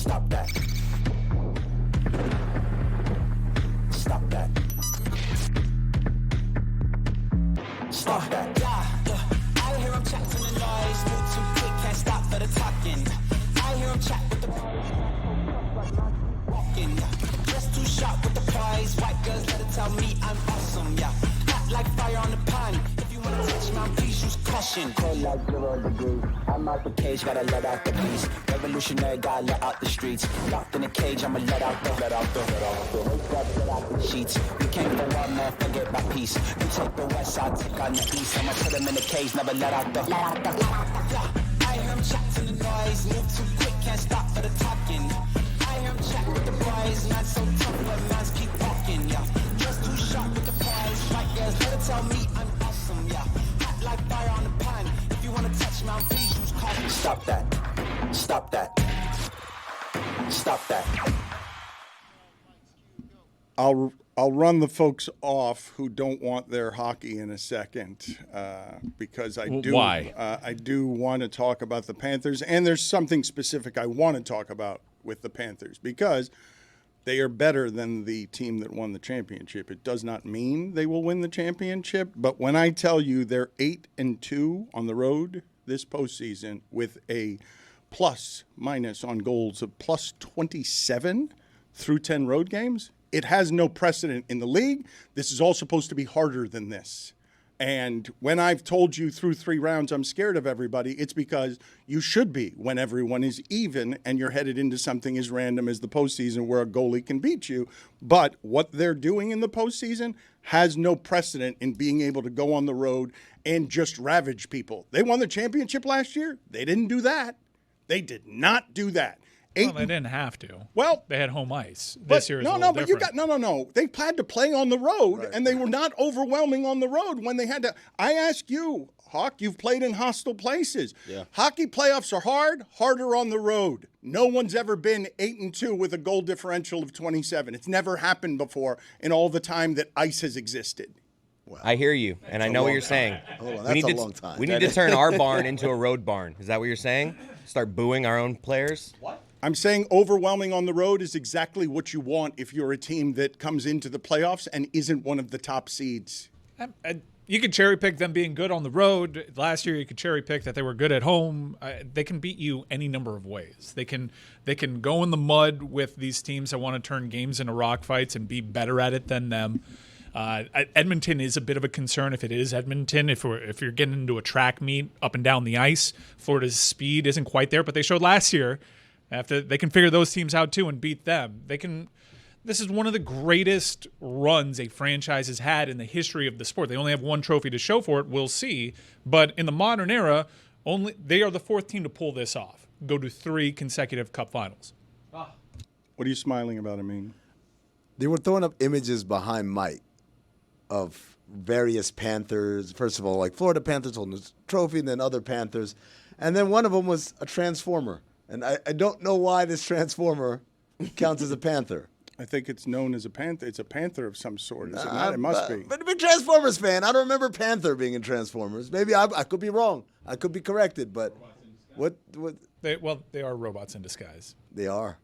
Stop that. Stop that. Stop that. I hear him chat to the noise. Move too quick, can't stop for the talking. I hear him chat with the walking. Just too sharp with the prize. White girls let it tell me I'm awesome. Yeah, hot like fire on the pan. If you wanna touch my please use caution. Cold like 0 degrees. I'm out the cage, gotta let out the beast. Revolutionary, gotta let out the streets. Locked in a cage, I'ma let out the sheets. We came for one man, forget my peace. You take the west, I'll take on the east. I'ma put them in the cage, never let out the. I hear him chat to the noise. Move too quick, can't stop for the talking. I hear him chat with the boys. Man so tough, but mans keep walking. Yeah, just too sharp with the prize. White girls, let it tell me I'm awesome. Yeah, hot like fire on the pan. If you wanna touch me, please use caution. Stop that. Stop that. Stop that. I'll run the folks off who don't want their hockey in a second because I do. Why? I do want to talk about the Panthers, and there's something specific I want to talk about with the Panthers because they are better than the team that won the championship. It does not mean they will win the championship, but when I tell you they're 8-2 on the road this postseason with a plus-minus on goals of plus 27 through 10 road games, it has no precedent in the league. This is all supposed to be harder than this. And when I've told you through 3 rounds I'm scared of everybody, it's because you should be when everyone is even and you're headed into something as random as the postseason where a goalie can beat you. But what they're doing in the postseason has no precedent in being able to go on the road and just ravage people. They won the championship last year. They didn't do that. They did not do that. Well, they didn't have to. Well, they had home ice. This year is no, a little but different. no. They had to play on the road, and they were not overwhelming on the road when they had to. I ask you, Hawk, you've played in hostile places. Yeah. Hockey playoffs are harder on the road. No one's ever been 8-2 with a goal differential of 27. It's never happened before in all the time that ice has existed. Wow. I hear you, and I know what you're saying. Hold on, that's a long time. We need to turn our barn into a road barn. Is that what you're saying? Start booing our own players? What? I'm saying overwhelming on the road is exactly what you want if you're a team that comes into the playoffs and isn't one of the top seeds. You could cherry pick them being good on the road. Last year, you could cherry pick that they were good at home. They can beat you any number of ways. They can go in the mud with these teams that want to turn games into rock fights and be better at it than them. Edmonton is a bit of a concern if it is Edmonton. If you're getting into a track meet up and down the ice, Florida's speed isn't quite there, but they showed last year. After they can figure those teams out too and beat them, they can. This is one of the greatest runs a franchise has had in the history of the sport. They only have one trophy to show for it. We'll see, but in the modern era, they are the 4th team to pull this off. Go to 3 consecutive Cup finals. What are you smiling about? I mean, they were throwing up images behind Mike of various Panthers. First of all, like Florida Panthers holding this trophy, and then other Panthers, and then one of them was a Transformer. And I don't know why this Transformer counts as a Panther. I think it's known as a Panther. It's a Panther of some sort, is it not? It must be. But I'm a big Transformers fan. I don't remember Panther being in Transformers. Maybe I could be wrong. I could be corrected, but what? They are robots in disguise. They are.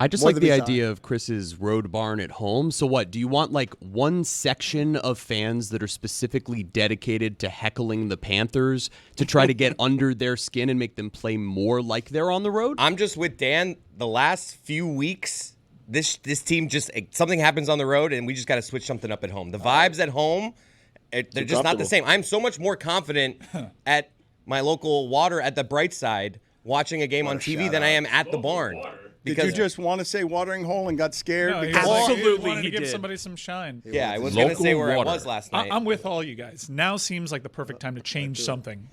I just like the idea of Chris's road barn at home. So what, do you want like one section of fans that are specifically dedicated to heckling the Panthers to try to get under their skin and make them play more like they're on the road? I'm just with Dan. The last few weeks, this team just, something happens on the road and we just got to switch something up at home. The vibes at home, they're just not the same. I'm so much more confident at my local water at the bright side watching a game on TV than I am at the barn. Did you just want to say watering hole and got scared? No, Absolutely, he give somebody some shine. Yeah, I was going to say where I was last night. I'm with all you guys. Now seems like the perfect time to change something.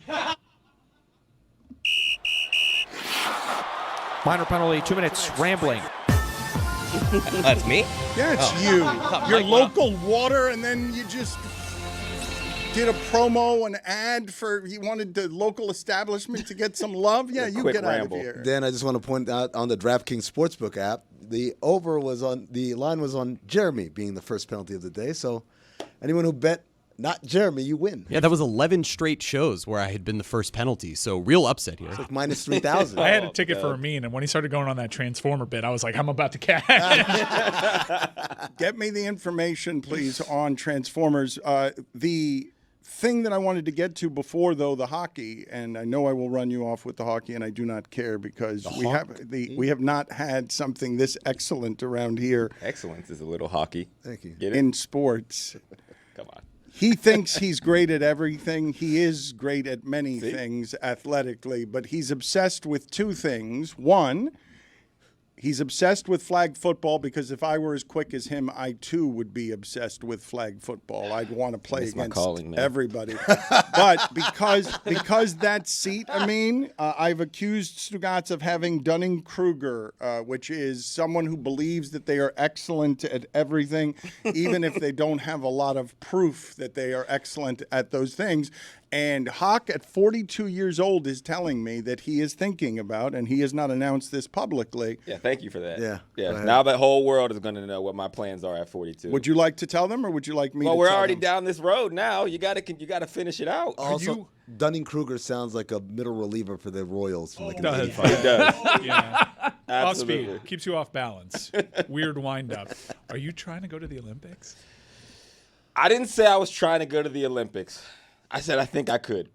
Minor penalty, 2 minutes, rambling. That's me? Yeah, it's you. Your local water, and then you just did a promo, an ad for, he wanted the local establishment to get some love. Yeah, you get out of here. Then I just want to point out on the DraftKings Sportsbook app, the line was on Jeremy being the first penalty of the day. So anyone who bet Not Jeremy, you win. Yeah, that was 11 straight shows where I had been the first penalty. So real upset here. It's like minus 3,000. I had a ticket for Amin, and when he started going on that Transformer bit, I was like, I'm about to cash. Get me the information, please, on Transformers. The thing that I wanted to get to before, though, the hockey, and I know I will run you off with the hockey, and I do not care because we have not had something this excellent around here Excellence is a little hockey. Thank you. Get it? in sports. Come on. He thinks he's great at everything. He is great at many things athletically, but he's obsessed with two things. One, he's obsessed with flag football because if I were as quick as him, I too would be obsessed with flag football. I'd want to play That's my against calling, man. everybody. But because that seat, I've accused Stugotz of having Dunning-Kruger, which is someone who believes that they are excellent at everything, even if they don't have a lot of proof that they are excellent at those things. And Hawk, at 42 years old, is telling me that he is thinking about, and he has not announced this publicly. Yeah, thank you for that. Yeah, go Yeah. ahead. Now the whole world is going to know what my plans are at 42. Would you like to tell them, or would you like me Well, to we're tell already them? down this road now. You got to finish it out. Also, Dunning-Kruger sounds like a middle reliever for the Royals from like an does. 85. It does. Yeah. Off Absolutely. speed. Keeps you off balance. Weird wind up. Are you trying to go to the Olympics? I didn't say I was trying to go to the Olympics. I said I think I could.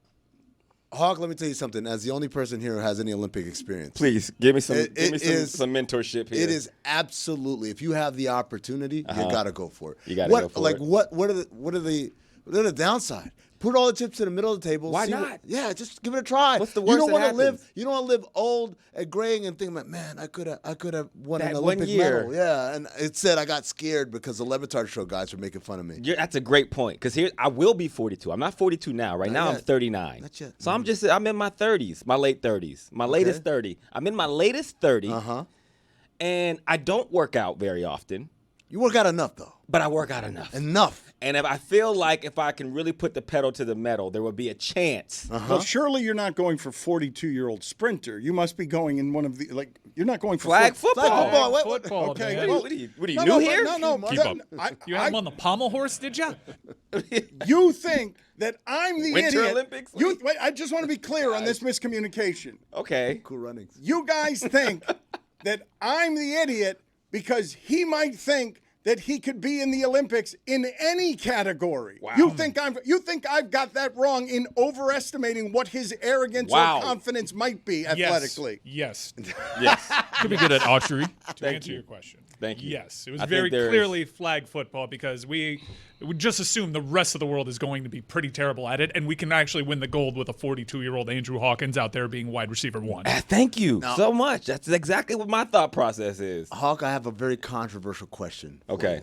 Hawk, let me tell you something. As the only person here who has any Olympic experience, Please give me some It some mentorship here. it is absolutely. If you have the opportunity, you gotta go for it. You gotta what, go for like, it. What are the downside? Put all the chips in the middle of the table. Why see not? Yeah, just give it a try. What's the You worst don't that wanna live. happens? You don't want to live old and graying and think, like, man, I could have won That an one Olympic year. medal. Yeah, and it said I got scared because the Le Batard Show guys were making fun of me. That's a great point because here I will be 42. I'm not 42 now. Right now I'm yet. 39. Not yet. So I'm in my 30s, my late 30s, my latest 30. I'm in my latest 30. And I don't work out very often, You work out enough though. but I work out enough. Enough. And if I feel like if I can really put the pedal to the metal, there will be a chance. Well, surely you're not going for 42-year-old sprinter. You must be going in one of the you're not going for Flag football. Flag football. What? Football, Okay, man. well, What are you no, new no, here? No, Keep up. You had him on the pommel horse, did you? You think that I'm the Winter idiot? Olympics? You wait. I just want to be clear on this miscommunication. Okay. Cool runnings. You guys think that I'm the idiot because he might think that he could be in the Olympics in any category. Wow. You think I've got that wrong in overestimating what his arrogance Wow. or confidence might be athletically. Yes. Yes. Could be good at archery. To answer you. your question. Thank you. Yes, it was I think very there is- clearly flag football because we would just assume the rest of the world is going to be pretty terrible at it, and we can actually win the gold with a 42-year-old Andrew Hawkins out there being wide receiver one. Thank you so much. That's exactly what my thought process is. Hawk, I have a very controversial question. for Okay. you.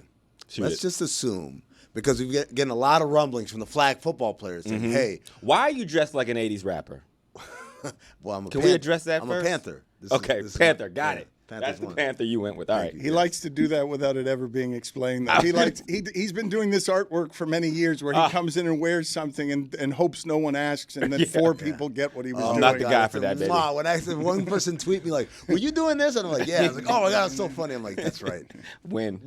Shoot Let's it. just assume, because we're getting a lot of rumblings from the flag football players saying, hey, Why are you dressed like an 80s rapper? well, I'm a Can we address that I'm first? a Panther. This Okay, is Panther. Got it. Panthers That's the won. Panther you went with. All right. He likes to do that without it ever being explained. He's been doing this artwork for many years where he comes in and wears something and hopes no one asks, and then four people get what he was doing. not the guy for that, baby. Wow, when I said one person tweet me like, were you doing this? And I'm like, yeah. I was like, oh my God, it's so funny. I'm like, that's right. Win.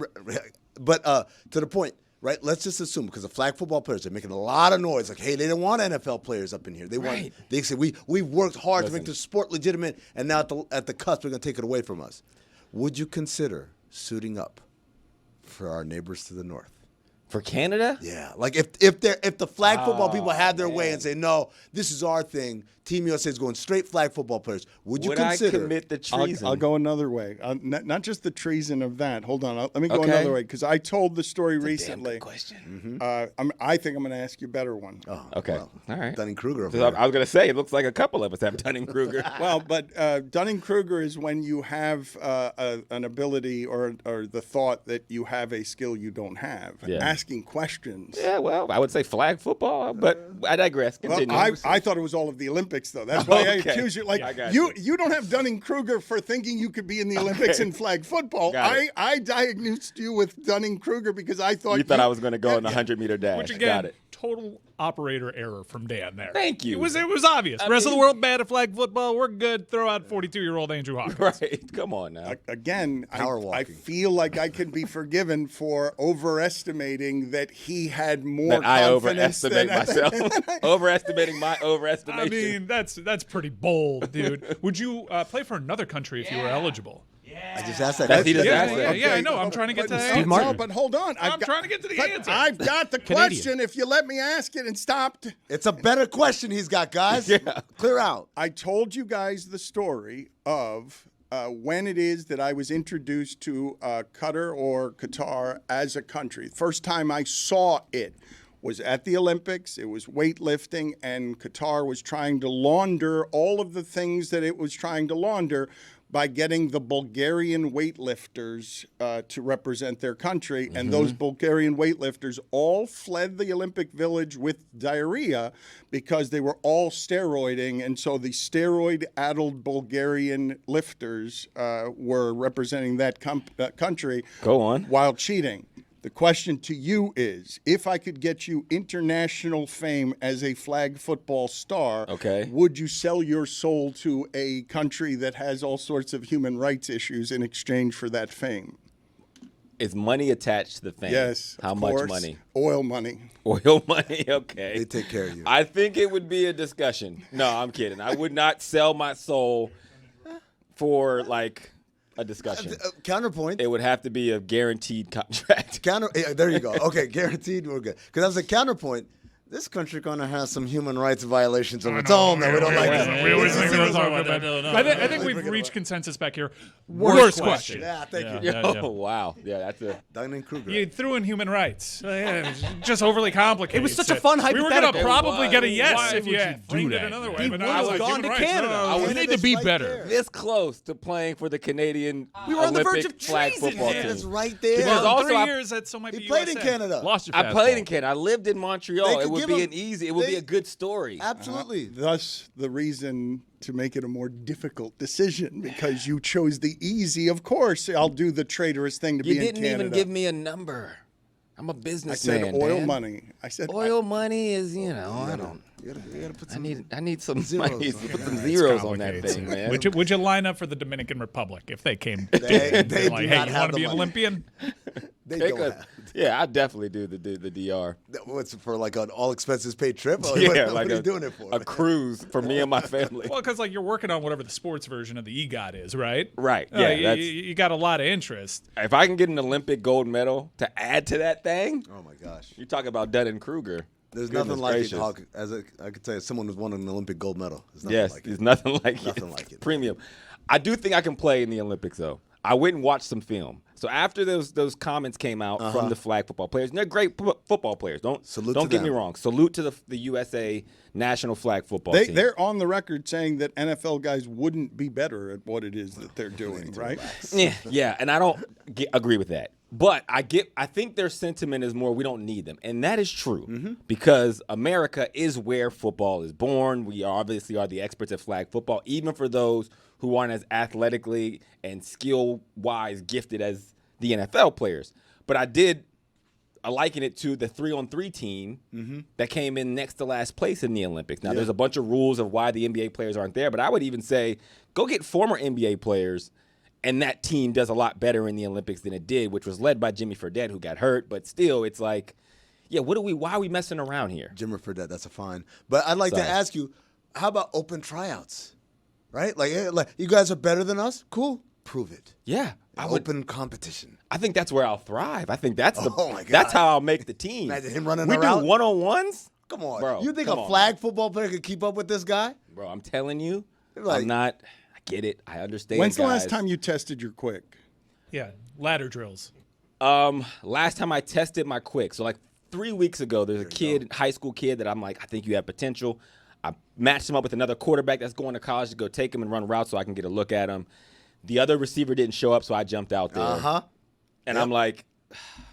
But to the point, right? Let's just assume because the flag football players are making a lot of noise. Like, hey, they didn't want NFL players up in here. They want. They said we worked hard to make the sport legitimate, and now at the cusp, we're gonna take it away from us. Would you consider suiting up for our neighbors to the north? For Canada? Yeah, like if the flag football people had their way and say, no, this is our thing. Team USA is going straight flag football players. Would you Would consider? I commit the treason? I'll go another way. Not just the treason of that. Hold on. Let me go Okay. another way because I told the story Damn recently. good question. I think I'm going to ask you a better one. Okay. Well, All right. Dunning-Kruger. So I was going to say, it looks like a couple of us have Dunning-Kruger. Well, but Dunning-Kruger is when you have an ability or the thought that you have a skill you don't have. Yeah. Asking questions. Yeah, well, I would say flag football, but I digress. Well, Continue. I thought it was all of the Olympics, though. That's why I Okay. accuse you. Like I got you don't have Dunning-Kruger for thinking you could be in the Olympics in flag football. Got it. I diagnosed you with Dunning-Kruger because I thought you thought I was going to go on the 100-meter dash. Which Got again, it. total operator error from Dan there. Thank you. It was obvious. The rest of the world bad at flag football. We're good. Throw out 42-year-old Andrew Hopkins. Right. Come on now. Again, Power I walking. feel like I can be forgiven for overestimating that he had more That I confidence overestimate than myself. Overestimating my overestimation. I mean, that's pretty bold, dude. Would you play for another country if you were eligible? I just asked that. He just Yeah, asked yeah, that. yeah, I know. I'm trying to get to the Steve answer. Martin. But hold on. I'm trying to get to the answer. I've got the question if you let me ask it and stopped. It's a better question he's got, guys. Yeah. Clear out. I told you guys the story of when it is that I was introduced to Qatar or Qatar as a country. First time I saw it was at the Olympics. It was weightlifting, and Qatar was trying to launder all of the things that it was trying to launder by getting the Bulgarian weightlifters to represent their country. And those Bulgarian weightlifters all fled the Olympic Village with diarrhea because they were all steroiding. And so the steroid-addled Bulgarian lifters were representing that country Go on. while cheating. The question to you is, if I could get you international fame as a flag football star, Okay. would you sell your soul to a country that has all sorts of human rights issues in exchange for that fame? Is money attached to the fame? Yes. How of much course. money? Oil money. Oil money. Okay. They take care of you. I think it would be a discussion. No, I'm kidding. I would not sell my soul for like a discussion. Counterpoint. It would have to be a guaranteed contract. There you go. Okay, guaranteed we're good. Because as a counterpoint, this country gonna have some human rights violations of its own that we don't like. We always think we're talking about that. I think we've reached consensus back here. Worst question. Yeah, thank you. Oh, wow. Yeah, that's a. Dunning-Kruger. You threw in human rights. Just overly complicated. It was such a fun We were going to hypothetical. probably get a yes Why if would you you framed do it that? another way. He But would now have it's like gone human to rights. Canada. No, We need to be right better. there. This close to playing for the Canadian We were on the verge Olympic of flag treason. football team. Canada's right there. Because Well, also 3 I- years, that still might be He played in USA. Canada. Lost your I played in fastball. Canada. I lived in Montreal. They It could would give be him- an easy. It would be they- a good story. Absolutely. Thus, the reason to make it a more difficult decision, because you chose the easy. Of course, I'll do the traitorous thing to You be in didn't Canada. even give me a number. I'm a I businessman. said oil Dan. money. I said Oil money is, I don't. You gotta put I some. need some zeros money. on Put it. some It's zeros on that complicated. thing, man. Would you line up for the Dominican Republic if they came? They They're do like, not hey, you have want to the be an money. Olympian? They Take don't a- have. yeah, I definitely do the DR. What's for like an all expenses paid trip? Or Yeah, what, like what are you doing it for? a cruise for me and my family. Well, because like you're working on whatever the sports version of the EGOT is, right? Right. Yeah. you, that's, you got a lot of interest. if I can get an Olympic gold medal to add to that thing, Oh my gosh. you're talking about Dunning-Kruger. There's Goodness nothing like gracious. it, Hawk. I could tell you, someone who's won an Olympic gold medal. There's nothing Yes, like there's it. nothing like it. Nothing like it. Premium. I do think I can play in the Olympics, though. I went and watched some film. So after those comments came out from the flag football players, and they're great football players. Don't Salute to get me them. wrong. Salute to the USA national flag football team. They're on the record saying that NFL guys wouldn't be better at what it is that they're doing, right? Yeah, and I don't agree with that. But I think their sentiment is more we don't need them. And that is true because America is where football is born. We obviously are the experts at flag football, even for those who aren't as athletically and skill-wise gifted as the NFL players. But I liken it to the 3-on-3 team that came in next to last place in the Olympics. Now, there's a bunch of rules of why the NBA players aren't there, but I would even say go get former NBA players, and that team does a lot better in the Olympics than it did, which was led by Jimmy Fredette, who got hurt. But still, it's like, yeah, why are we messing around here? Jimmer Fredette, that's a fine. But I'd like to Sorry. ask you, how about open tryouts? Right? Like you guys are better than us? Cool. Prove it. Yeah, Open competition. I think that's where I'll thrive. I think that's Oh, my God. that's how I'll make the team. Imagine him running we around. do one-on-ones? Come on. Bro, you think come a on, flag football player could keep up with this guy? Bro, I'm telling you, Like- I'm not. I get it. I understand. When's the last guys. time you tested your quick? Yeah, ladder drills. Last time I tested my quick, so like 3 weeks ago, there's a kid, high school kid, that I'm like, I think you have potential. I matched him up with another quarterback that's going to college to go take him and run routes so I can get a look at him. The other receiver didn't show up, so I jumped out there. And I'm like,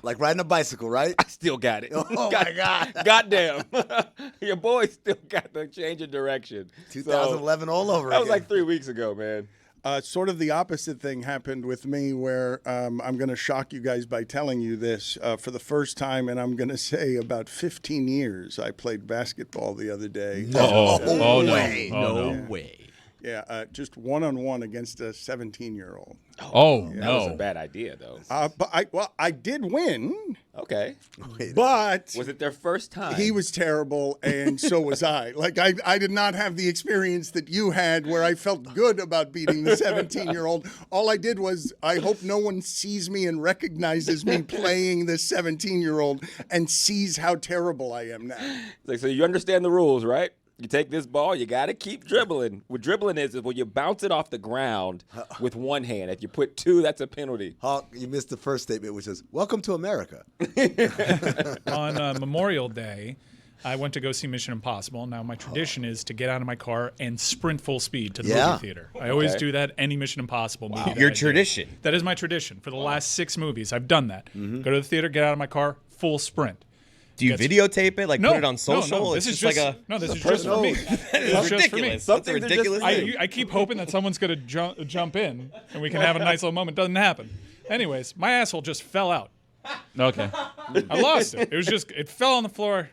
Like riding a bicycle, right? I still got it. Oh, my God. Goddamn. Your boy still got the change of direction. 2011 all over That was again. like 3 weeks ago, man. Sort of the opposite thing happened with me where I'm going to shock you guys by telling you this. For the first time, and I'm going to say about 15 years, I played basketball the other day. No way. Yeah, just one-on-one against a 17-year-old. Oh, That was a bad idea, though. But I did win, Okay. but Was it their first time? he was terrible, and so was I. Like, I did not have the experience that you had where I felt good about beating the 17-year-old. All I did was, I hope no one sees me and recognizes me playing the 17-year-old and sees how terrible I am now. It's like, so you understand the rules, right? You take this ball, you got to keep dribbling. What dribbling is when you bounce it off the ground with one hand. If you put two, that's a penalty. Hawk, you missed the first statement, which is, welcome to America. On Memorial Day, I went to go see Mission Impossible. Now, my tradition is to get out of my car and sprint full speed to the movie theater. I always do that, any Mission Impossible movie. that Your I do. tradition. That is my tradition. For the last 6 movies, I've done that. Go to the theater, get out of my car, full sprint. Do you videotape it? Like No, put it on social? No, It's this is just like a. no, this is just for me. That's just for me. ridiculous. That's a ridiculous thing. I keep hoping that someone's going to jump in and we can have a nice little moment. Doesn't happen. Anyways, my asshole just fell out. Okay. I lost it. It fell on the floor.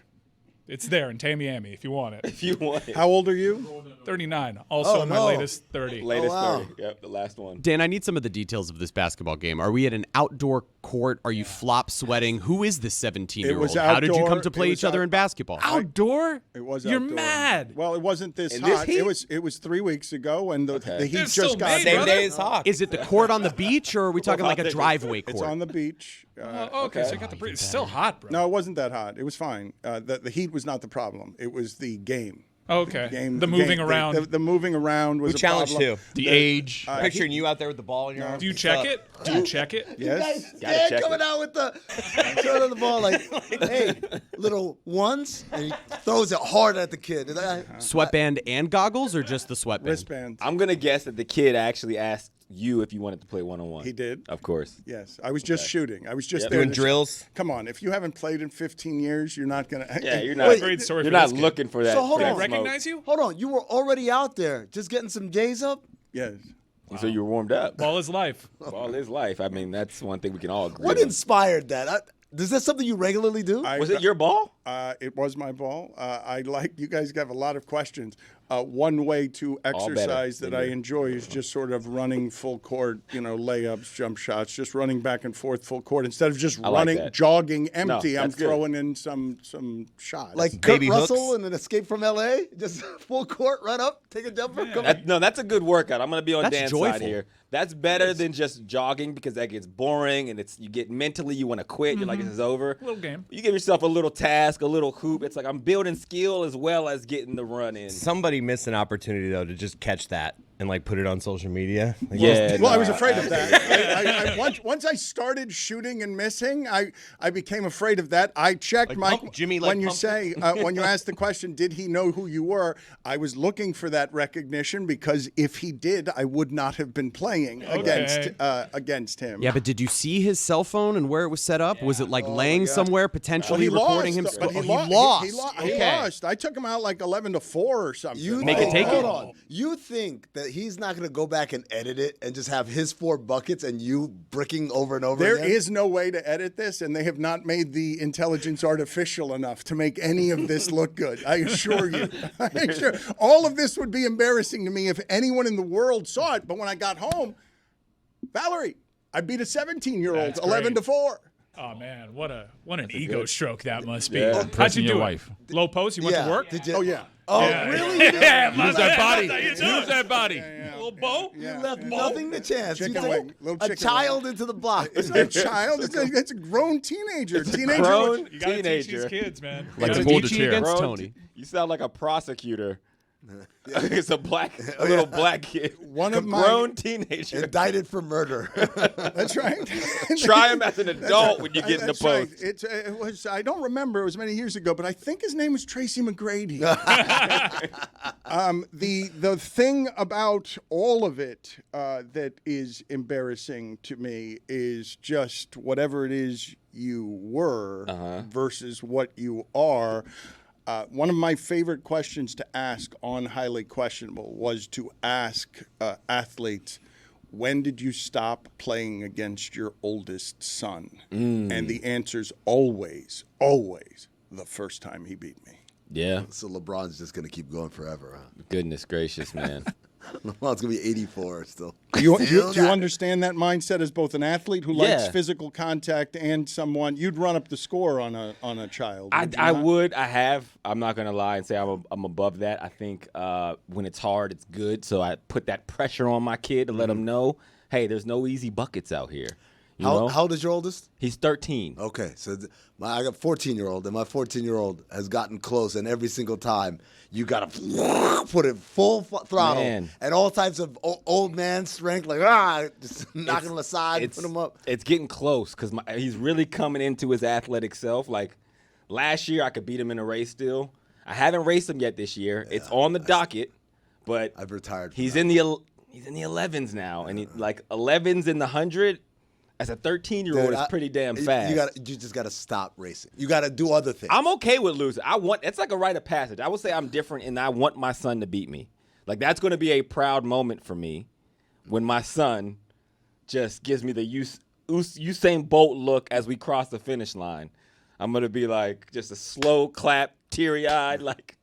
It's there in Tamiami if you want it. If you want it. How old are you? 39. Also my no. latest 30. Latest wow. 30. Yep, the last one. Dan, I need some of the details of this basketball game. Are we at an outdoor court? Are you flop sweating? Who is this 17-year-old? It was How did you outdoor. come to play It was each other in basketball? Outdoor? It was You're outdoor. mad. Well, it wasn't this In this hot. heat? It was 3 weeks ago, and the heat It's just still got May, Same brother. day as Hawk. Is it the court on the beach, or are we talking like a driveway court? It's on the beach. Okay, so you got the It's still hot, bro. No, it wasn't that hot. It was fine. The heat was not the problem. It was the game. Okay. Game. The moving around. The moving around was Who a challenged problem. who? The age. Picturing you out there with the ball in your arms. Do you check it? Do you check it? Yes. Gotta check coming it. out with the turn on the ball like, hey, little ones, and he throws it hard at the kid. And Sweatband and goggles, or just the sweatband? Wristband. I'm going to guess that the kid actually asked you if you wanted to play one-on-one. He did. Of course. Yes. I was just shooting. I was just Yep. there Doing to- drills? Come on. If you haven't played in 15 years, you're not going to. Yeah, you're not, Great story you're for not this kid. looking for that. So hold for that on. smoke. Recognize you? hold on, you were already out there just getting some J's up? Yes. So you were warmed up. Ball is life. All his life. I mean, that's one thing we can all agree What on. inspired that? Is that something you regularly do? Was it your ball? It was my ball. You guys have a lot of questions. One way to exercise better that I enjoy is just sort of running full court, layups, jump shots, just running back and forth full court instead of just like running, that. jogging empty. I'm that's good. throwing in some shots. Like Baby Kurt hooks? Russell in an Escape from L.A.? Just full court, run up, take a jumper, come No, that's a good workout. I'm going to be on That's Dan's joyful. side here. That's better than just jogging because that gets boring and you get mentally you want to quit. You're like, this is over. Little game. You give yourself a little task, a little hoop. It's like I'm building skill as well as getting the run in. Somebody missed an opportunity though to just catch that and put it on social media. Yeah. Well, I was afraid of that. Once I started shooting and missing, I became afraid of that. I checked Jimmy, when you say when you asked the question, did he know who you were? I was looking for that recognition because if he did, I would not have been playing against him. Yeah, but did you see his cell phone and where it was set up? Was it laying somewhere, potentially He recording lost, him? but he lost. He lost. I took him out 11-4 or something. You Make it take hold it. on. You think that he's not going to go back and edit it and just have his 4 buckets and you bricking over and over There again? is no way to edit this, and they have not made the intelligence artificial enough to make any of this look good. I assure you. All of this would be embarrassing to me if anyone in the world saw it. But when I got home, Valerie, I beat a 17-year-old That's great. 11-4. Oh man, what an ego stroke that must be. Yeah. How'd you Impressing your do wife. it? Low post? You went Yeah. to work? Did you? Oh, yeah. Oh, Yeah. really? Yeah, Use that body. How you doing? Use that body. Little bow? You left nothing to chance. Chicken you wing. Little a chicken child wing. into the block. It's not a child. It's a grown teenager. Teenager. grown You gotta teach teenager. these kids, man. Like to the pull the Gucci chair. against Grown- Tony. You sound like a prosecutor. It's a little black kid. One of my- grown teenager. Indicted for murder. That's right. Try him as an adult when you get in the That's right. post. It was. I don't remember. It was many years ago, but I think his name was Tracy McGrady. The thing about all of it that is embarrassing to me is just whatever it is you were versus what you are. One of my favorite questions to ask on Highly Questionable was to ask athletes, when did you stop playing against your oldest son? And the answer's always, always the first time he beat me. Yeah. So LeBron's just going to keep going forever, huh? Goodness gracious, man. LeBron's going to be 84 still. Do you understand that mindset as both an athlete who likes physical contact and someone you'd run up the score on a child? I would. I have. I'm not gonna lie and say I'm above that. I think when it's hard, it's good. So I put that pressure on my kid to let him know, hey, there's no easy buckets out here. How old is your oldest? He's 13. Okay, so I got a 14-year-old, and my 14-year-old has gotten close, and every single time you got to put it full throttle and all types of old man strength, like, just knocking him aside, put him up. It's getting close because he's really coming into his athletic self. Like, last year, I could beat him in a race still. I haven't raced him yet this year. Yeah, it's on the docket, but I've retired. He's in the 11s now, and 11s in the 100. As a 13-year-old, it's pretty damn fast. You just got to stop racing. You got to do other things. I'm okay with losing. It's like a rite of passage. I would say I'm different, and I want my son to beat me. Like, that's going to be a proud moment for me when my son just gives me the Usain Bolt look as we cross the finish line. I'm going to be like just a slow clap, teary-eyed, like,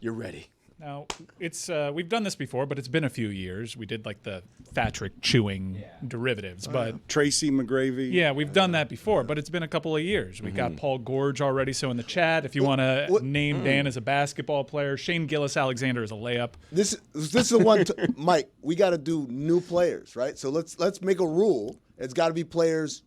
you're ready. Now, it's we've done this before, but it's been a few years. We did like the Fatrick chewing derivatives, but Tracy McGravy. Yeah, we've done that before, but it's been a couple of years. We got Paul Gorge already, so in the chat, if you want to name Dan as a basketball player, Shane Gillis-Alexander as a layup. This is the one, Mike. We got to do new players, right? So let's make a rule. It's got to be players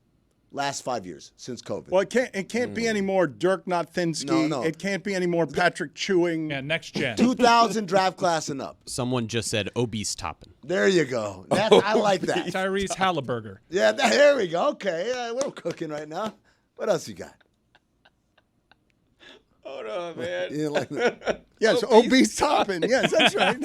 last 5 years since COVID. Well, it can't be any more Dirk Nowitzki. No. It can't be any more Patrick Chewing. Yeah, next gen. 2000 draft class and up. Someone just said Obese Toppin. There you go. I like that. Tyrese Halliburger. Yeah, there we go. Okay, we're cooking right now. What else you got? Hold on, man. You like that? Yes, Obese Toppin. Yes, that's right.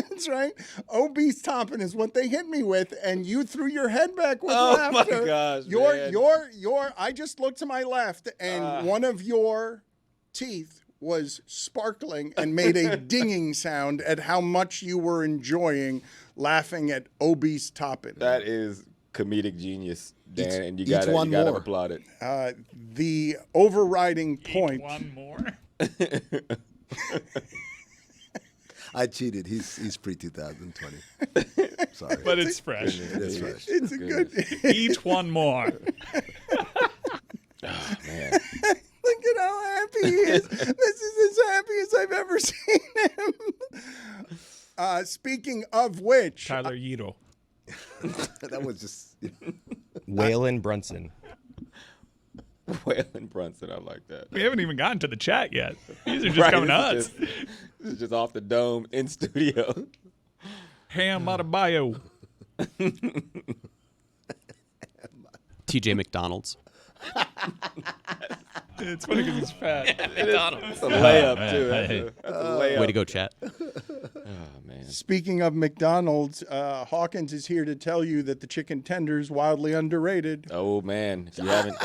That's right. Obese Toppin is what they hit me with, and you threw your head back with laughter. Oh my gosh, man. I just looked to my left, and one of your teeth was sparkling and made a dinging sound at how much you were enjoying laughing at Obese Toppin. That is comedic genius, Dan, and you each one gotta more. applaud it. The overriding point. One more. I cheated. He's pre-2020. Sorry. But it's fresh. It is fresh. It's a good. Each one more. Oh, man. Look at how happy he is. This is as happy as I've ever seen him. Speaking of which, Tyler Yito. That was just. Waylon Brunson. Waylon Brunson, I like that. We haven't even gotten to the chat yet. These are just coming to us. This is just off the dome in studio. Ham Adebayo. TJ McDonald's. It's funny because he's fat. That's a layup, too. That's a layup. Way to go, chat. Oh, man. speaking of McDonald's, Hawkins is here to tell you that the chicken tender's wildly underrated. Oh, man. If you haven't.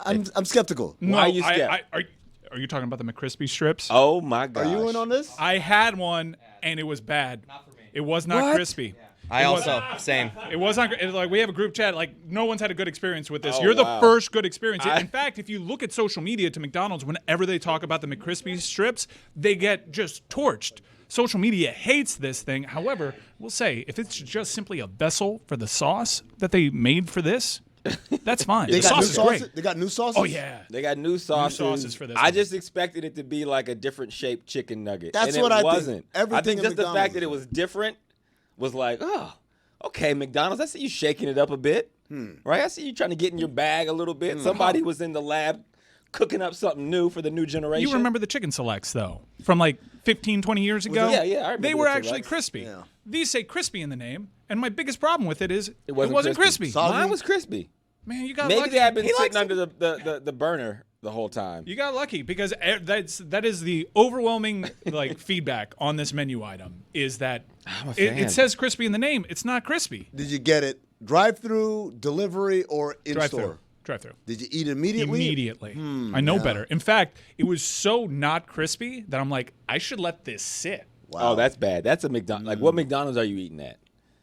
I'm skeptical. No, Why are you skeptical? Are you talking about the McCrispy strips? Oh, my gosh. Are you in on this? I had one, and it was bad. Not for me. It was not crispy. I also, same. It was not. It's like we have a group chat. Like no one's had a good experience with this. Oh, You're the wow. first good experience. In fact, if you look at social media to McDonald's, whenever they talk about the McCrispy strips, they get just torched. Social media hates this thing. However, we'll say if it's just simply a vessel for the sauce that they made for this, that's fine. They The got new sauce is great. sauces? They got new sauces? Oh yeah. They got new sauces. sauces for this I one. just expected it to be like a different shaped chicken nugget. That's and what it I think. wasn't. I Everything think at just the McDonald's fact that it was different was like, oh, okay, McDonald's, I see you shaking it up a bit. Right? I see you trying to get in your bag a little bit. Somebody was in the lab cooking up something new for the new generation. You remember the chicken selects, though, from like 15, 20 years ago? Yeah, I remember They the were actually selects. crispy. Yeah. These say crispy in the name, and my biggest problem with it is it wasn't crispy. Mine was crispy. Man, you got Maybe lucky. they had been He likes sitting it. under the burner the whole time. You got lucky because that is the overwhelming like feedback on this menu item is that I'm a it fan. says crispy in the name. It's not crispy. Did you get it drive-through, delivery, or in-store? Drive-through. Did you eat immediately? Immediately. I know better. In fact, it was so not crispy that I'm like, I should let this sit. Wow. Oh, that's bad. That's a McDonald's. Like, what McDonald's are you eating at?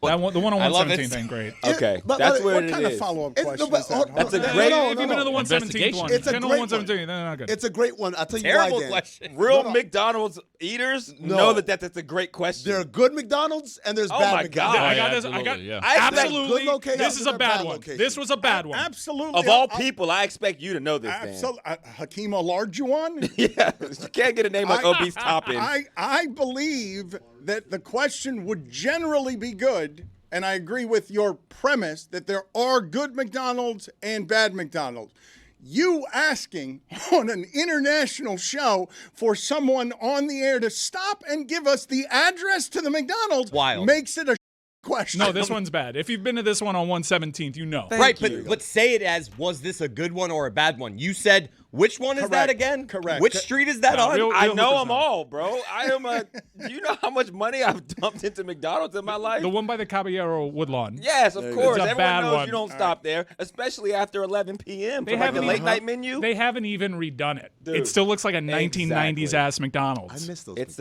The one on I love 117th it. ain't great. Okay, But that's what where it What kind is. of follow-up It's- question no, is but- that? That's a no, great- no, If you've been to the 117th one, It's a channel great 117th, they're not good. It's a great one. I'll tell you Terrible why, Dan. question. Real No. McDonald's eaters No. know that's a great question. There are good McDonald's and there's Oh bad my McDonald's. God. I got yeah, this. I got absolutely, yeah. absolutely. Good locations This is a and bad bad one. locations. This was a bad one. Absolutely. Of all people, I expect you to know this, Dan. Absolutely. Hakeem Olajuwon? Yeah, you can't get a name like Obese Toppin. I believe that the question would generally be good, and I agree with your premise that there are good McDonald's and bad McDonald's. You asking on an international show for someone on the air to stop and give us the address to the McDonald's Wild. makes it a question. No, this one's bad. If you've been to this one on 117th, you know. Right, but say it as, was this a good one or a bad one? You said, which one is that Correct. again? Correct. Which street is that on? real- I know hookers them know. all, bro. I am a. Do you know how much money I've dumped into McDonald's in my life? The one by the Caballero Woodlawn. Yes, of course. It's a Everyone bad knows one. you don't stop there, especially after 11 p.m. They for like a haven't late even- night menu. They haven't even redone it. Dude. It still looks like a 1990s ass I McDonald's. miss those. It's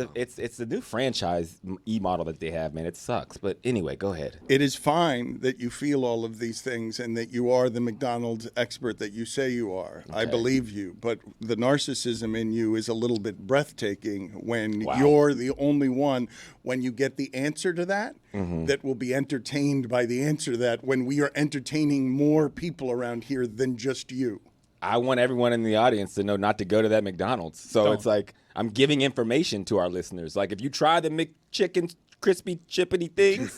the new franchise model that they have, man. It sucks. But anyway, go ahead. It is fine that you feel all of these things and that you are the McDonald's expert that you say you are. I believe you. But the narcissism in you is a little bit breathtaking when you're the only one, when you get the answer to that, that will be entertained by the answer to that, when we are entertaining more people around here than just you. I want everyone in the audience to know not to go to that McDonald's. So it's like I'm giving information to our listeners. Like if you try the McChicken crispy chippity things,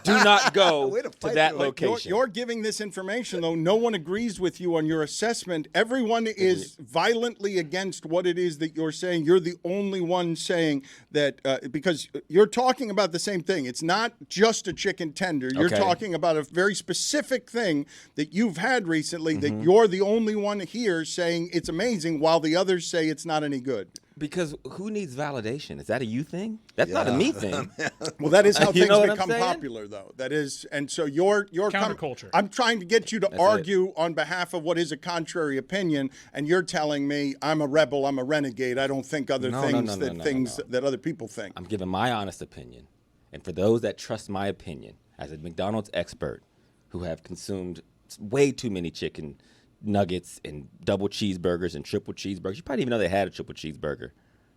do not go Way to to fight that you. location. You're giving this information, though no one agrees with you on your assessment. Everyone is violently against what it is that you're saying. You're the only one saying that because you're talking about the same thing. It's not just a chicken tender. You're Okay. talking about a very specific thing that you've had recently that you're the only one here saying it's amazing while the others say it's not any good. Because who needs validation? Is that a you thing? That's not a me thing. Well, that is how You things know what I'm become saying? popular, though. That is, and so you're Counterculture. I'm trying to get you to That's argue on behalf of what is a contrary opinion, and you're telling me I'm a rebel, I'm a renegade. I don't think other No, things no. that other people think. I'm giving my honest opinion. And for those that trust my opinion, as a McDonald's expert who have consumed way too many chicken nuggets and double cheeseburgers and triple cheeseburgers. You probably didn't even know they had a triple cheeseburger,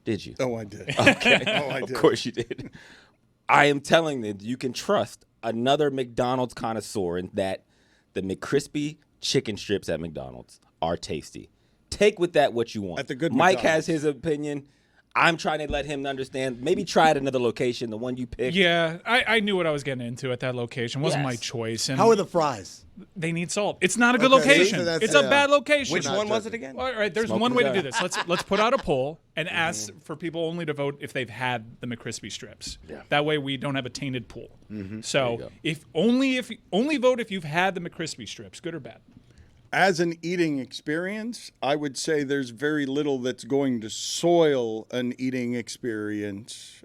did you? Oh, I did. Okay. Oh, I did. Of course you did. I am telling you, you can trust another McDonald's connoisseur in that the McCrispy chicken strips at McDonald's are tasty. Take with that what you want. At the good Mike McDonald's. has his opinion. I'm trying to let him understand. Maybe try at another location, the one you picked. Yeah, I knew what I was getting into at that location. It wasn't Yes. my choice. And How are the fries? they need salt. It's not a good Okay, location. so that's- It's a yeah. bad location. Which Not one was judging. it again? All right, there's Smoke one and way to gun. do this. Let's put out a poll and ask for people only to vote if they've had the McCrispy strips. Yeah. That way we don't have a tainted pool. There you So go. if only vote if you've had the McCrispy strips, good or bad. As an eating experience, I would say there's very little that's going to soil an eating experience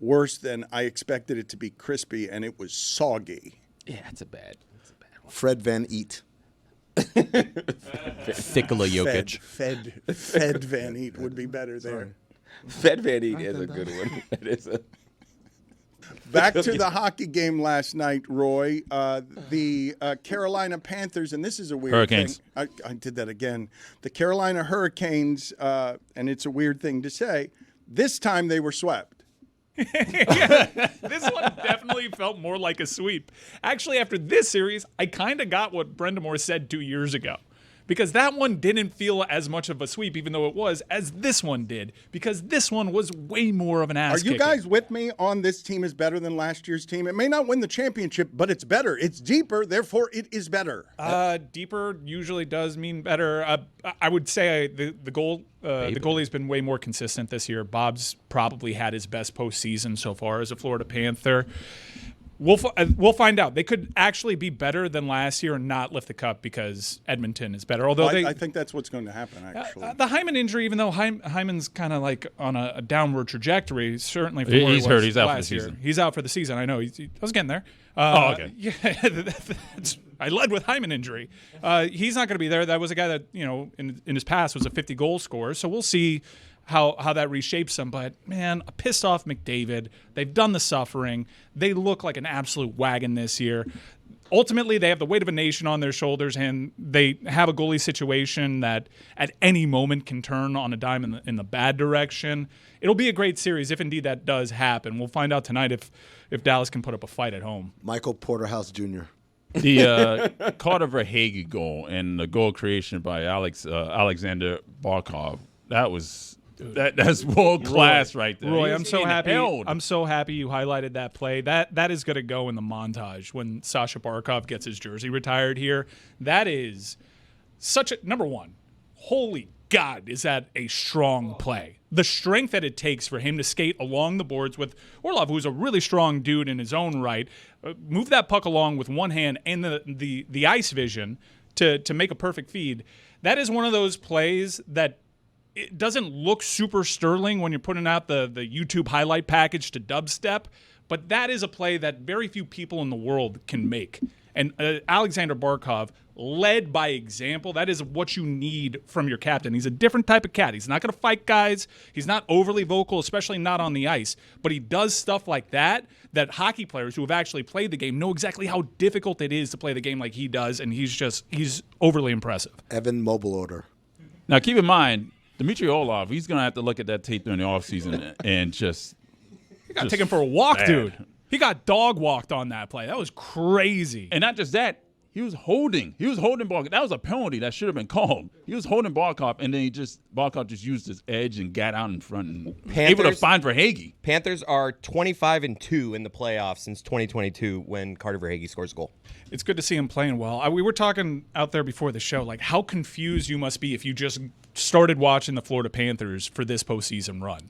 worse than I expected it to be crispy and it was soggy. Yeah, it's a bad one. Fred Van Eat. Nikola Jokic. Fed Van Eat would be better there. Fed Van Eat is a good one. That is a. Back to the hockey game last night, Roy. The Carolina Panthers, and this is a weird Hurricanes. thing. I did that again. The Carolina Hurricanes, and it's a weird thing to say, this time they were swept. This one definitely felt more like a sweep. Actually, after this series, I kind of got what Brendamore said 2 years ago. Because that one didn't feel as much of a sweep, even though it was, as this one did. Because this one was way more of an ass Are you kicking. guys with me on this team is better than last year's team? It may not win the championship, but it's better. It's deeper, therefore it is better. Deeper usually does mean better. I would say the goalie's been way more consistent this year. Bob's probably had his best postseason so far as a Florida Panther. We'll find out. They could actually be better than last year and not lift the cup because Edmonton is better. Although I think that's what's going to happen, actually. the Hyman injury, even though Hyman's kind of like on a downward trajectory, certainly from where He's he hurt. was He's out for the last year. season. He's out for the season. I know. I was getting there. Okay. Yeah, I led with Hyman injury. He's not going to be there. That was a guy that in his past was a 50 goal scorer. So we'll see how that reshapes them. But, man, a pissed off McDavid. They've done the suffering. They look like an absolute wagon this year. Ultimately, they have the weight of a nation on their shoulders, and they have a goalie situation that at any moment can turn on a dime in the bad direction. It'll be a great series if indeed that does happen. We'll find out tonight if Dallas can put up a fight at home. Michael Porterhouse Jr. The Carter Verhaeghe goal and the goal creation by Alexander Barkov, that's world class right there. Roy, He's I'm so happy. inhaled. I'm so happy you highlighted that play. That is going to go in the montage when Sasha Barkov gets his jersey retired here. That is such a number one. Holy God, is that a strong play? The strength that it takes for him to skate along the boards with Orlov, who's a really strong dude in his own right, move that puck along with one hand and the ice vision to make a perfect feed. That is one of those plays that it doesn't look super sterling when you're putting out the YouTube highlight package to dubstep, but that is a play that very few people in the world can make. And Alexander Barkov led by example. That is what you need from your captain. He's a different type of cat. He's not going to fight guys. He's not overly vocal, especially not on the ice. But he does stuff like that hockey players who have actually played the game know exactly how difficult it is to play the game like he does, and he's overly impressive. Evan Mobile Order. Now, keep in mind, Dmitry Orlov, he's going to have to look at that tape during the offseason and just You got to take him for a walk, dude. He got dog walked on that play. That was crazy. And not just that, he was holding Barkov. That was a penalty that should have been called. He was holding Barkov, and then Barkov just used his edge and got out in front and able to find Verhaeghe. Panthers are 25-2 in the playoffs since 2022 when Carter Verhaeghe scores a goal. It's good to see him playing well. We were talking out there before the show, like how confused you must be if you just started watching the Florida Panthers for this postseason run.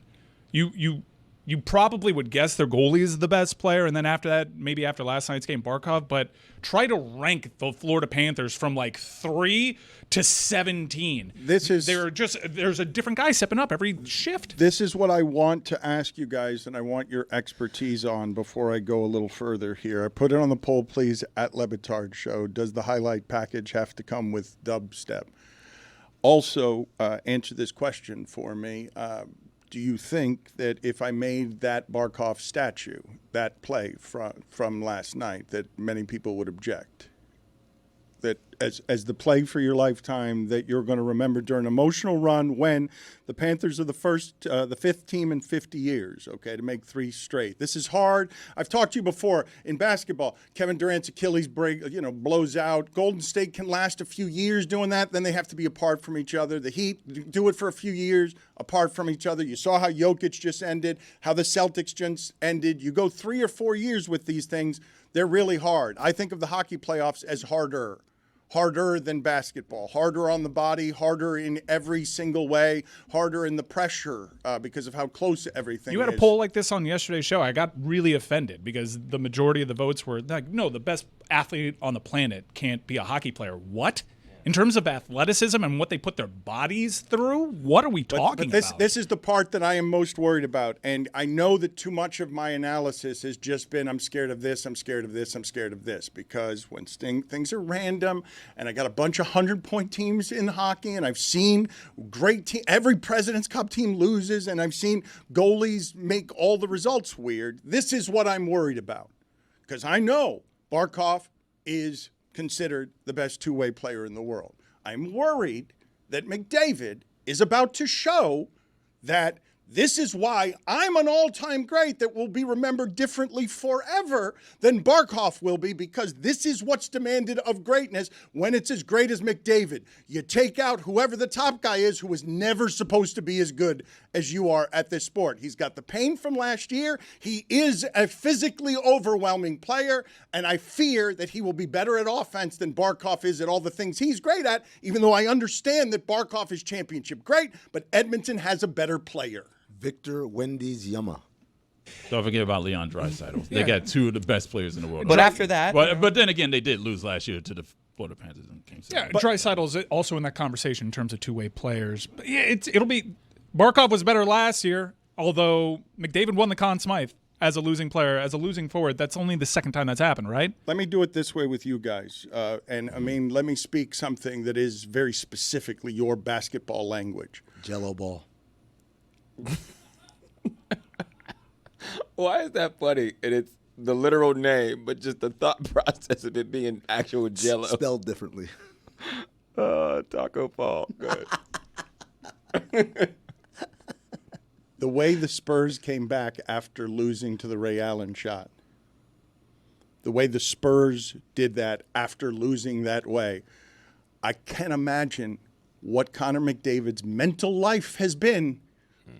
You probably would guess their goalie is the best player, and then after that, maybe after last night's game, Barkov, but try to rank the Florida Panthers from like 3 to 17. There's a different guy stepping up every shift. This is what I want to ask you guys, and I want your expertise on before I go a little further here. I put it on the poll, please, at Le Batard Show. Does the highlight package have to come with dubstep? Also, answer this question for me. Do you think that if I made that Barkov statue, that play from last night, that many people would object? That as the play for your lifetime that you're going to remember during an emotional run when the Panthers are the fifth team in 50 years, okay, to make 3 straight. This is hard. I've talked to you before in basketball. Kevin Durant's Achilles blows out. Golden State can last a few years doing that. Then they have to be apart from each other. The Heat do it for a few years apart from each other. You saw how Jokic just ended, how the Celtics just ended. You go 3 or 4 years with these things, they're really hard. I think of the hockey playoffs as harder than basketball, harder on the body, harder in every single way, harder in the pressure because of how close everything is. You had a poll like this on yesterday's show. I got really offended because the majority of the votes were like, no, the best athlete on the planet can't be a hockey player. What? In terms of athleticism and what they put their bodies through, what are we talking about? This is the part that I am most worried about. And I know that too much of my analysis has just been, I'm scared of this, I'm scared of this, I'm scared of this. Because when things are random, and I got a bunch of 100-point teams in hockey, and I've seen great team, every President's Cup team loses, and I've seen goalies make all the results weird. This is what I'm worried about. Because I know Barkov is considered the best two-way player in the world. I'm worried that McDavid is about to show that this is why I'm an all-time great that will be remembered differently forever than Barkov will be, because this is what's demanded of greatness when it's as great as McDavid. You take out whoever the top guy is who was never supposed to be as good as you are at this sport. He's got the pain from last year. He is a physically overwhelming player, and I fear that he will be better at offense than Barkov is at all the things he's great at, even though I understand that Barkov is championship great, but Edmonton has a better player. Victor Wendy's Yama. Don't forget about Leon Draisaitl. They got 2 of the best players in the world. But after that, but then again, they did lose last year to the Florida Panthers in Game 7. Yeah, Draisaitl's also in that conversation in terms of two-way players. But yeah, it'll be Barkov was better last year, although McDavid won the Conn Smythe as a losing player, as a losing forward. That's only the second time that's happened, right? Let me do it this way with you guys. Let me speak something that is very specifically your basketball language. Jello ball. Why is that funny? And it's the literal name, but just the thought process of it being actual Jello. Spelled differently. Taco Fall. Good. The way the Spurs came back after losing to the Ray Allen shot. The way the Spurs did that after losing that way. I can't imagine what Connor McDavid's mental life has been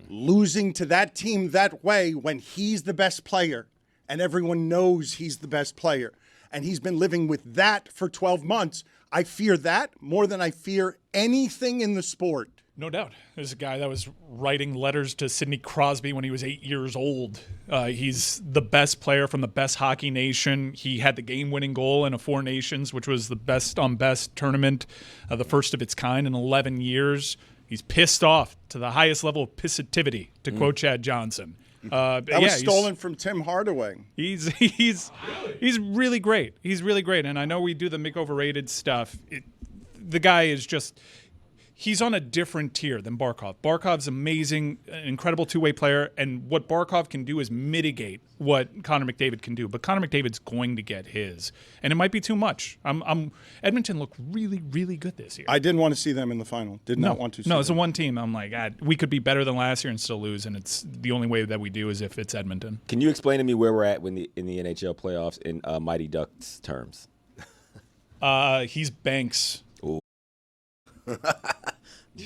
losing to that team that way when he's the best player and everyone knows he's the best player. And he's been living with that for 12 months. I fear that more than I fear anything in the sport. No doubt. There's a guy that was writing letters to Sidney Crosby when he was 8 years old. He's the best player from the best hockey nation. He had the game-winning goal in a Four Nations, which was the best-on-best tournament, the first of its kind in 11 years. He's pissed off to the highest level of pissivity, to quote Chad Johnson. That was stolen from Tim Hardaway. He's really great. He's really great. And I know we do the Mick Overrated stuff. The guy is just... He's on a different tier than Barkov. Barkov's amazing, an incredible two-way player, and what Barkov can do is mitigate what Connor McDavid can do. But Connor McDavid's going to get his, and it might be too much. Edmonton looked really, really good this year. I didn't want to see them in the final. Did not want to see No, it's them. a one team. I'm like, we could be better than last year and still lose, and it's the only way that we do is if it's Edmonton. Can you explain to me where we're at in the NHL playoffs in Mighty Ducks terms? He's Banks. Ooh.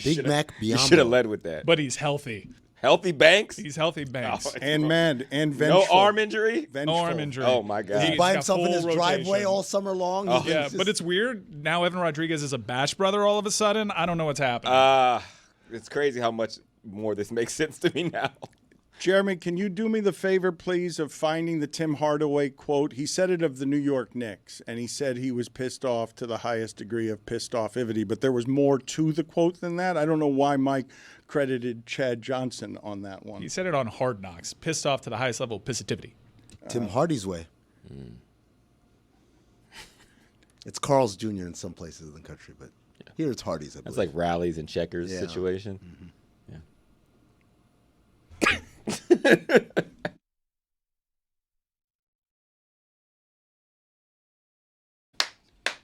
Big Mac You Biombo. should have led with that. But he's healthy. Healthy Banks? He's healthy Banks. Oh, And mad and vengeful. no arm injury? No arm injury. Oh, my God. He's He's by got himself in full his driveway rotation. all summer long. But it's weird. Now Evan Rodriguez is a Bash brother all of a sudden. I don't know what's happening. It's crazy how much more this makes sense to me now. Jeremy, can you do me the favor, please, of finding the Tim Hardaway quote? He said it of the New York Knicks, and he said he was pissed off to the highest degree of pissed offivity, but there was more to the quote than that. I don't know why Mike credited Chad Johnson on that one. He said it on Hard Knocks. Pissed off to the highest level of pissivity. Tim Hardy's way. It's Carl's Jr. in some places in the country, but here it's Hardy's. I believe. That's like rallies and checkers Yeah. situation. Mm-hmm.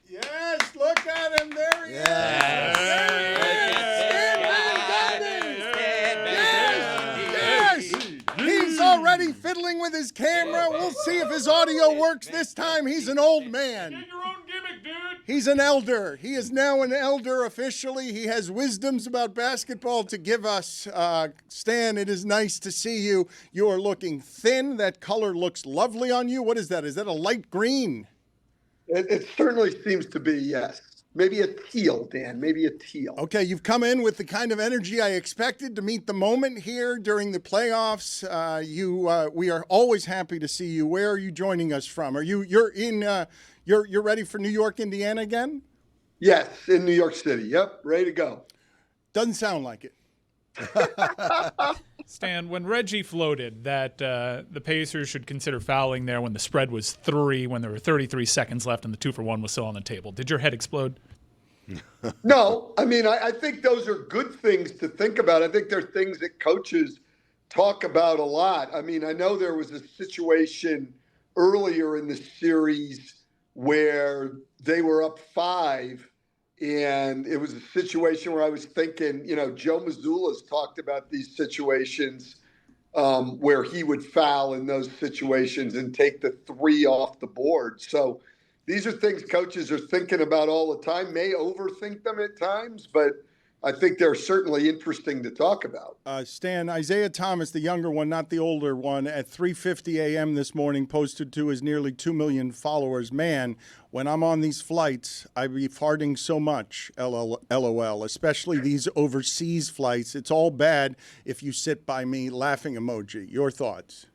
Yes, look at him. There he is. Yes. He's already fiddling with his camera. We'll see if his audio works this time. He's an old man. Your own gimmick, dude. He's an elder. He is now an elder officially. He has wisdoms about basketball to give us. Stan, it is nice to see you. You are looking thin. That color looks lovely on you. What is that? Is that a light green? It certainly seems to be, yes. Maybe a teal, Dan. Maybe a teal. Okay, you've come in with the kind of energy I expected to meet the moment here during the playoffs. We are always happy to see you. Where are you joining us from? You're ready for New York, Indiana again? Yes, in New York City. Yep, ready to go. Doesn't sound like it. Stan, when Reggie floated that the Pacers should consider fouling there when the spread was 3, when there were 33 seconds left and the 2-for-1 was still on the table, did your head explode? No, I mean, I think those are good things to think about. I think they're things that coaches talk about a lot. I mean, I know there was a situation earlier in the series where they were up 5, and it was a situation where I was thinking, Joe Mazzulla's talked about these situations where he would foul in those situations and take the 3 off the board. So these are things coaches are thinking about all the time, may overthink them at times, but I think they're certainly interesting to talk about. Stan, Isaiah Thomas, the younger one, not the older one, at 3:50 a.m. this morning posted to his nearly 2 million followers, "Man, when I'm on these flights, I be farting so much, LOL, especially these overseas flights. It's all bad if you sit by me," laughing emoji. Your thoughts?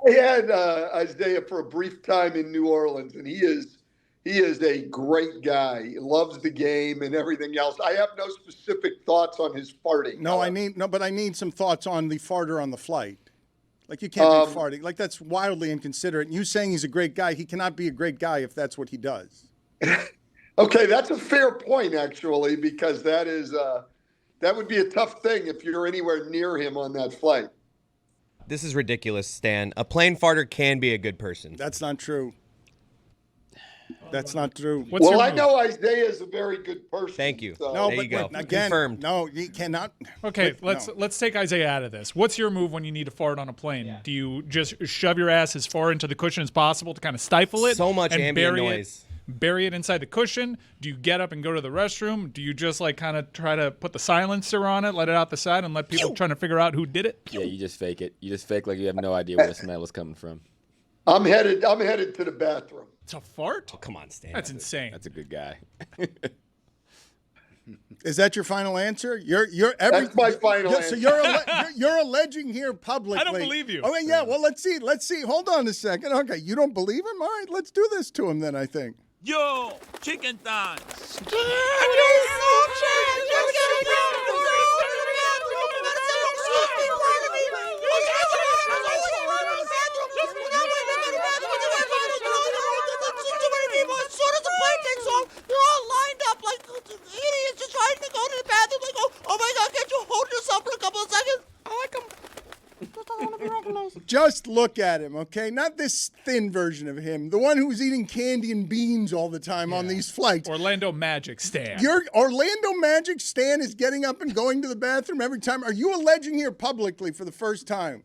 I had Isaiah for a brief time in New Orleans, and he is a great guy. He loves the game and everything else. I have no specific thoughts on his farting. But I need some thoughts on the farter on the flight. Like, you can't be farting. Like, that's wildly inconsiderate. And you saying he's a great guy, he cannot be a great guy if that's what he does. Okay, that's a fair point, actually, because that is That would be a tough thing if you're anywhere near him on that flight. This is ridiculous, Stan. A plane farter can be a good person. That's not true. That's not true. Well, I know Isaiah is a very good person. Thank you. So. No, There but you go. again, Confirmed. no, you cannot. Okay, Wait, let's take Isaiah out of this. What's your move when you need to fart on a plane? Do you just shove your ass as far into the cushion as possible to kind of stifle it? So much and ambient bury noise. Bury it inside the cushion? Do you get up and go to the restroom? Do you just like kind of try to put the silencer on it, let it out the side, and let people trying to figure out who did it? Yeah, you just fake it. You just fake like you have no idea where the smell is coming from. I'm headed to the bathroom. It's a fart? Oh, come on, Stan. That's insane. That's a good guy. Is that your final answer? That's my final answer. So you're alleging here publicly. I don't believe you. Oh yeah. Well, let's see. Hold on a second. Okay, you don't believe him? All right, let's do this to him then. I think. Yo, chicken thighs. Just look at him, okay? Not this thin version of him, the one who's eating candy and beans all the time on these flights. Orlando Magic Stan. Your Orlando Magic Stan is getting up and going to the bathroom every time. Are you alleging here publicly for the first time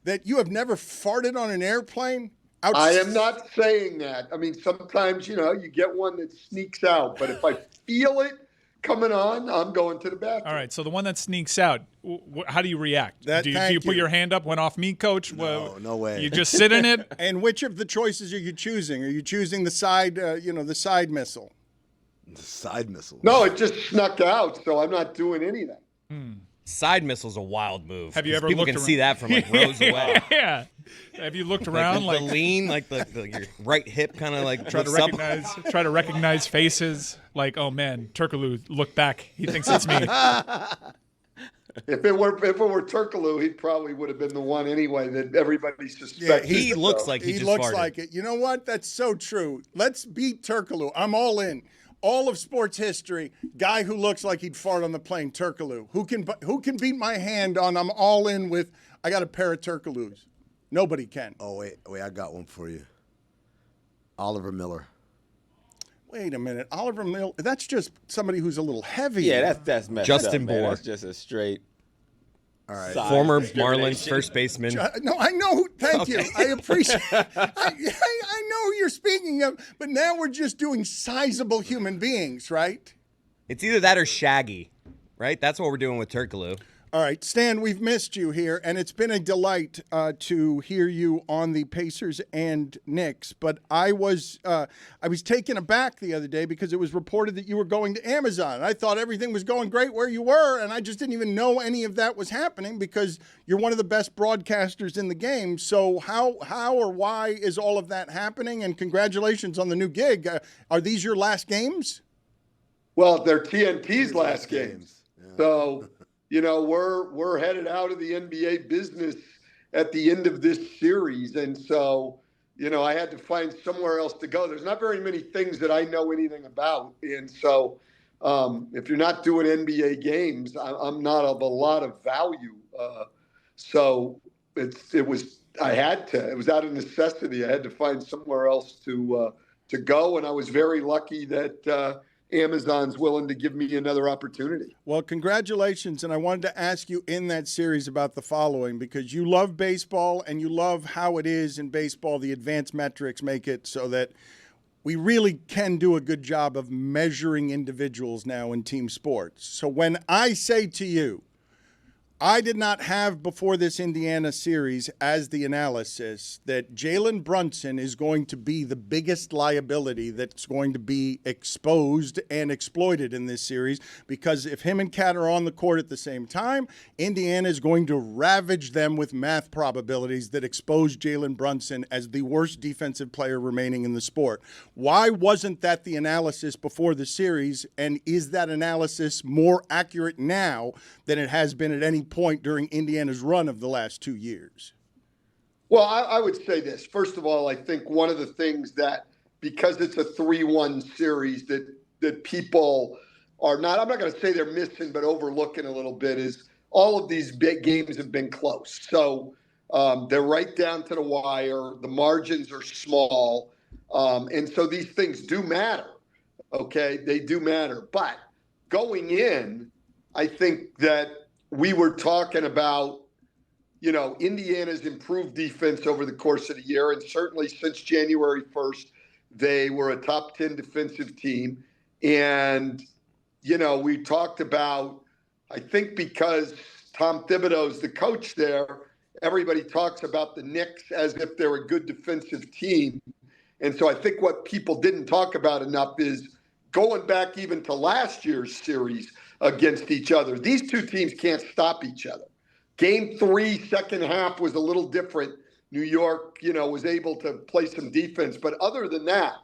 that you have never farted on an airplane? I am not saying that. I mean, sometimes, you get one that sneaks out, but if I feel it coming on, I'm going to the bathroom. All right, so the one that sneaks out, how do you react? Do you put your hand up, went off me, Coach? No way. You just sit in it? And which of the choices are you choosing? Are you choosing the side, the side missile? The side missile. No, it just snuck out, so I'm not doing anything. Side missile's a wild move. Have you ever people looked can around? see that from like rows away. Yeah. Have you looked around the lean, like your right hip kind of like try to recognize faces? Like, oh man, Turkaloo, look back. He thinks it's me. If it were Turkaloo, he probably would have been the one anyway that everybody suspected. Yeah, he looks like he just looks farted. like it. You know what? That's so true. Let's beat Turkaloo. I'm all in. All of sports history, guy who looks like he'd fart on the plane, Turkaloo. Who can beat my hand on I'm all in with, I got a pair of Turkaloos. Nobody can. Oh, wait, I got one for you. Oliver Miller. Wait a minute. Oliver Miller, that's just somebody who's a little heavy. Yeah, that's messed Justin up, man. Bohr. That's just a straight. All right. Former Marlins first baseman. No, I know. Thank you. I appreciate. I know who you're speaking of, but now we're just doing sizable human beings, right? It's either that or Shaggy, right? That's what we're doing with Turkaloo. All right, Stan, we've missed you here, and it's been a delight to hear you on the Pacers and Knicks. But I was taken aback the other day because it was reported that you were going to Amazon. I thought everything was going great where you were, and I just didn't even know any of that was happening because you're one of the best broadcasters in the game. So how or why is all of that happening? And congratulations on the new gig. Are these your last games? Well, they're TNT's last games. Yeah. So, we're headed out of the NBA business at the end of this series. And so, I had to find somewhere else to go. There's not very many things that I know anything about. And so if you're not doing NBA games, I'm not of a lot of value. So it was out of necessity. I had to find somewhere else to go. And I was very lucky that Amazon's willing to give me another opportunity. Well, congratulations. And I wanted to ask you in that series about the following, because you love baseball and you love how it is in baseball. The advanced metrics make it so that we really can do a good job of measuring individuals now in team sports. So when I say to you, I did not have before this Indiana series as the analysis that Jalen Brunson is going to be the biggest liability that's going to be exposed and exploited in this series, because if him and Cat are on the court at the same time, Indiana is going to ravage them with math probabilities that expose Jalen Brunson as the worst defensive player remaining in the sport. Why wasn't that the analysis before the series, and is that analysis more accurate now than it has been at any point during Indiana's run of the last 2 years? Well, I would say this. First of all, I think one of the things that, because it's a 3-1 series, that people are not, I'm not going to say they're missing, but overlooking a little bit is all of these big games have been close. So they're right down to the wire. The margins are small. And so these things do matter. Okay. They do matter. But going in, I think that we were talking about, you know, Indiana's improved defense over the course of the year. And certainly since January 1st, they were a top 10 defensive team. And, you know, we talked about, I think because Tom Thibodeau's the coach there, everybody talks about the Knicks as if they're a good defensive team. And so I think what people didn't talk about enough is going back even to last year's series against each other. These two teams can't stop each other. Game 3, second half was a little different. New York, you know, was able to play some defense. But other than that,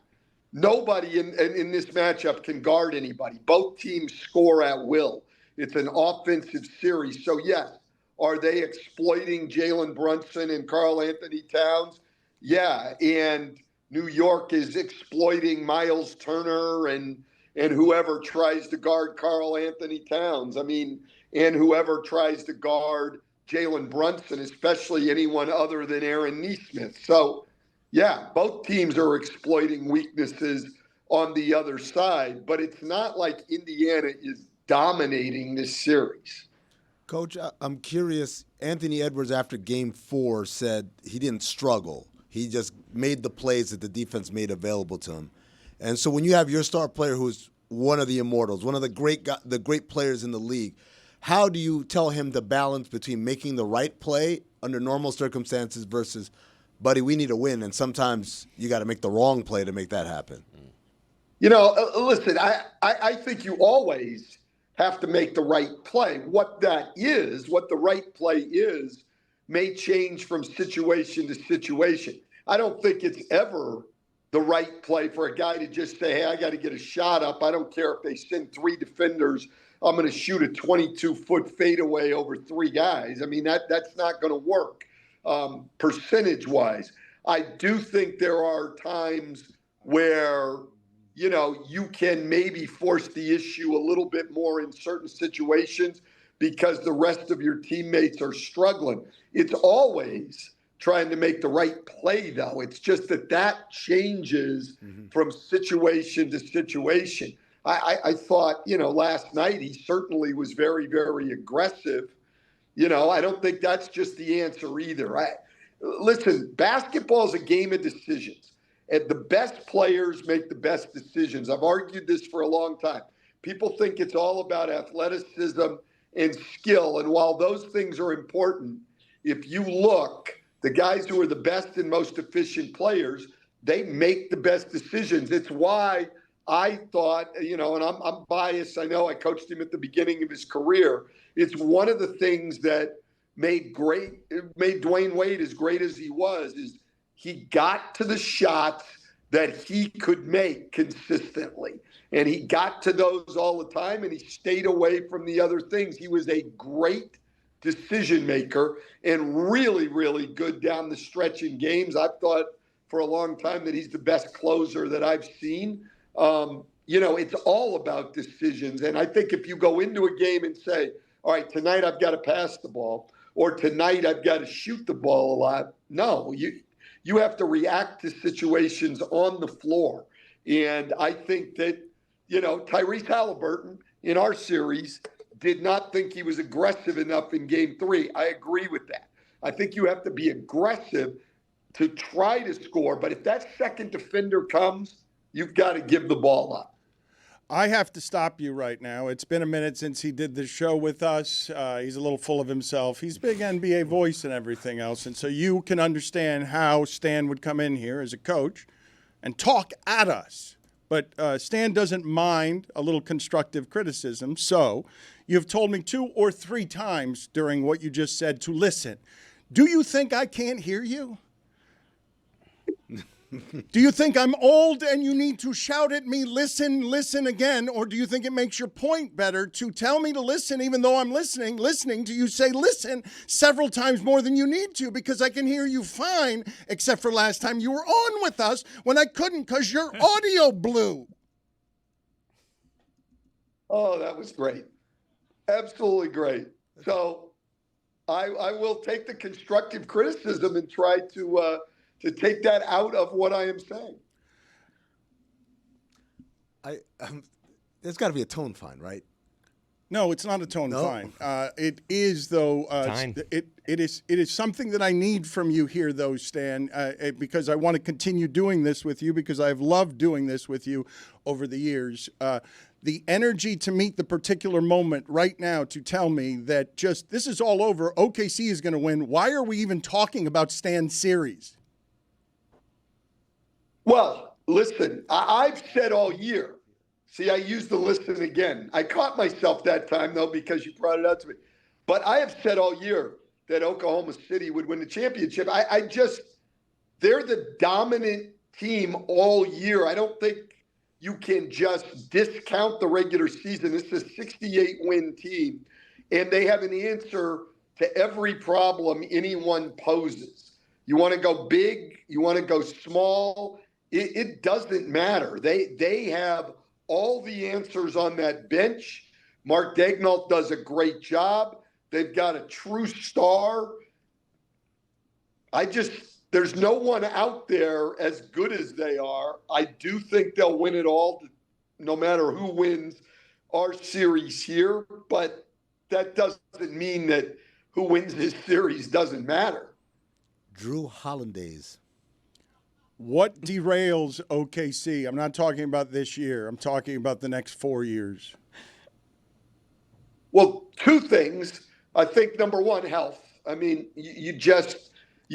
nobody in this matchup can guard anybody. Both teams score at will. It's an offensive series. So, yes, are they exploiting Jalen Brunson and Karl Anthony Towns? Yeah, and New York is exploiting Miles Turner and whoever tries to guard Karl Anthony Towns. I mean, and whoever tries to guard Jalen Brunson, especially anyone other than Aaron Nesmith. So, yeah, both teams are exploiting weaknesses on the other side, but it's not like Indiana is dominating this series. Coach, I'm curious. Anthony Edwards, after Game 4, said he didn't struggle. He just made the plays that the defense made available to him. And so when you have your star player who's one of the immortals, one of the great players in the league, how do you tell him the balance between making the right play under normal circumstances versus, buddy, we need a win, and sometimes you got to make the wrong play to make that happen? You know, listen, I think you always have to make the right play. What that is, what the right play is, may change from situation to situation. I don't think it's ever the right play for a guy to just say, hey, I got to get a shot up. I don't care if they send 3 defenders. I'm going to shoot a 22-foot fadeaway over 3 guys. I mean, that's not going to work percentage-wise. I do think there are times where, you know, you can maybe force the issue a little bit more in certain situations because the rest of your teammates are struggling. It's always trying to make the right play, though. It's just that changes from situation to situation. I thought, you know, last night he certainly was very, very aggressive. You know, I don't think that's just the answer either. Listen, basketball is a game of decisions, and the best players make the best decisions. I've argued this for a long time. People think it's all about athleticism and skill, and while those things are important, if you look, the guys who are the best and most efficient players, they make the best decisions. It's why I thought, you know, and I'm biased. I know I coached him at the beginning of his career. It's one of the things that made Dwayne Wade as great as he was, is he got to the shots that he could make consistently. And he got to those all the time, and he stayed away from the other things. He was a great decision maker and really, really good down the stretch in games. I've thought for a long time that he's the best closer that I've seen. You know, it's all about decisions. And I think if you go into a game and say, all right, tonight I've got to pass the ball, or tonight I've got to shoot the ball a lot. No, you have to react to situations on the floor. And I think that, you know, Tyrese Halliburton in our series did not think he was aggressive enough in Game 3. I agree with that. I think you have to be aggressive to try to score. But if that second defender comes, you've got to give the ball up. I have to stop you right now. It's been a minute since he did the show with us. He's a little full of himself. He's a big NBA voice and everything else. And so you can understand how Stan would come in here as a coach and talk at us. But Stan doesn't mind a little constructive criticism. So you've told me 2 or 3 times during what you just said to listen. Do you think I can't hear you? Do you think I'm old and you need to shout at me, listen again? Or do you think it makes your point better to tell me to listen even though I'm listening to you say listen several times more than you need to, because I can hear you fine, except for last time you were on with us when I couldn't because your audio blew. Oh, that was great. Absolutely great. So I will take the constructive criticism and try to take that out of what I am saying. There's got to be a tone fine, right? No, it's not a tone fine. It is, though. It is something that I need from you here, though, Stan, because I want to continue doing this with you, because I've loved doing this with you over the years. The energy to meet the particular moment right now to tell me that just this is all over. OKC is going to win. Why are we even talking about Stan's series? Well, listen, I've said all year. See, I used the listen again. I caught myself that time, though, because you brought it out to me. But I have said all year that Oklahoma City would win the championship. They're the dominant team all year. I don't think you can just discount the regular season. This is a 68-win team, and they have an answer to every problem anyone poses. You want to go big, you want to go small, it doesn't matter. They have all the answers on that bench. Mark Daigneault does a great job. They've got a true star. There's no one out there as good as they are. I do think they'll win it all, no matter who wins our series here. But that doesn't mean that who wins this series doesn't matter. Drew Hollandaise. What derails OKC? I'm not talking about this year. I'm talking about the next 4 years. Well, two things. I think number one, health. I mean, you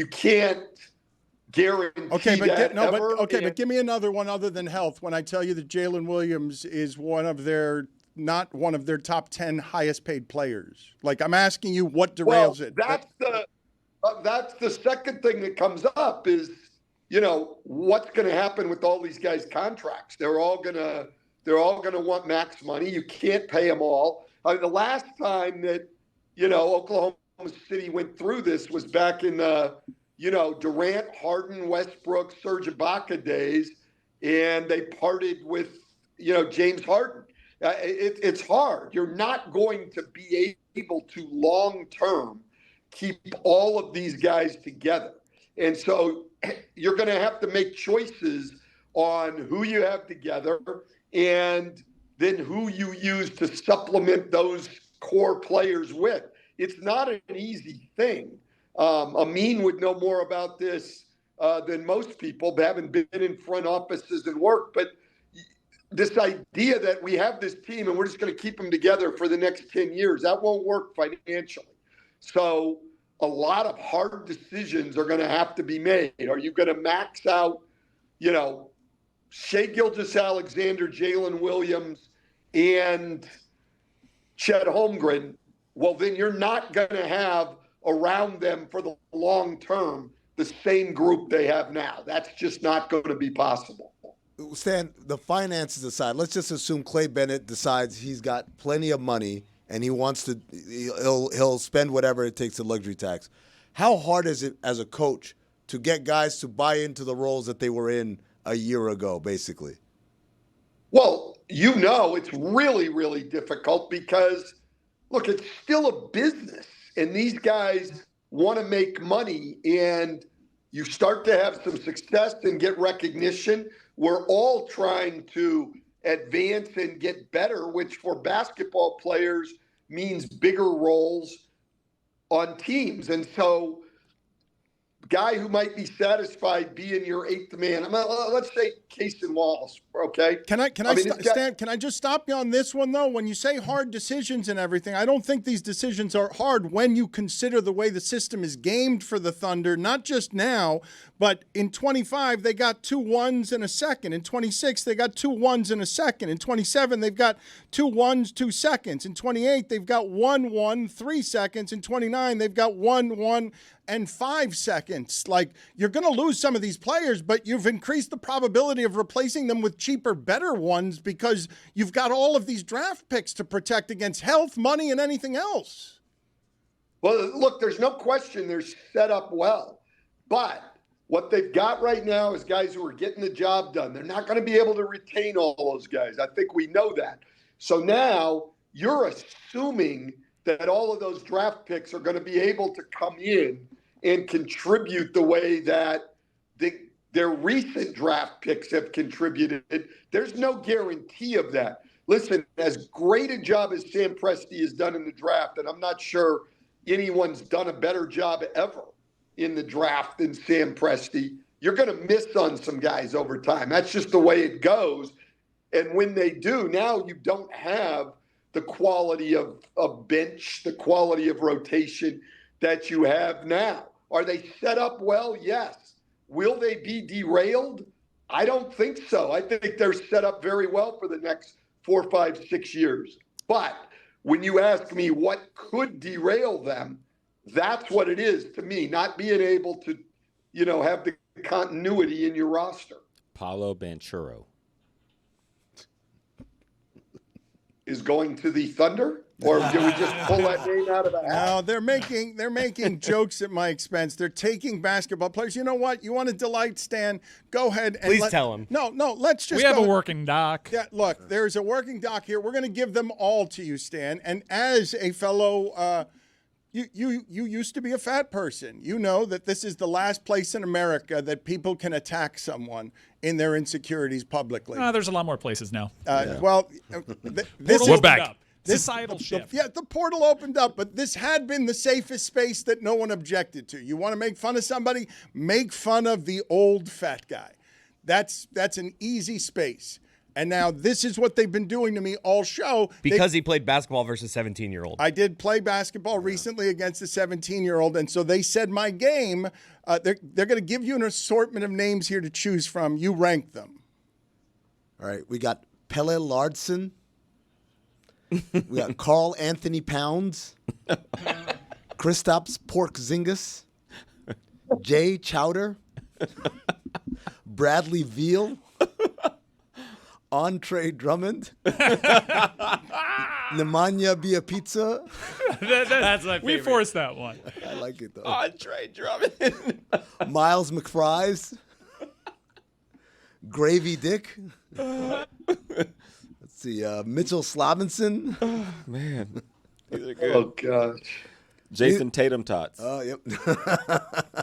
can't guarantee but give me another one other than health. When I tell you that Jalen Williams is not one of their top 10 highest paid players, like I'm asking you, what derails it? That's the second thing that comes up is, what's going to happen with all these guys' contracts? They're all going to want max money. You can't pay them all. I mean, the last time that, Oklahoma City went through this was back in the, Durant, Harden, Westbrook, Serge Ibaka days, and they parted with, James Harden. It's hard. You're not going to be able to long-term keep all of these guys together. And so you're going to have to make choices on who you have together and then who you use to supplement those core players with. It's not an easy thing. Amin would know more about this than most people, having been in front offices and work. But this idea that we have this team and we're just going to keep them together for the next 10 years, that won't work financially. So a lot of hard decisions are going to have to be made. Are you going to max out, Shai Gilgeous-Alexander, Jalen Williams, and Chet Holmgren? Well, then you're not going to have around them for the long term the same group they have now. That's just not going to be possible. Stan, the finances aside, let's just assume Clay Bennett decides he's got plenty of money and he'll spend whatever it takes to luxury tax. How hard is it as a coach to get guys to buy into the roles that they were in a year ago, basically? Well, it's really, really difficult because, look, it's still a business, and these guys want to make money, and you start to have some success and get recognition. We're all trying to advance and get better, which for basketball players means bigger roles on teams. And so guy who might be satisfied being your eighth man, let's say Cason Wallace, okay? Stan, can I just stop you on this one, though? When you say hard decisions and everything, I don't think these decisions are hard when you consider the way the system is gamed for the Thunder, not just now, but in 25, they got 2 1s and a second. In 26, they got 2 1s and a second. In 27, they've got 2 1s, 2 seconds. In 28, they've got 1 1, 3 seconds. In 29, they've got 1 1 and 5 seconds. Like, you're going to lose some of these players, but you've increased the probability of replacing them with cheaper, better ones because you've got all of these draft picks to protect against health, money, and anything else. Well, look, there's no question they're set up well, but what they've got right now is guys who are getting the job done. They're not going to be able to retain all those guys. I think we know that. So now you're assuming that all of those draft picks are going to be able to come in and contribute the way that their recent draft picks have contributed. There's no guarantee of that. Listen, as great a job as Sam Presti has done in the draft, and I'm not sure anyone's done a better job ever in the draft than Sam Presti, you're going to miss on some guys over time. That's just the way it goes. And when they do, now you don't have the quality of bench, the quality of rotation that you have now. Are they set up well? Yes. Will they be derailed? I don't think so. I think they're set up very well for the next 4, 5, 6 years. But when you ask me what could derail them, that's what it is to me, not being able to, have the continuity in your roster. Paulo Banchero is going to the Thunder, or do we just pull that name out of the hat? No, they're making jokes at my expense. They're taking basketball players. You know what? You want to delight Stan? Go ahead and Please tell him. No, let's just. We have a working doc. Yeah, look, there's a working doc here. We're going to give them all to you, Stan. And as a fellow, you used to be a fat person. You know that this is the last place in America that people can attack someone in their insecurities publicly. There's a lot more places now. Well, this We're is back. up. Societal shift. The portal opened up, but this had been the safest space that no one objected to. You want to make fun of somebody? Make fun of the old fat guy. That's an easy space. And now this is what they've been doing to me all show. Because he played basketball versus 17-year-old. I did play basketball recently against a 17-year-old, and so they said my game, they're going to give you an assortment of names here to choose from. You rank them. All right, we got Pelle Larsson. We got Carl Anthony Pounds, Kristaps Porzingis, Jay Chowder, Bradley Veal, Andre Drummond, Nemanja Biapizza. That's my favorite. We forced that one. I like it though. Andre Drummond. Miles McFries, Gravy Dick. See, Mitchell Slavinson. Oh, man. These are good. Oh, gosh. Jason Tatum Tots. Yep.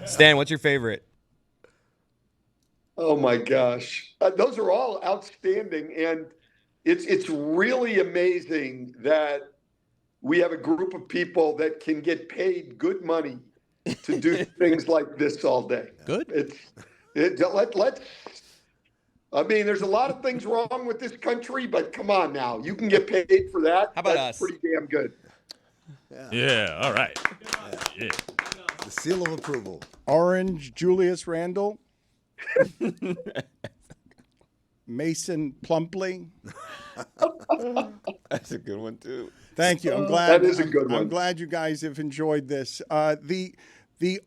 Stan, what's your favorite? Oh, my gosh. Those are all outstanding. And it's really amazing that we have a group of people that can get paid good money to do things like this all day. Good. Let's. I mean, there's a lot of things wrong with this country, but come on now. You can get paid for that. How about That's us? pretty damn good. Yeah, all right. Yeah. The seal of approval. Orange Julius Randle. Mason Plumpley. That's a good one, too. Thank you. I'm glad. That is a good one. I'm glad you guys have enjoyed this. The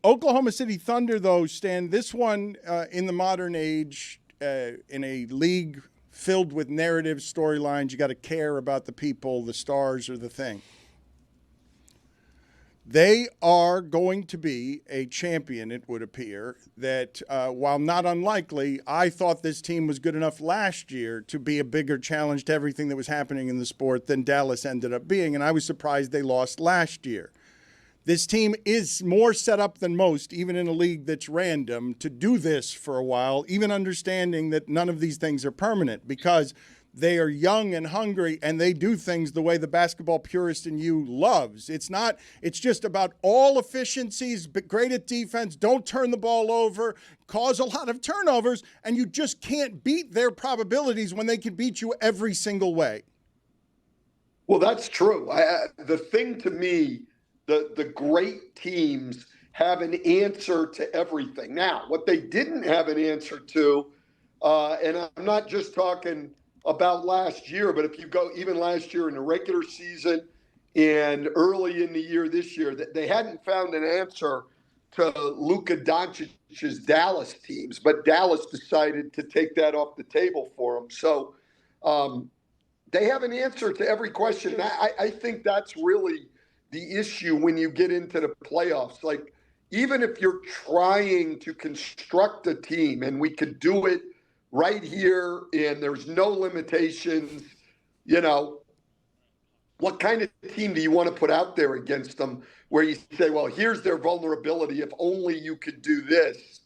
Oklahoma City Thunder, though, Stan, this one in the modern age, in a league filled with narrative storylines, you got to care about the people, the stars, or the thing. They are going to be a champion, it would appear, that while not unlikely, I thought this team was good enough last year to be a bigger challenge to everything that was happening in the sport than Dallas ended up being, and I was surprised they lost last year. This team is more set up than most, even in a league that's random, to do this for a while, even understanding that none of these things are permanent because they are young and hungry and they do things the way the basketball purist in you loves. It's just about all efficiencies, but great at defense, don't turn the ball over, cause a lot of turnovers, and you just can't beat their probabilities when they can beat you every single way. Well, that's true. The thing to me, the great teams have an answer to everything. Now, what they didn't have an answer to, and I'm not just talking about last year, but if you go even last year in the regular season and early in the year this year, that they hadn't found an answer to Luka Doncic's Dallas teams, but Dallas decided to take that off the table for them. So they have an answer to every question. And I think that's really the issue when you get into the playoffs. Like, even if you're trying to construct a team, and we could do it right here and there's no limitations, what kind of team do you want to put out there against them where you say, well, here's their vulnerability. If only you could do this.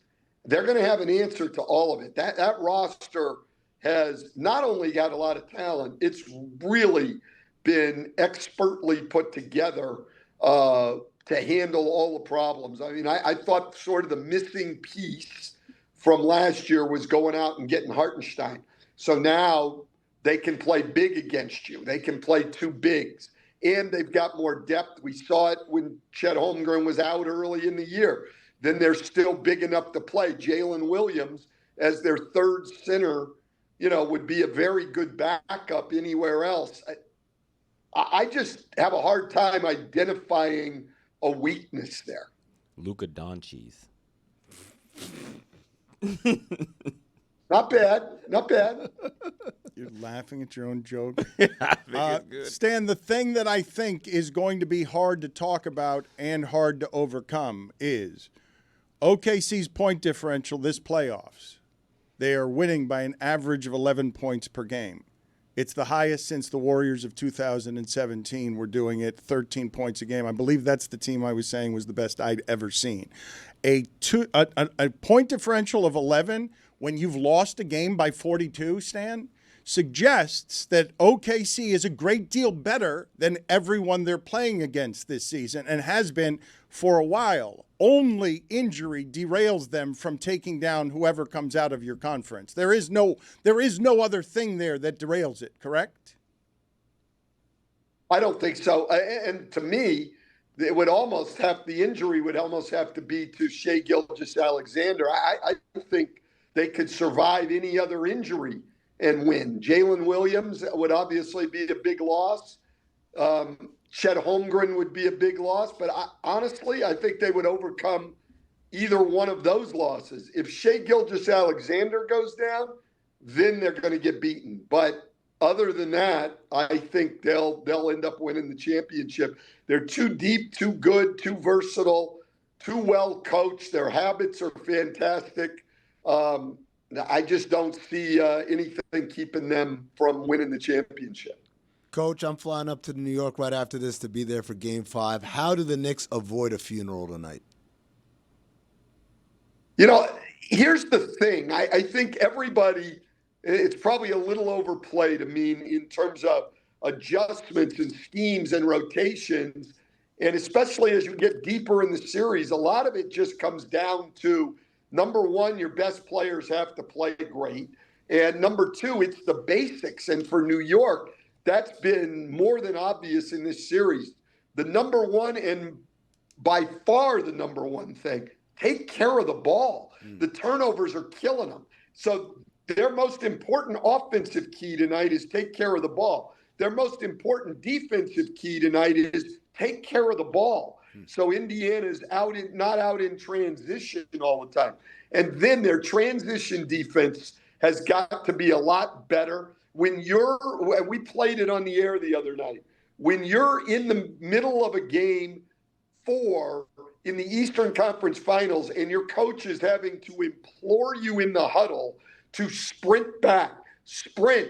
They're going to have an answer to all of it. That roster has not only got a lot of talent, it's really been expertly put together to handle all the problems. I mean, I thought sort of the missing piece from last year was going out and getting Hartenstein. So now they can play big against you. They can play two bigs. And they've got more depth. We saw it when Chet Holmgren was out early in the year. Then they're still big enough to play. Jalen Williams as their third center, would be a very good backup anywhere else. I just have a hard time identifying a weakness there. Luka Doncic. Not bad. You're laughing at your own joke. Stan, the thing that I think is going to be hard to talk about and hard to overcome is OKC's point differential this playoffs. They are winning by an average of 11 points per game. It's the highest since the Warriors of 2017 were doing it, 13 points a game. I believe that's the team I was saying was the best I'd ever seen. A point differential of 11 when you've lost a game by 42, Stan, suggests that OKC is a great deal better than everyone they're playing against this season and has been for a while. Only injury derails them from taking down whoever comes out of your conference. There is no other thing there that derails it, correct? I don't think so. And to me, the injury would almost have to be to Shai Gilgeous-Alexander. I think they could survive any other injury and win. Jalen Williams would obviously be a big loss. Chet Holmgren would be a big loss, but honestly, I think they would overcome either one of those losses. If Shai Gilgeous-Alexander goes down, then they're going to get beaten. But other than that, I think they'll end up winning the championship. They're too deep, too good, too versatile, too well coached. Their habits are fantastic. I just don't see anything keeping them from winning the championship. Coach, I'm flying up to New York right after this to be there for Game 5. How do the Knicks avoid a funeral tonight? Here's the thing. I think everybody, it's probably a little overplayed. I mean, in terms of adjustments and schemes and rotations, and especially as you get deeper in the series, a lot of it just comes down to, number one, your best players have to play great. And number two, it's the basics. And for New York, that's been more than obvious in this series. The number one and by far the number one thing, take care of the ball. The turnovers are killing them. So their most important offensive key tonight is take care of the ball. Their most important defensive key tonight is take care of the ball. So Indiana's not out in transition all the time. And then their transition defense has got to be a lot better. We played it on the air the other night. When you're in the middle of a game 4 in the Eastern Conference Finals and your coach is having to implore you in the huddle to sprint back, sprint,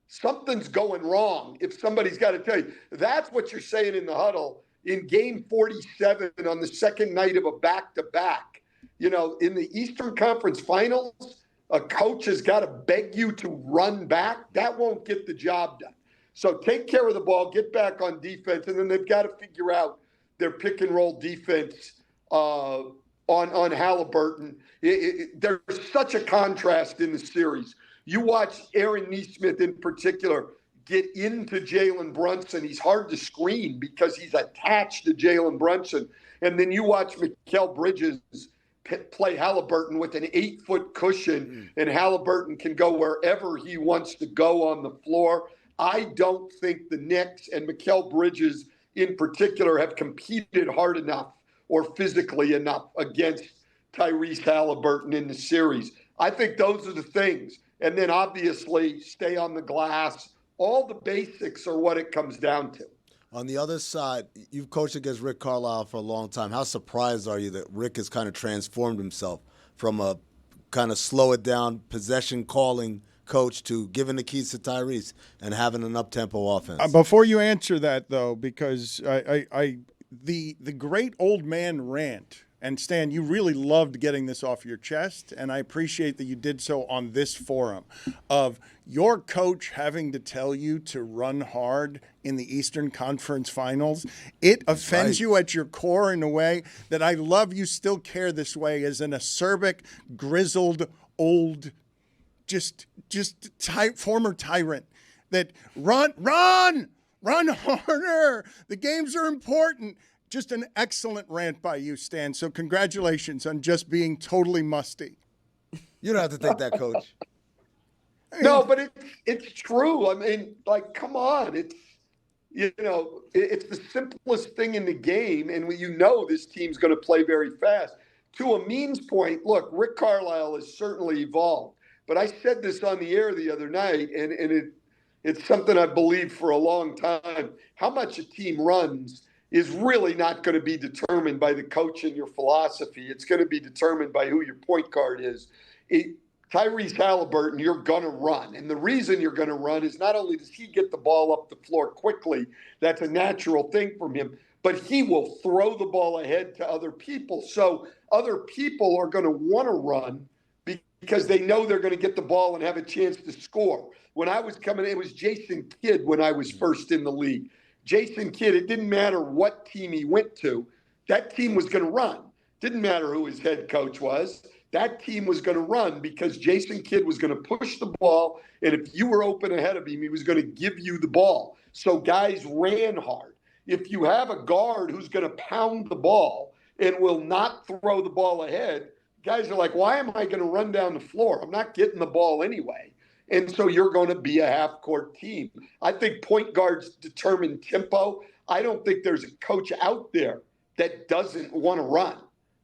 something's going wrong if somebody's got to tell you. That's what you're saying in the huddle in game 47 on the second night of a back-to-back. In the Eastern Conference Finals, a coach has got to beg you to run back. That won't get the job done. So take care of the ball, get back on defense, and then they've got to figure out their pick-and-roll defense on Halliburton. There's such a contrast in the series. You watch Aaron Nesmith in particular get into Jalen Brunson. He's hard to screen because he's attached to Jalen Brunson. And then you watch Mikal Bridges play Halliburton with an 8-foot cushion, and Halliburton can go wherever he wants to go on the floor. I don't think the Knicks and Mikal Bridges in particular have competed hard enough or physically enough against Tyrese Halliburton in the series. I think those are the things. And then obviously stay on the glass. All the basics are what it comes down to. On the other side, you've coached against Rick Carlisle for a long time. How surprised are you that Rick has kind of transformed himself from a kind of slow it down, possession calling coach to giving the keys to Tyrese and having an up-tempo offense. Before you answer that, though, because the great old man rant, and Stan, you really loved getting this off your chest, and I appreciate that you did so on this forum, of your coach having to tell you to run hard in the Eastern Conference Finals. It offends you at your core in a way that I love you still care this way as an acerbic, grizzled, old, former tyrant that run harder. The games are important. Just an excellent rant by you, Stan. So congratulations on just being totally musty. You don't have to think that, Coach. No, but it's true. I mean, like, come on. It's the simplest thing in the game, and this team's going to play very fast. To Amin's point, look, Rick Carlisle has certainly evolved. But I said this on the air the other night, and it's something I've believed for a long time. How much a team runs is really not going to be determined by the coach and your philosophy. It's going to be determined by who your point guard is. Tyrese Halliburton, you're going to run. And the reason you're going to run is not only does he get the ball up the floor quickly, that's a natural thing from him, but he will throw the ball ahead to other people. So other people are going to want to run because they know they're going to get the ball and have a chance to score. When I was coming in, it was Jason Kidd when I was first in the league. Jason Kidd, it didn't matter what team he went to, that team was going to run. Didn't matter who his head coach was. That team was going to run because Jason Kidd was going to push the ball, and if you were open ahead of him, he was going to give you the ball. So guys ran hard. If you have a guard who's going to pound the ball and will not throw the ball ahead, guys are like, why am I going to run down the floor? I'm not getting the ball anyway. And so you're going to be a half-court team. I think point guards determine tempo. I don't think there's a coach out there that doesn't want to run.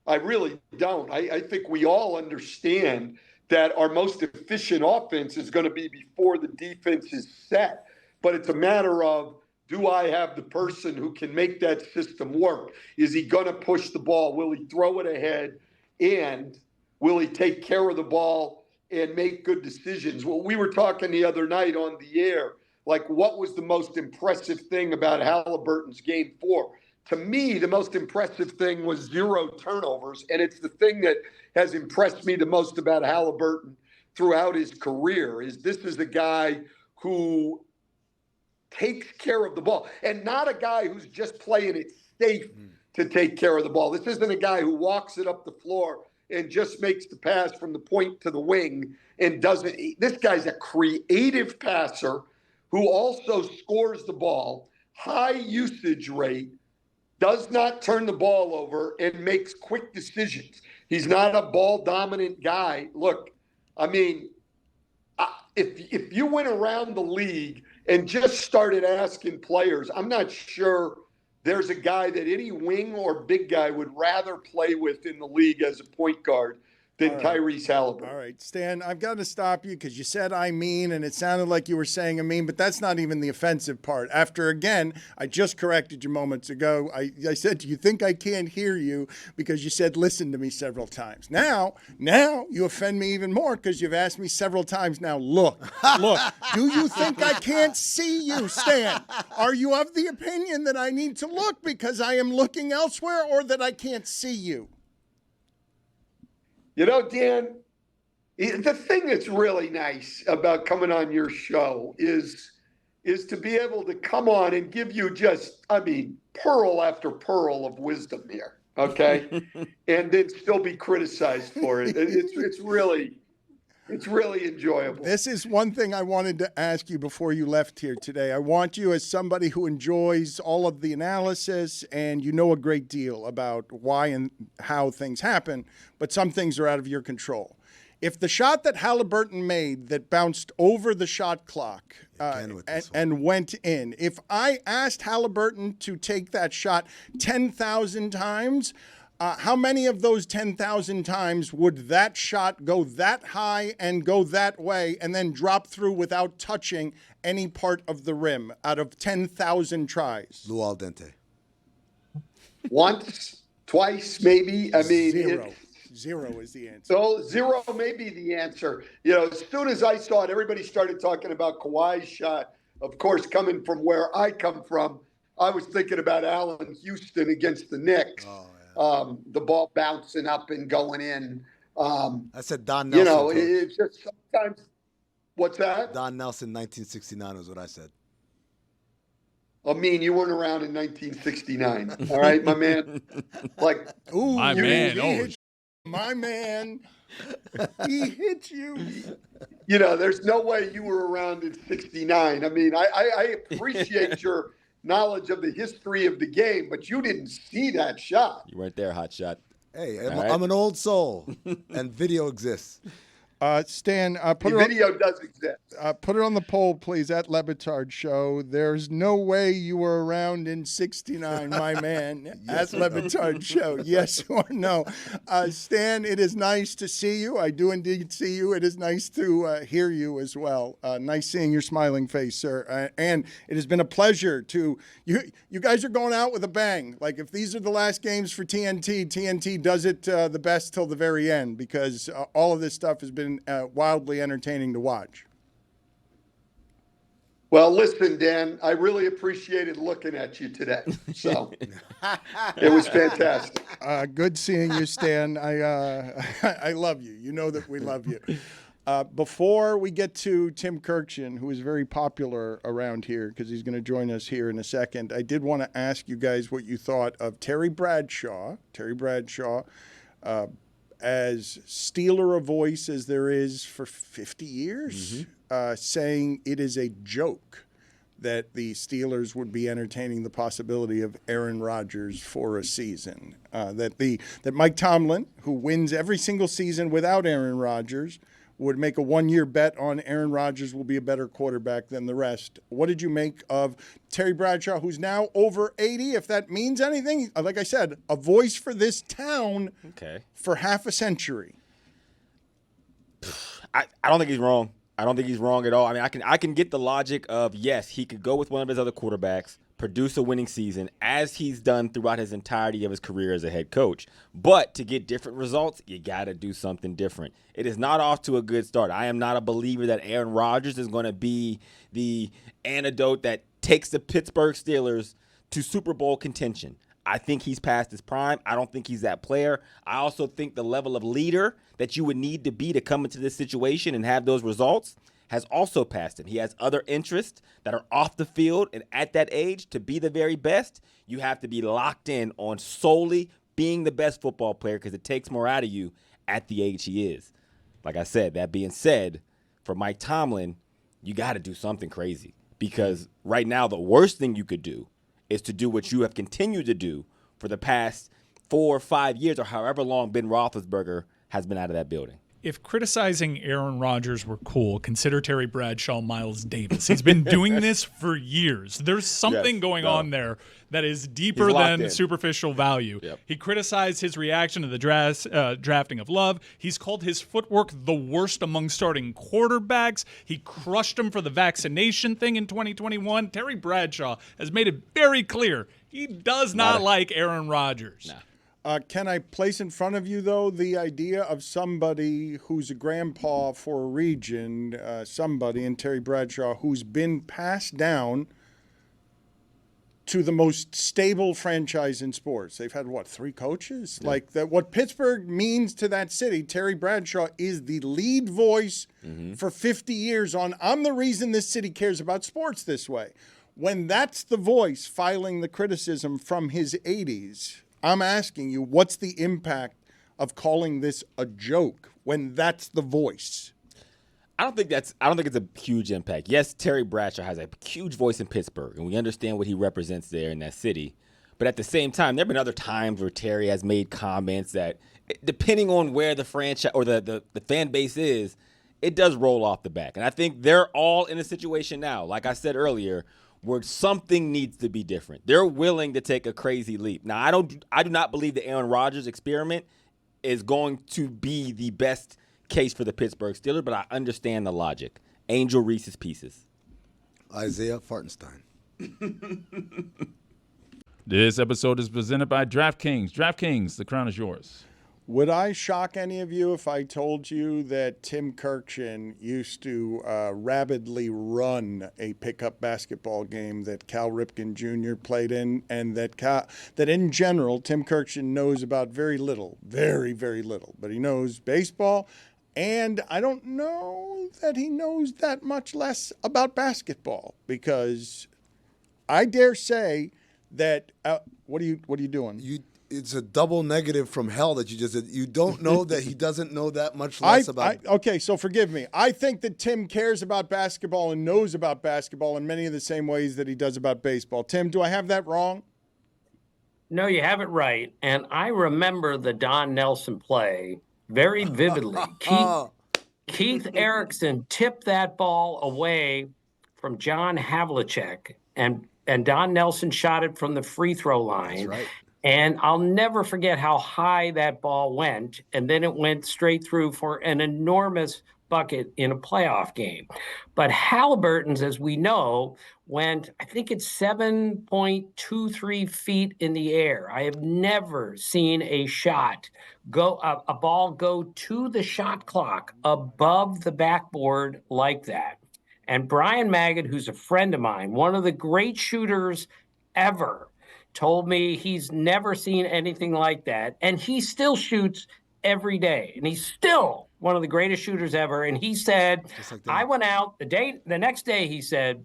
I really don't. I think we all understand that our most efficient offense is going to be before the defense is set. But it's a matter of, do I have the person who can make that system work? Is he going to push the ball? Will he throw it ahead? And will he take care of the ball and make good decisions? Well, we were talking the other night on the air, like, what was the most impressive thing about Halliburton's game 4? To me, the most impressive thing was 0 turnovers, and it's the thing that has impressed me the most about Halliburton throughout his career. Is this is a guy who takes care of the ball, and not a guy who's just playing it safe to take care of the ball. This isn't a guy who walks it up the floor and just makes the pass from the point to the wing and doesn't. This guy's a creative passer who also scores the ball, high usage rate, does not turn the ball over, and makes quick decisions. He's not a ball-dominant guy. Look, I mean, if you went around the league and just started asking players, I'm not sure there's a guy that any wing or big guy would rather play with in the league as a point guard than Tyrese Halliburton. All right, Stan, I've got to stop you because you said I mean, and it sounded like you were saying I mean, but that's not even the offensive part. After, again, I just corrected you moments ago. I said, do you think I can't hear you? Because you said listen to me several times. Now you offend me even more because you've asked me several times now, look, do you think I can't see you, Stan? Are you of the opinion that I need to look because I am looking elsewhere, or that I can't see you? You know, Dan, the thing that's really nice about coming on your show is to be able to come on and give you just, I mean, pearl after pearl of wisdom here, okay? And then still be criticized for it. It's really enjoyable. This is one thing I wanted to ask you before you left here today. I want you, as somebody who enjoys all of the analysis and you know a great deal about why and how things happen, but some things are out of your control. If the shot that Halliburton made that bounced over the shot clock and went in, if I asked Halliburton to take that shot 10,000 times, how many of those 10,000 times would that shot go that high and go that way and then drop through without touching any part of the rim out of 10,000 tries? Lou Al Dente. Once, twice, maybe. I mean, 0. Zero is the answer. So 0 may be the answer. As soon as I saw it, everybody started talking about Kawhi's shot. Of course, coming from where I come from, I was thinking about Allen Houston against the Knicks. The ball bouncing up and going in. I said Don Nelson. It's just sometimes. What's that? Don Nelson, 1969 was what I said. I mean, you weren't around in 1969. All right, my man. Ooh, my man. My man. He hit you. There's no way you were around in 69. I mean, I appreciate your knowledge of the history of the game, but you didn't see that shot. You weren't there, hot shot. Hey, I'm an old soul, and video exists. Stan, video does exist. Put it on the poll, please, at Le Batard Show. There's no way you were around in 69, my man. Yes, at Le Batard Show. Yes or no? Stan, it is nice to see you. I do indeed see you. It is nice to hear you as well. Nice seeing your smiling face, sir. And it has been a pleasure to you guys are going out with a bang. Like, if these are the last games for TNT does it the best till the very end, because all of this stuff has been wildly entertaining to watch. Well, listen, Dan, I really appreciated looking at you today. So it was fantastic. Good seeing you, Stan. I love you. You know that we love you. Before we get to Tim Kurkjian, who is very popular around here because he's going to join us here in a second, I did want to ask you guys what you thought of Terry Bradshaw. As Steeler a voice as there is for 50 years, saying it is a joke that the Steelers would be entertaining the possibility of Aaron Rodgers for a season. That Mike Tomlin, who wins every single season without Aaron Rodgers, would make a one-year bet on Aaron Rodgers will be a better quarterback than the rest. What did you make of Terry Bradshaw, who's now over 80, if that means anything? Like I said, a voice for this town for half a century. I don't think he's wrong. I don't think he's wrong at all. I mean, I can get the logic of, yes, he could go with one of his other quarterbacks, produce a winning season, as he's done throughout his entirety of his career as a head coach. But to get different results, you got to do something different. It is not off to a good start. I am not a believer that Aaron Rodgers is going to be the antidote that takes the Pittsburgh Steelers to Super Bowl contention. I think he's past his prime. I don't think he's that player. I also think the level of leader that you would need to be to come into this situation and have those results has also passed him. He has other interests that are off the field, and at that age, to be the very best, you have to be locked in on solely being the best football player because it takes more out of you at the age he is. Like I said, that being said, for Mike Tomlin, you got to do something crazy because right now the worst thing you could do is to do what you have continued to do for the past 4 or 5 years or however long Ben Roethlisberger has been out of that building. If criticizing Aaron Rodgers were cool, consider Terry Bradshaw Miles Davis. He's been doing this for years. There's something going on there that is deeper than superficial value. Yep. He criticized his reaction to the drafting of Love. He's called his footwork the worst among starting quarterbacks. He crushed him for the vaccination thing in 2021. Terry Bradshaw has made it very clear he does not like Aaron Rodgers. Nah. Can I place in front of you, though, the idea of somebody who's a grandpa for a region, somebody in Terry Bradshaw who's been passed down to the most stable franchise in sports? They've had, 3 coaches? Yeah. Like, that. What Pittsburgh means to that city, Terry Bradshaw is the lead voice for 50 years on, I'm the reason this city cares about sports this way. When that's the voice filing the criticism from his 80s, I'm asking you, what's the impact of calling this a joke when that's the voice? I don't think it's a huge impact. Yes, Terry Bradshaw has a huge voice in Pittsburgh, and we understand what he represents there in that city. But at the same time, there have been other times where Terry has made comments that, depending on where the franchise or the fan base is, it does roll off the back. And I think they're all in a situation now, like I said earlier, where something needs to be different. They're willing to take a crazy leap. Now, I do not believe the Aaron Rodgers experiment is going to be the best case for the Pittsburgh Steelers, but I understand the logic. Angel Reese's Pieces. Isaiah Fartenstein. This episode is presented by DraftKings. DraftKings, the crown is yours. Would I shock any of you if I told you that Tim Kurkjian used to rabidly run a pickup basketball game that Cal Ripken Jr. played in, and that in general, Tim Kurkjian knows about very little, very, very little, but he knows baseball, and I don't know that he knows that much less about basketball, because I dare say that what are you doing? It's a double negative from hell that you just did. You don't know that he doesn't know that much less about it. Okay, so forgive me. I think that Tim cares about basketball and knows about basketball in many of the same ways that he does about baseball. Tim, do I have that wrong? No, you have it right. And I remember the Don Nelson play very vividly. Keith Erickson tipped that ball away from John Havlicek, and Don Nelson shot it from the free throw line. That's right. And I'll never forget how high that ball went. And then it went straight through for an enormous bucket in a playoff game. But Halliburton's, as we know, went, I think it's 7.23 feet in the air. I have never seen a ball go to the shot clock above the backboard like that. And Brian Maggott, who's a friend of mine, one of the great shooters ever, told me he's never seen anything like that. And he still shoots every day. And he's still one of the greatest shooters ever. And he said, I went out the next day, he said,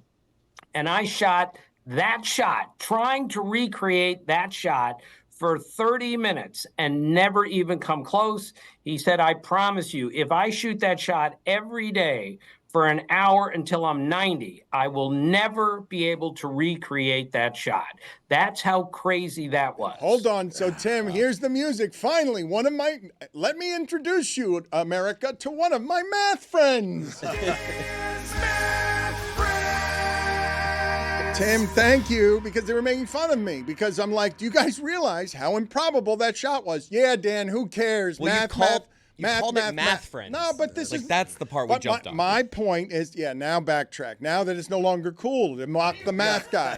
and I shot that shot, trying to recreate that shot for 30 minutes and never even come close. He said, I promise you, if I shoot that shot every day for an hour until I'm 90, I will never be able to recreate that shot. That's how crazy that was. Hold on. So, Tim, here's the music. Finally, let me introduce you, America, to one of my math friends. Tim, thank you, because they were making fun of me, because I'm like, do you guys realize how improbable that shot was? Yeah, Dan, who cares? Well, math, you called it math friends. No, but this is that's the part we jumped on. My point is, now backtrack. Now that it's no longer cool to mock the math guy.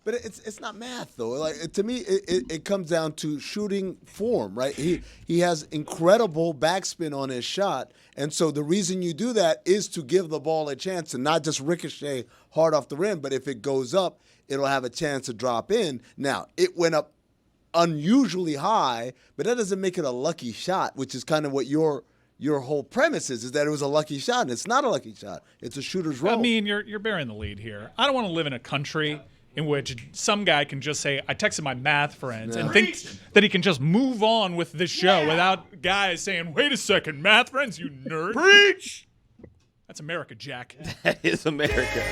But it's not math though. Like to me, it comes down to shooting form, right? He has incredible backspin on his shot, and so the reason you do that is to give the ball a chance to not just ricochet hard off the rim, but if it goes up, it'll have a chance to drop in. Now it went up unusually high, but that doesn't make it a lucky shot, which is kind of what your whole premise is that it was a lucky shot, and it's not a lucky shot. It's a shooter's roll. I mean, you're bearing the lead here. I don't want to live in a country in which some guy can just say, I texted my math friends, and think that he can just move on with this show without guys saying, wait a second, math friends, you nerd. Preach! That's America, Jack. That is America.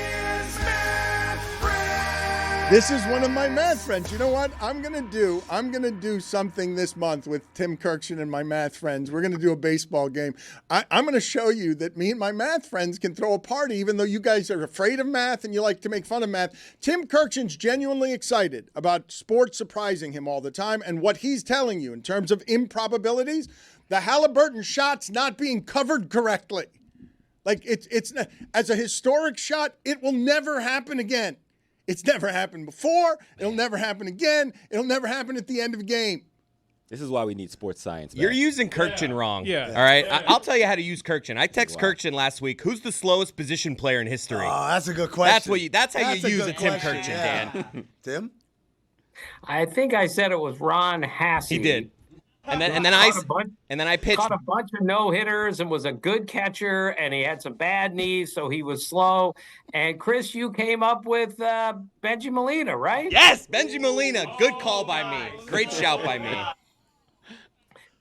This is one of my math friends. You know what I'm gonna do? I'm gonna do something this month with Tim Kurkjian and my math friends. We're gonna do a baseball game. I'm gonna show you that me and my math friends can throw a party, even though you guys are afraid of math and you like to make fun of math. Tim Kurkjian's genuinely excited about sports surprising him all the time, and what he's telling you in terms of improbabilities, the Halliburton shot's not being covered correctly. Like it's as a historic shot, it will never happen again. It's never happened before. It'll never happen again. It'll never happen at the end of a game. This is why we need sports science. You're using Kurkjian wrong. Yeah. All right. I'll tell you how to use Kurkjian. I text Kurkjian last week. Who's the slowest position player in history? Oh, that's a good question. That's how you use a Tim Kurkjian, Dan. Tim? I think I said it was Ron Hassey. He did. And then I pitched. Caught a bunch of no-hitters and was a good catcher, and he had some bad knees, so he was slow. And Chris, you came up with Benji Molina, right? Yes, Benji Molina. Good call by me. Great shout by me.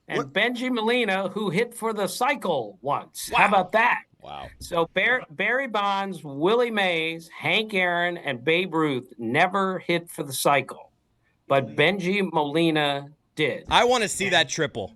And Benji Molina, who hit for the cycle once. Wow. How about that? Wow. So Barry Bonds, Willie Mays, Hank Aaron, and Babe Ruth never hit for the cycle. But Benji Molina did. I want to see that triple.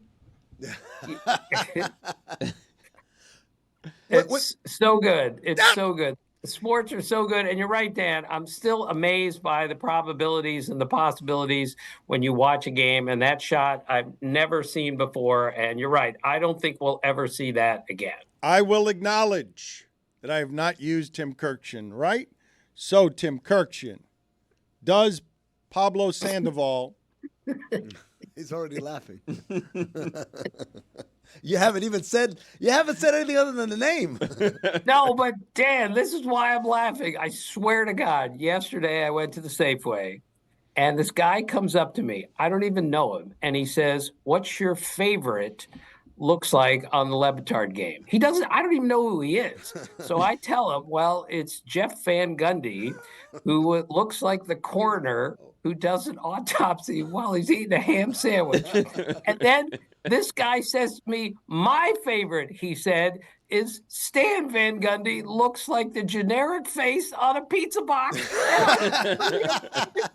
It's so good. It's so good. Sports are so good. And you're right, Dan. I'm still amazed by the probabilities and the possibilities when you watch a game. And that shot I've never seen before. And you're right. I don't think we'll ever see that again. I will acknowledge that I have not used Tim Kurkjian, right? So, Tim Kurkjian, does Pablo Sandoval He's already laughing. You haven't said anything other than the name. No, but Dan, this is why I'm laughing. I swear to God, yesterday I went to the Safeway and this guy comes up to me. I don't even know him. And he says, "What's your favorite looks like on the Le Batard game?" I don't even know who he is. So I tell him, well, it's Jeff Van Gundy, who looks like the coroner who does an autopsy while he's eating a ham sandwich. And then this guy says to me, my favorite, he said, is Stan Van Gundy looks like the generic face on a pizza box.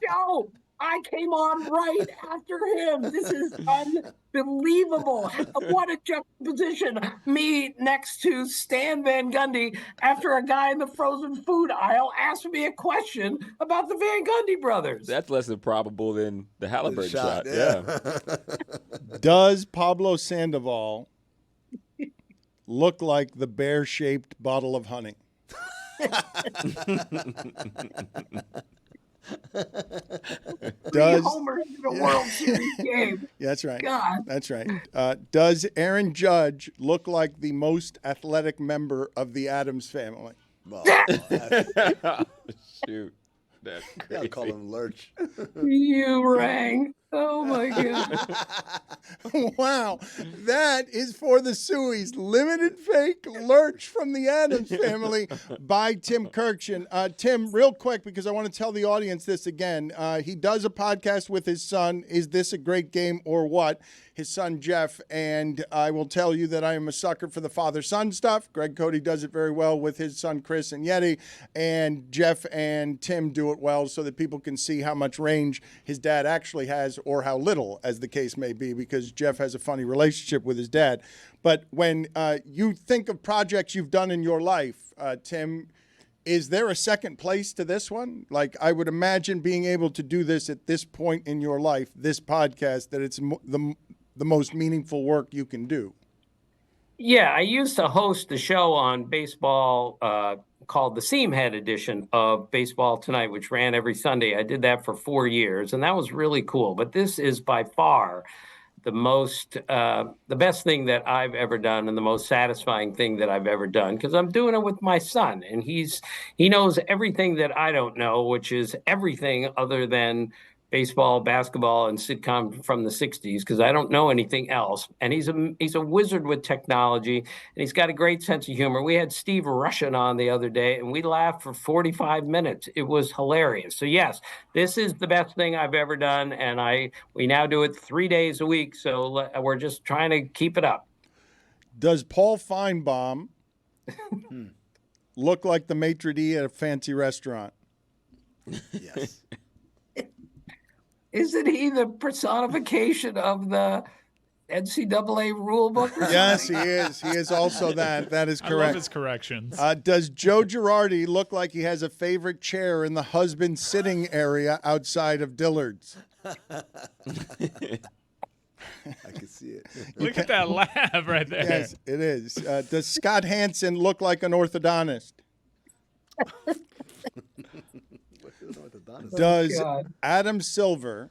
Show. I came on right after him. This is unbelievable. What a juxtaposition. Me next to Stan Van Gundy after a guy in the frozen food aisle asked me a question about the Van Gundy brothers. That's less improbable than the Halliburton shot. Yeah. Does Pablo Sandoval look like the bear-shaped bottle of honey? Homers in a World Series game. Yeah, that's right. God. That's right. Does Aaron Judge look like the most athletic member of the Addams family? Well, shoot. That's crazy. I'll call him Lurch. You rang. Oh, my God. Wow. That is for the Sueys. Limited fake Lurch from the Addams family by Tim Kurkjian. Tim, real quick, because I want to tell the audience this again. He does a podcast with his son, Is This a Great Game or What? His son, Jeff. And I will tell you that I am a sucker for the father-son stuff. Greg Cote does it very well with his son, Chris and Yeti. And Jeff and Tim do it well so that people can see how much range his dad actually has, or how little, as the case may be, because Jeff has a funny relationship with his dad. But when you think of projects you've done in your life, Tim, is there a second place to this one? Like, I would imagine being able to do this at this point in your life, this podcast, that it's the most meaningful work you can do. Yeah, I used to host a show on baseball called the Seamhead edition of Baseball Tonight, which ran every Sunday. I did that for 4 years, and that was really cool. But this is by far the best thing that I've ever done, and the most satisfying thing that I've ever done, because I'm doing it with my son, and he knows everything that I don't know, which is everything other than baseball, basketball, and sitcom from the 60s, because I don't know anything else. And he's a wizard with technology, and he's got a great sense of humor. We had Steve Russian on the other day, and we laughed for 45 minutes. It was hilarious. So, yes, this is the best thing I've ever done, and we now do it 3 days a week, so we're just trying to keep it up. Does Paul Feinbaum look like the maitre d' at a fancy restaurant? Yes. Isn't he the personification of the NCAA rule book? Yes, he is. He is also that. That is correct. I love his corrections. Does Joe Girardi look like he has a favorite chair in the husband sitting area outside of Dillard's? I can see it. Look at that laugh right there. Yes, it is. Does Scott Hansen look like an orthodontist? Does Adam Silver?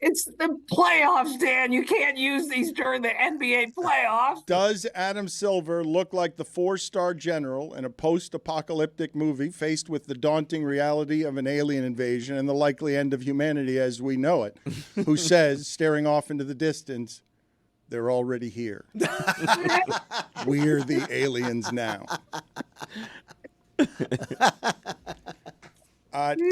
It's the playoffs, Dan. You can't use these during the NBA playoffs. Does Adam Silver look like the 4-star general in a post-apocalyptic movie faced with the daunting reality of an alien invasion and the likely end of humanity as we know it, who says, staring off into the distance, they're already here. We're the aliens now.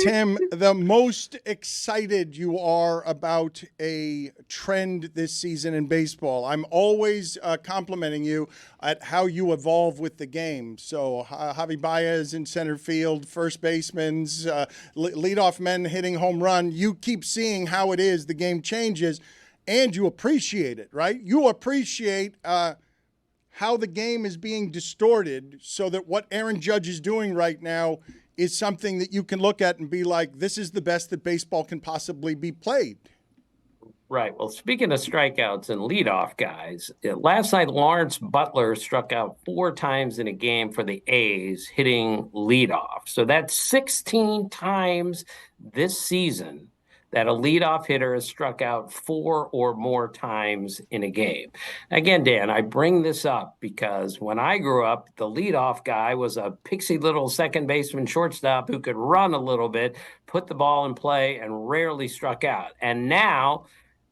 Tim, the most excited you are about a trend this season in baseball. I'm always complimenting you at how you evolve with the game. So Javi Baez in center field, first basemen's, leadoff men hitting home run. You keep seeing how it is. The game changes, and you appreciate it, right? You appreciate how the game is being distorted so that what Aaron Judge is doing right now is something that you can look at and be like, this is the best that baseball can possibly be played. Right. Well, speaking of strikeouts and leadoff guys, last night Lawrence Butler struck out 4 times in a game for the A's, hitting leadoff. So that's 16 times this season that a leadoff hitter has struck out 4 or more times in a game. Again, Dan, I bring this up because when I grew up, the leadoff guy was a pixie little second baseman shortstop who could run a little bit, put the ball in play, and rarely struck out. And now,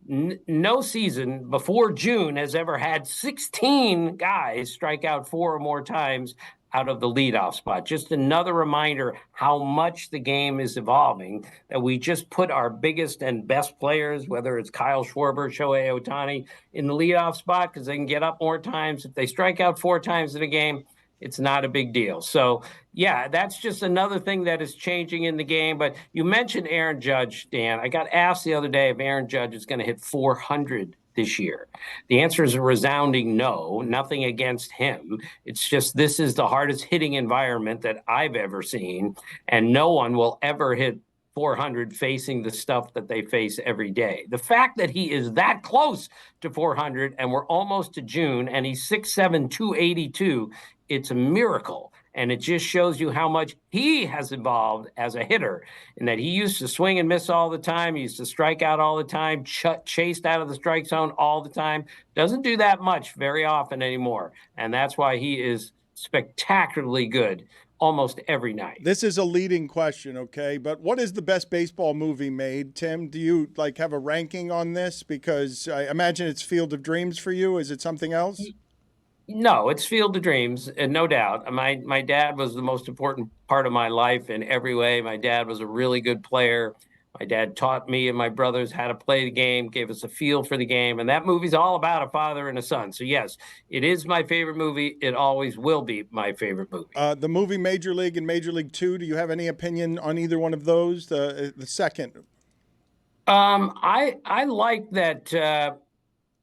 no season before June has ever had 16 guys strike out 4 or more times out of the leadoff spot. Just another reminder how much the game is evolving, that we just put our biggest and best players, whether it's Kyle Schwarber, Shohei Ohtani, in the leadoff spot because they can get up more times. If they strike out 4 times in a game, it's not a big deal. So, yeah, that's just another thing that is changing in the game. But you mentioned Aaron Judge, Dan. I got asked the other day if Aaron Judge is going to hit 400 this year. The answer is a resounding no, nothing against him. It's just this is the hardest hitting environment that I've ever seen, and no one will ever hit 400 facing the stuff that they face every day. The fact that he is that close to 400 and we're almost to June and he's 6'7", 282, it's a miracle. And it just shows you how much he has evolved as a hitter, and that he used to swing and miss all the time. He used to strike out all the time, chased out of the strike zone all the time. Doesn't do that much very often anymore. And that's why he is spectacularly good almost every night. This is a leading question, okay? But what is the best baseball movie made, Tim? Do you have a ranking on this? Because I imagine it's Field of Dreams for you. Is it something else? No, it's Field of Dreams, and no doubt. My dad was the most important part of my life in every way. My dad was a really good player. My dad taught me and my brothers how to play the game, gave us a feel for the game, and that movie's all about a father and a son. So, yes, it is my favorite movie. It always will be my favorite movie. The movie Major League and Major League 2, do you have any opinion on either one of those? The second? I like that...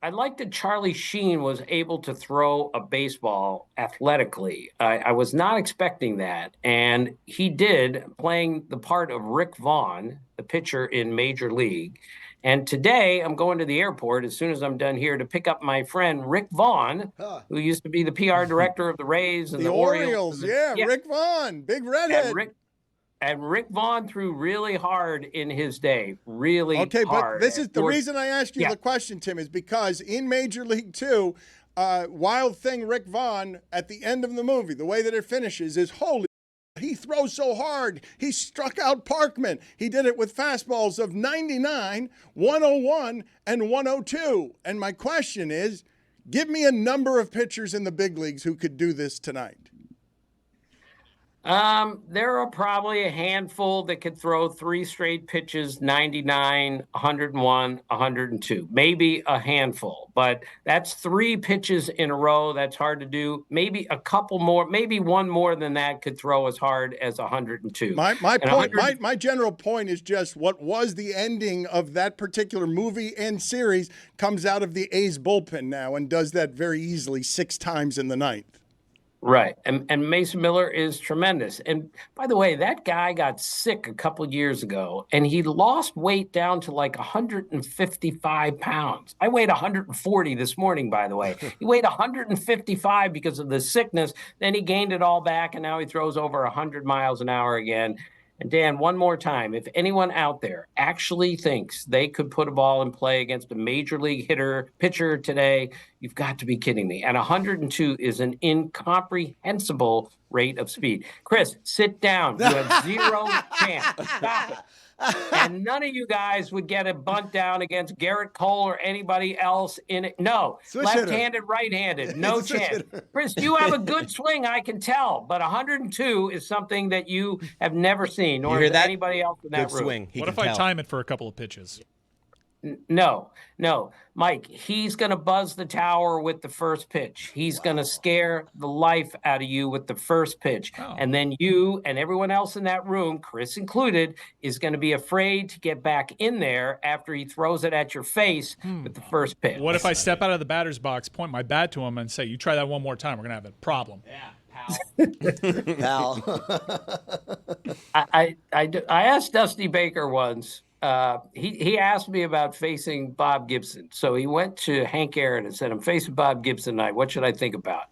I like that Charlie Sheen was able to throw a baseball athletically. I was not expecting that. And he did, playing the part of Rick Vaughn, the pitcher in Major League. And today I'm going to the airport as soon as I'm done here to pick up my friend Rick Vaughn, who used to be the PR director of the Rays and the Orioles. Yeah, Rick Vaughn, big redhead. And Rick Vaughn threw really hard in his day, really hard. Okay, but this is the reason I asked you the question, Tim, is because in Major League 2, Wild Thing Rick Vaughn, at the end of the movie, the way that it finishes is, holy, he throws so hard. He struck out Parkman. He did it with fastballs of 99, 101, and 102. And my question is, give me a number of pitchers in the big leagues who could do this tonight. There are probably a handful that could throw 3 straight pitches, 99, 101, 102. Maybe a handful, but that's 3 pitches in a row. That's hard to do. Maybe a couple more, maybe one more than that could throw as hard as 102. My general point is just what was the ending of that particular movie and series comes out of the A's bullpen now and does that very easily 6 times in the ninth. Right. And Mason Miller is tremendous. And by the way, that guy got sick a couple years ago, and he lost weight down to like 155 pounds. I weighed 140 this morning, by the way. He weighed 155 because of the sickness. Then he gained it all back, and now he throws over 100 miles an hour again. And Dan, one more time, if anyone out there actually thinks they could put a ball in play against a major league pitcher today, you've got to be kidding me. And 102 is an incomprehensible rate of speed. Chris, sit down. You have 0 chance. Stop it. And none of you guys would get a bunt down against Garrett Cole or anybody else in it. No, left-handed, right-handed, no chance. Chris, you have a good swing, I can tell, but 102 is something that you have never seen, nor has anybody else in that room. Swing. What if I time it for a couple of pitches? No, Mike, he's going to buzz the tower with the first pitch. He's going to scare the life out of you with the first pitch. Oh. And then you and everyone else in that room, Chris included, is going to be afraid to get back in there after he throws it at your face with the first pitch. What if I step out of the batter's box, point my bat to him, and say, you try that one more time, we're going to have a problem. Yeah, pal. I asked Dusty Baker once. He asked me about facing Bob Gibson. So he went to Hank Aaron and said, I'm facing Bob Gibson tonight. What should I think about?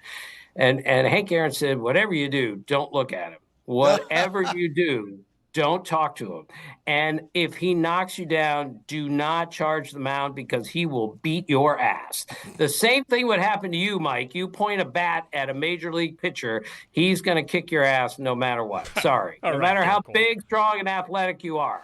And Hank Aaron said, whatever you do, don't look at him. Whatever you do, Don't talk to him. And if he knocks you down, do not charge the mound because he will beat your ass. The same thing would happen to you, Mike. You point a bat at a major league pitcher, he's going to kick your ass no matter what. Sorry. No matter how big, strong, and athletic you are.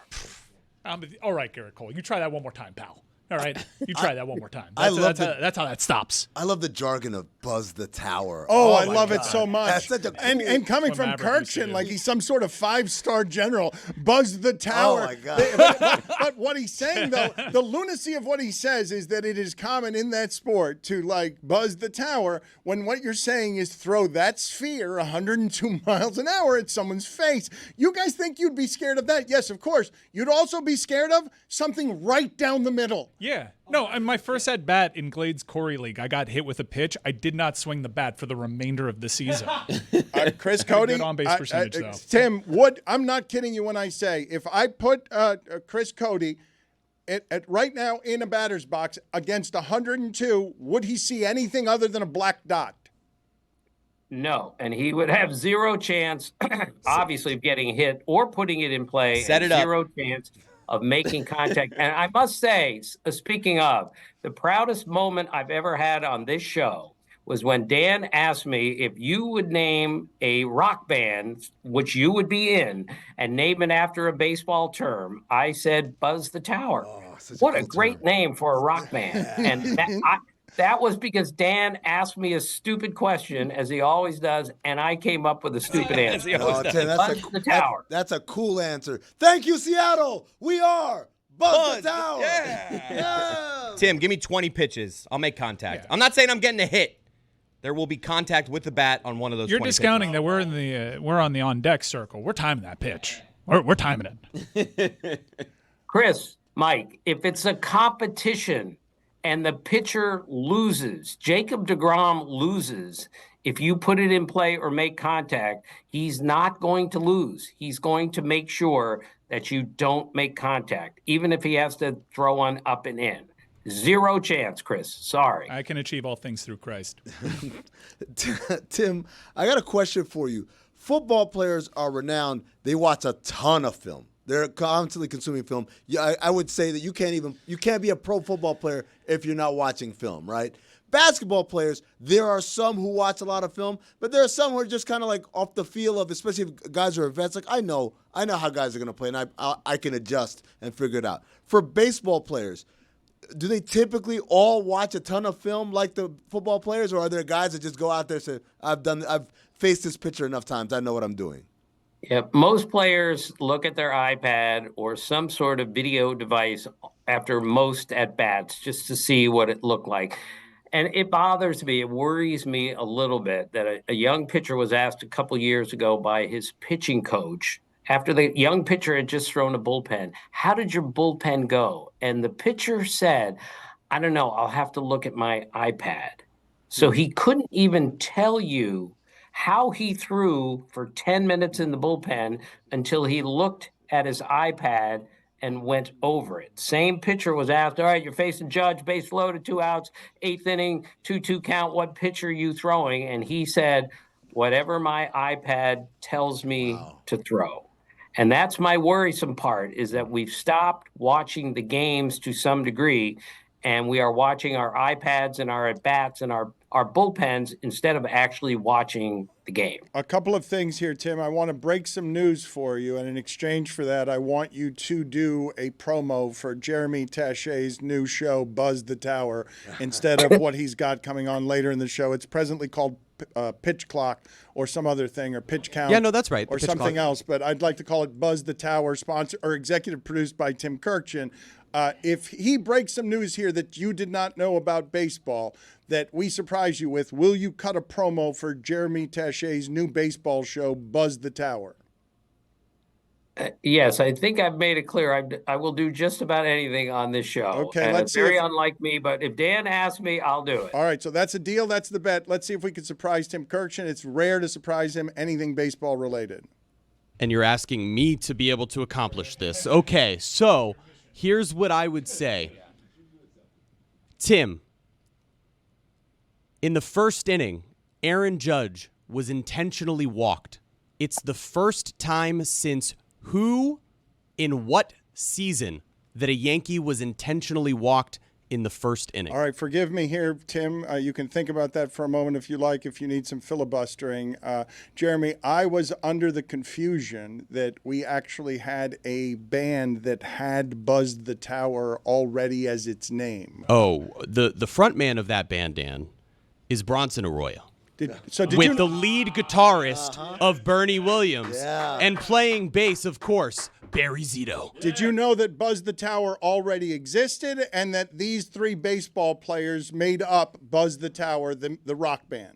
All right, Garrett Cole. You try that one more time, pal. All right, you try that one more time. That's how that stops. I love the jargon of Buzz the Tower. Oh, I love it so much. That's such a cool, and coming from Kurkjian, like he's some sort of 5-star general. Buzz the Tower. Oh, my God. But what he's saying, though, the lunacy of what he says is that it is common in that sport to, like, buzz the tower when what you're saying is throw that sphere 102 miles an hour at someone's face. You guys think you'd be scared of that? Yes, of course. You'd also be scared of something right down the middle. Yeah. No, and my first at bat in Glades Corey League, I got hit with a pitch. I did not swing the bat for the remainder of the season. Chris Cote, good on-base percentage, though. Tim, I'm not kidding you when I say if I put Chris Cote at right now in a batter's box against 102, would he see anything other than a black dot? No, and he would have zero chance, obviously, of getting hit or putting it in play. Set it up. Zero chance of making contact. And I must say, speaking of, the proudest moment I've ever had on this show was when Dan asked me if you would name a rock band, which you would be in, and name it after a baseball term. I said Buzz the Tower. What a great name for a rock band. And that was because Dan asked me a stupid question, as he always does, and I came up with a stupid answer. The Tower. That's a cool answer. Thank you, Seattle. We are Buzz the Tower. Yeah. Tim, give me 20 pitches. I'll make contact. I'm not saying I'm getting a hit. There will be contact with the bat on one of those. You're 20 discounting pitches. that we're on the on deck circle. We're timing that pitch. We're timing it. Chris, Mike, if it's a competition and the pitcher loses, Jacob deGrom loses, if you put it in play or make contact, he's not going to lose. He's going to make sure that you don't make contact, even if he has to throw one up and in. Zero chance, Chris. Sorry. I can achieve all things through Christ. Tim, I got a question for you. Football players are renowned. They watch a ton of film. They're constantly consuming film. I would say that you can't be a pro football player if you're not watching film, right? Basketball players, there are some who watch a lot of film, but there are some who are just kind of like off the feel of, especially if guys are vets. Like I know how guys are going to play, and I can adjust and figure it out. For baseball players, do they typically all watch a ton of film like the football players, or are there guys that just go out there and say, I've faced this pitcher enough times, I know what I'm doing? Yeah, most players look at their iPad or some sort of video device after most at-bats just to see what it looked like. And it bothers me, it worries me a little bit that a young pitcher was asked a couple years ago by his pitching coach, after the young pitcher had just thrown a bullpen, how did your bullpen go? And the pitcher said, I don't know, I'll have to look at my iPad. So he couldn't even tell you how he threw for 10 minutes in the bullpen until he looked at his iPad and went over it. Same pitcher was asked, all right, you're facing Judge, base loaded, 2 outs, 8th inning, 2-2 count, what pitch are you throwing? And he said, whatever my iPad tells me to throw. And that's my worrisome part, is that we've stopped watching the games to some degree, and we are watching our iPads and our at-bats and our bullpens instead of actually watching the game. A couple of things here, Tim. I want to break some news for you, and in exchange for that, I want you to do a promo for Jeremy Tachet's new show, Buzz the Tower, instead of what he's got coming on later in the show. It's presently called Pitch Clock or some other thing, or Pitch Count. Yeah, no, that's right. Or something else, but I'd like to call it Buzz the Tower, sponsor or executive produced by Tim Kurkjian. If he breaks some news here that you did not know about baseball, that we surprise you with, will you cut a promo for Jeremy Tachet's new baseball show, Buzz the Tower? Yes, I think I've made it clear. I will do just about anything on this show. Okay, let's see. Very unlike me, but if Dan asks me, I'll do it. All right, so that's a deal. That's the bet. Let's see if we can surprise Tim Kurkjian. It's rare to surprise him, anything baseball related. And you're asking me to be able to accomplish this. Okay, so here's what I would say. Tim, in the first inning, Aaron Judge was intentionally walked. It's the first time since who in what season that a Yankee was intentionally walked in the first inning? All right, forgive me here, Tim. You can think about that for a moment if you like, if you need some filibustering. Jeremy, I was under the confusion that we actually had a band that had Buzzed the Tower already as its name. Oh, the front man of that band, Dan, is Bronson Arroyo. With the lead guitarist of Bernie Williams and playing bass, of course, Barry Zito. Did you know that Buzz the Tower already existed and that these three baseball players made up Buzz the Tower, the rock band?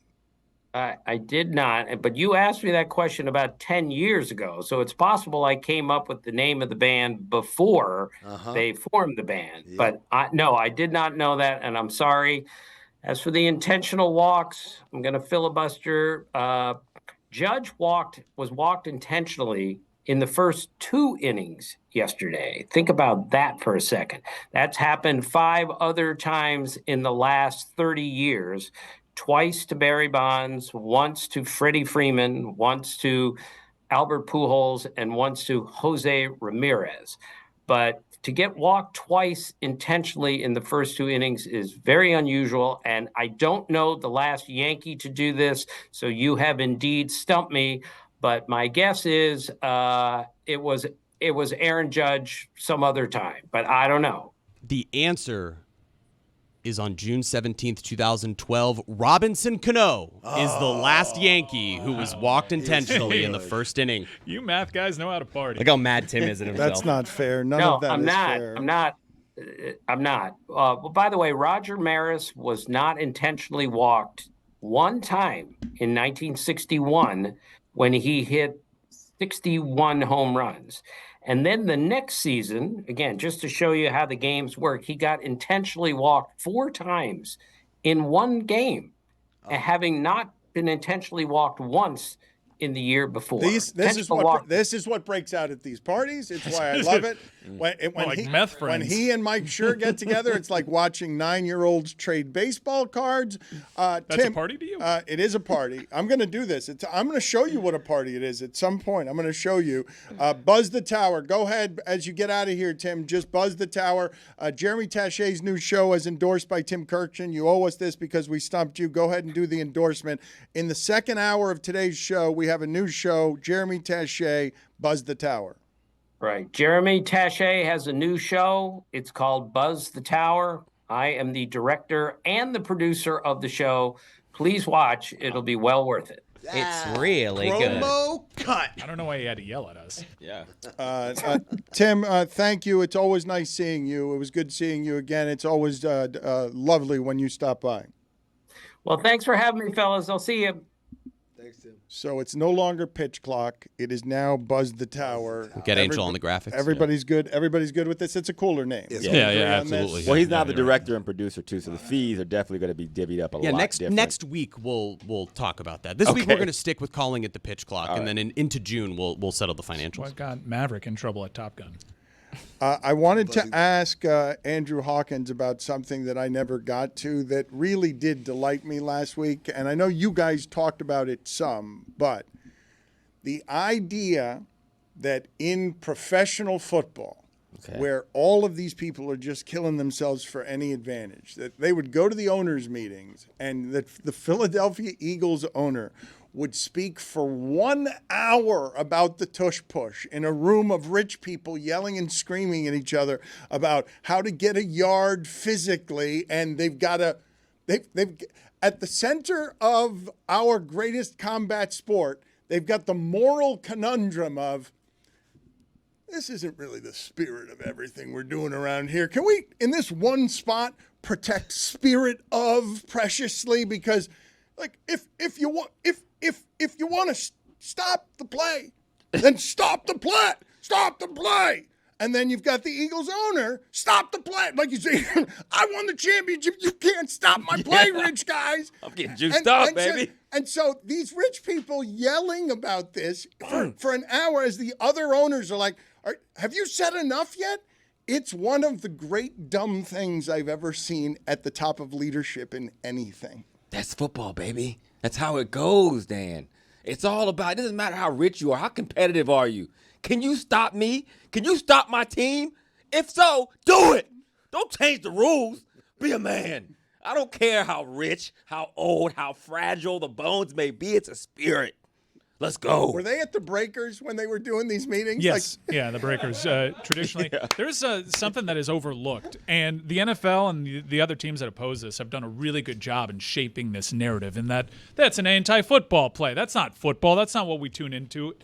I did not, but you asked me that question about 10 years ago, so it's possible I came up with the name of the band before they formed the band. Yeah. But I did not know that, and I'm sorry. As for the intentional walks, I'm going to filibuster. Judge was walked intentionally in the first 2 innings yesterday. Think about that for a second. That's happened 5 other times in the last 30 years. Twice to Barry Bonds, once to Freddie Freeman, once to Albert Pujols, and once to Jose Ramirez. But to get walked twice intentionally in the first 2 innings is very unusual, and I don't know the last Yankee to do this, so you have indeed stumped me. But my guess is it was Aaron Judge some other time, but I don't know. The answer is on June 17th, 2012. Robinson Cano is the last Yankee who was walked intentionally in the first inning. You math guys know how to party. Look how mad Tim is at himself. That's not fair. None of that is fair. I'm not. Well, by the way, Roger Maris was not intentionally walked one time in 1961 when he hit 61 home runs. And then the next season, again, just to show you how the games work, he got intentionally walked 4 times in one game, having not been intentionally walked once in the year before. This is what breaks out at these parties. It's why I love it. When he and Mike Schur get together, it's like watching 9-year-olds trade baseball cards. That's Tim, a party to you? It is a party. I'm going to do this. I'm going to show you what a party it is at some point. I'm going to show you. Buzz the Tower. Go ahead as you get out of here, Tim. Just buzz the tower. Jeremy Tachet's new show is endorsed by Tim Kurkjian. You owe us this because we stumped you. Go ahead and do the endorsement. In the second hour of today's show, we have a new show, Jeremy Tachet, Buzz the Tower. Right. Jeremy Tachet has a new show. It's called Buzz the Tower. I am the director and the producer of the show. Please watch. It'll be well worth it. It's really Promo good. cut. I don't know why you had to yell at us. Yeah. Tim, thank you. It's always nice seeing you. It was good seeing you again. It's always lovely when you stop by. Well, thanks for having me, fellas. I'll see you. Thanks, Tim. So it's no longer Pitch Clock. It is now Buzz the Tower. Get Angel on the graphics. Everybody's good. Everybody's good with this. It's a cooler name. Yeah, absolutely. Well, he's now the director and producer too, so the fees are definitely going to be divvied up a lot different. Next week we'll talk about that. This week we're going to stick with calling it the Pitch Clock, and then into June we'll settle the financials. What got Maverick in trouble at Top Gun? I wanted to ask Andrew Hawkins about something that I never got to that really did delight me last week. And I know you guys talked about it some, but the idea that in professional football, where all of these people are just killing themselves for any advantage, that they would go to the owners' meetings and that the Philadelphia Eagles owner would speak for 1 hour about the tush push in a room of rich people yelling and screaming at each other about how to get a yard physically, and they've at the center of our greatest combat sport, they've got the moral conundrum of this isn't really the spirit of everything we're doing around here. Can we, in this one spot, protect spirit of preciously? Because like if you want to stop the play, then stop the play. Stop the play. And then you've got the Eagles owner, stop the play. Like you say, I won the championship. You can't stop my play, rich guys. I'm getting juiced up, baby. So these rich people yelling about this for an hour as the other owners are like, have you said enough yet? It's one of the great dumb things I've ever seen at the top of leadership in anything. That's football, baby. That's how it goes, Dan. It's all about, it doesn't matter how rich you are, how competitive are you. Can you stop me? Can you stop my team? If so, do it. Don't change the rules. Be a man. I don't care how rich, how old, how fragile the bones may be. It's a spirit. Let's go. Were they at the Breakers when they were doing these meetings? Yes, the Breakers. Traditionally, there's something that is overlooked, and the NFL and the other teams that oppose this have done a really good job in shaping this narrative. In that's an anti-football play. That's not football. That's not what we tune into.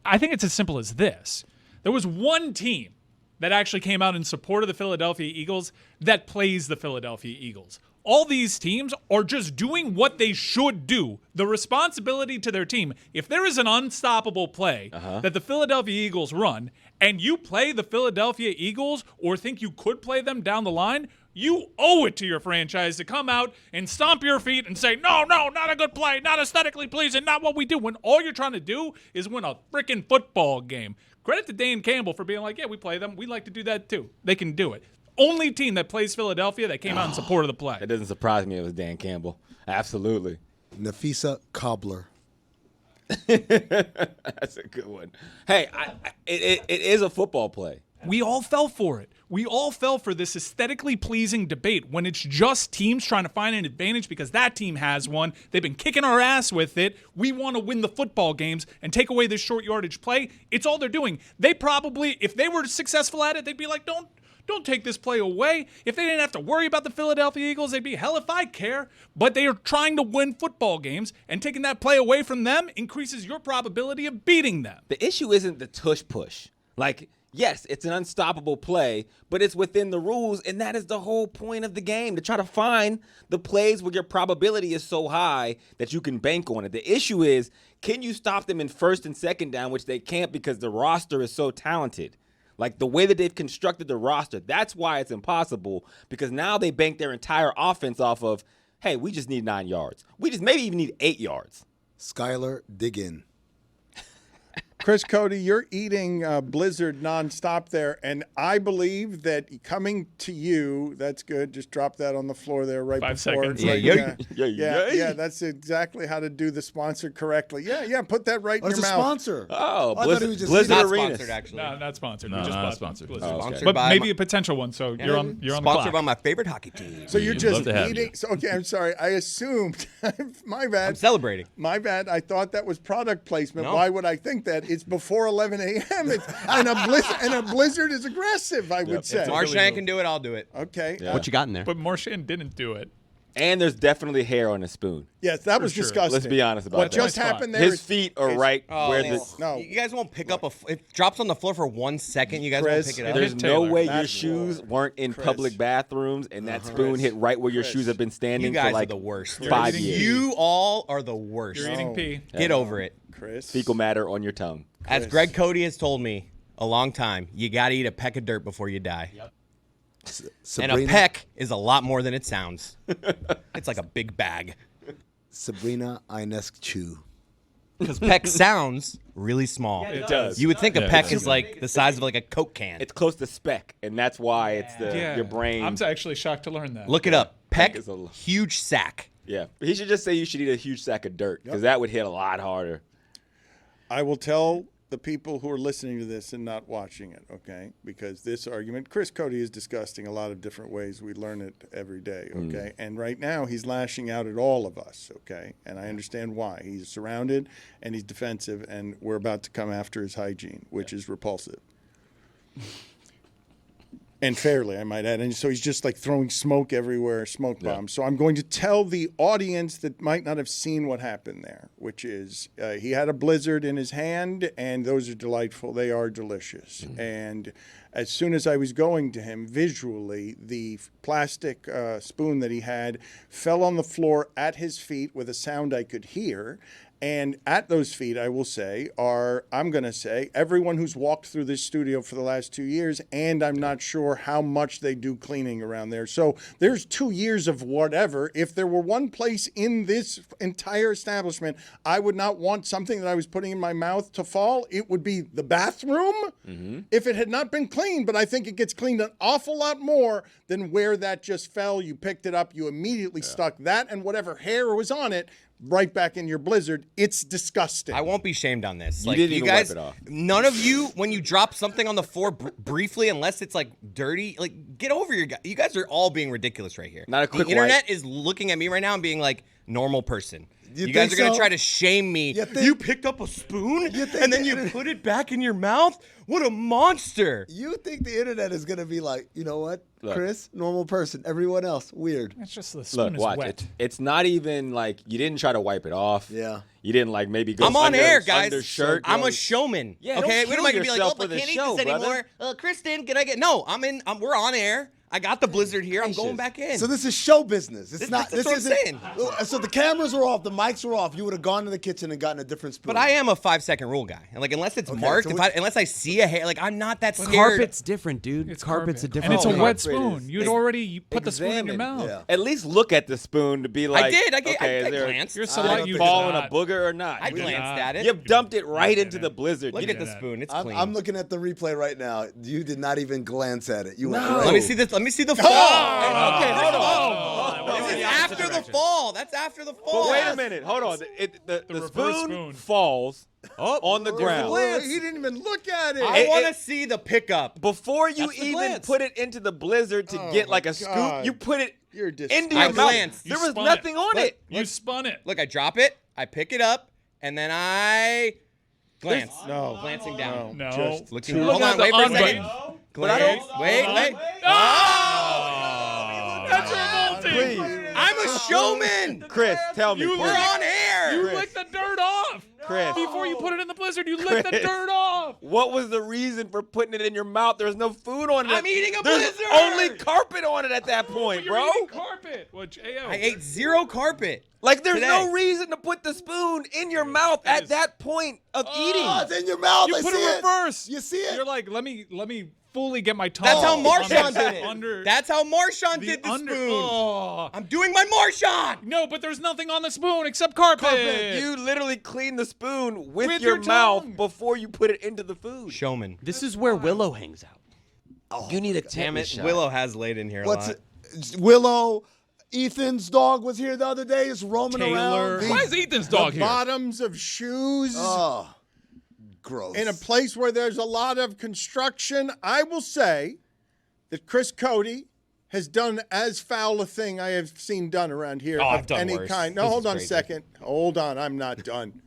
I think it's as simple as this: there was one team that actually came out in support of the Philadelphia Eagles that plays the Philadelphia Eagles. All these teams are just doing what they should do. The responsibility to their team. If there is an unstoppable play that the Philadelphia Eagles run, and you play the Philadelphia Eagles or think you could play them down the line, you owe it to your franchise to come out and stomp your feet and say, no, not a good play, not aesthetically pleasing, not what we do, when all you're trying to do is win a freaking football game. Credit to Dan Campbell for being like, yeah, we play them. We like to do that too. They can do it. Only team that plays Philadelphia that came out in support of the play. It doesn't surprise me it was Dan Campbell. Absolutely. Nafisa Cobbler. That's a good one. Hey, it is a football play. We all fell for it. We all fell for this aesthetically pleasing debate when it's just teams trying to find an advantage because that team has one. They've been kicking our ass with it. We want to win the football games and take away this short yardage play. It's all they're doing. They probably, if they were successful at it, they'd be like, don't take this play away. If they didn't have to worry about the Philadelphia Eagles, they'd be, hell if I care. But they are trying to win football games, and taking that play away from them increases your probability of beating them. The issue isn't the tush push. Like, yes, it's an unstoppable play, but it's within the rules, and that is the whole point of the game, to try to find the plays where your probability is so high that you can bank on it. The issue is, can you stop them in first and second down, which they can't because the roster is so talented. Like the way that they've constructed the roster, that's why it's impossible, because now they bank their entire offense off of, hey, we just need 9 yards. We just maybe even need 8 yards. Skylar Diggin. Chris Cote, you're eating Blizzard nonstop there, and I believe that coming to you, that's good. Just drop that on the floor there right 5 before. seconds. Yeah, that's exactly how to do the sponsor correctly. Yeah, put that right in your It's a mouth. sponsor. Oh, I thought he was just Blizzard Not Arena. sponsored, actually. No, not sponsored. No, We just not bought sponsored. Blizzard. Oh, okay. Sponsored But by maybe a potential one, so you're on the Sponsored clock. by my favorite hockey team. So you're We'd just love to have eating. you. So, okay, I'm sorry. I assumed. My bad. I'm celebrating. My bad. I thought that was product placement. No. Why would I think that? It's before 11 a.m. And a blizzard is aggressive, I would say. If Marchand can do it, I'll do it. Okay. What you got in there? But Marchand didn't do it. And there's definitely hair on the spoon. Yes, that was sure. disgusting. Let's be honest about What that. just Nice spot. happened there His is- feet are right where the... No. You guys won't pick up it drops on the floor for 1 second. You guys Chris, won't pick it up. There's hit no Taylor. way your That's shoes wrong. weren't in Chris. public bathrooms and that spoon hit right where your shoes have been standing You guys for like are the worst. 5 eating years. You all are the worst. You're eating pee. Get over it. Chris. Fecal matter on your tongue. As Greg Cote has told me a long time, you got to eat a peck of dirt before you die. Yep. And a peck is a lot more than it sounds. It's like a big bag. Sabrina Ionescu. Because peck sounds really small. It does. You would think a Yeah, peck it is does. like the size of like a Coke can. It's close to speck, and that's why it's your brain. I'm actually shocked to learn that. Look it up. Peck, is a- huge sack. Yeah. He should just say you should eat a huge sack of dirt, because that would hit a lot harder. I will tell the people who are listening to this and not watching it, okay? Because this argument, Chris Cote is disgusting a lot of different ways. We learn it every day, okay? And right now he's lashing out at all of us, okay? And I understand why. He's surrounded and he's defensive, and we're about to come after his hygiene, which is repulsive. And fairly, I might add. And so he's just like throwing smoke everywhere, smoke bombs. So I'm going to tell the audience that might not have seen what happened there, which is he had a Blizzard in his hand, and those are delightful. They are delicious. And as soon as I was going to him, visually, the plastic spoon that he had fell on the floor at his feet with a sound I could hear. And at those feet, I will say, I'm going to say, everyone who's walked through this studio for the last 2 years, and I'm not sure how much they do cleaning around there. So there's 2 years of whatever. If there were one place in this entire establishment, I would not want something that I was putting in my mouth to fall. It would be the bathroom if it had not been cleaned. But I think it gets cleaned an awful lot more than where that just fell. You picked it up. You immediately stuck that and whatever hair was on it right back in your blizzard. It's disgusting. I won't be shamed on this. You didn't even guys, wipe it off. None of you, when you drop something on the floor briefly, unless it's like dirty, like get over your guys. You guys are all being ridiculous right here. Not a quick The internet is looking at me right now and being like, normal person. You guys are going to try to shame me. You picked up a spoon and then you put it back in your mouth? What a monster. You think the internet is going to be like, you know what, Look. Chris, normal person. Everyone else, weird. It's just the spoon Look, is watch wet. It's not even like you didn't try to wipe it off. Yeah. You didn't like maybe go I'm on under, air, guys. undershirt. I'm a showman. Yeah, okay. don't We don't kill like to be like, yourself oh, I for the can't eat show, this brother. anymore. Kristen, can I get? No, we're on air. I got the blizzard here. I'm going back in. So this is show business. It's This- not. that's This what I'm isn't. saying. So the cameras were off, the mics were off. You would have gone to the kitchen and gotten a different spoon. But I am a 5-second rule guy, and like unless it's marked, so unless I see a hair, like I'm not that scared. Carpet's different, dude. It's Carpet's a carpet. different. And it's a thing. wet Carpet spoon. You'd already put the spoon in your Examine. mouth. Yeah. At least look at the spoon to be like, I did. I okay, is there glanced. You're a so you ball did and a not. booger or not? I glanced at it. You dumped it right into the blizzard. Look You at the didn't- spoon. It's I'm, clean. I'm looking at the replay right now. You did not even glance at it. You went No. right. Let me see this. Let me see the fall. Okay, hold on. This is after the fall. That's after the fall. But wait a minute. Hold on. The reverse spoon, spoon. falls on the ground. He didn't even look at it. I want to see the pickup. Before you That's the even glance. put it into the blizzard to get like a scoop, God. you put it You're into disgusting. your I mouth. glanced. There You was spun nothing it. on Look, it. You spun it. Look, I drop it. I pick it up, and then I glance. No. Glancing down. No. Just Looking. Look Hold at on. the Wait for a on second. button. Glance. Wait. That's revolting. Please. I'm a showman. Chris, tell me. You please. We're on air. You licked the dirt off. Chris. Before you put it in the blizzard, you licked the Chris. dirt off. What was the reason for putting it in your mouth? There's no food on it. I'm eating a There's blizzard. only carpet on it at that point, You're bro. eating carpet. Which, I ate zero carpet. Like, there's Today. no reason to put the spoon in your mouth at that point of eating. Oh, it's in your mouth. You I put see it reverse. You see it? You're like, let me fully get my tongue. That's how on Marshawn the- did it. Under That's how Marshawn the did the under. spoon. Oh. I'm doing my Marshawn. No, but there's nothing on the spoon except carpet. You literally clean the spoon with your your mouth tongue. before you put it into the food. Showman. This is where Willow hangs out. You need a Damn tetanus it. shot. Willow has laid in here a What's lot. it? Willow, Ethan's dog was here the other day. It's roaming Taylor. around. Why is Ethan's dog here? Bottoms of shoes. Oh, gross. In a place where there's a lot of construction, I will say that Chris Cote has done as foul a thing I have seen done around here Oh, of I've done any worse. kind. No, This hold is on a crazy. second. Hold on. I'm not done.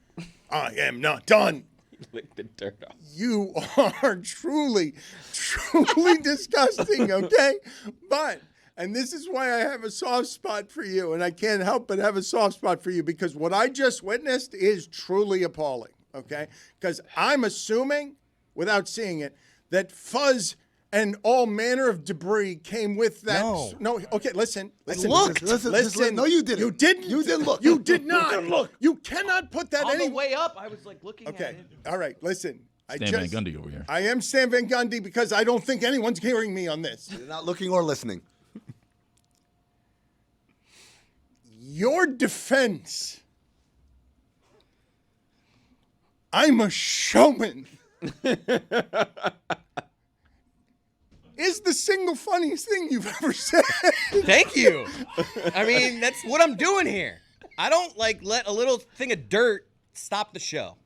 I am not done. Lick the dirt off. You are truly, truly disgusting, okay? But, and this is why I have a soft spot for you, and I can't help but have a soft spot for you because what I just witnessed is truly appalling, okay? Because I'm assuming, without seeing it, that fuzz and all manner of debris came with that. No. Okay, listen. looked. Listen. No, you didn't. You didn't. You didn't look. You did not. Look. You cannot put that On the anywhere. way up, I was like looking at Okay. it. All right. Listen. Stan Van Gundy over here. I am Stan Van Gundy because I don't think anyone's hearing me on this. You're not looking or listening. Your defense. I'm a showman. Is the single funniest thing you've ever said. Thank you. I mean, that's what I'm doing here. I don't like let a little thing of dirt stop the show.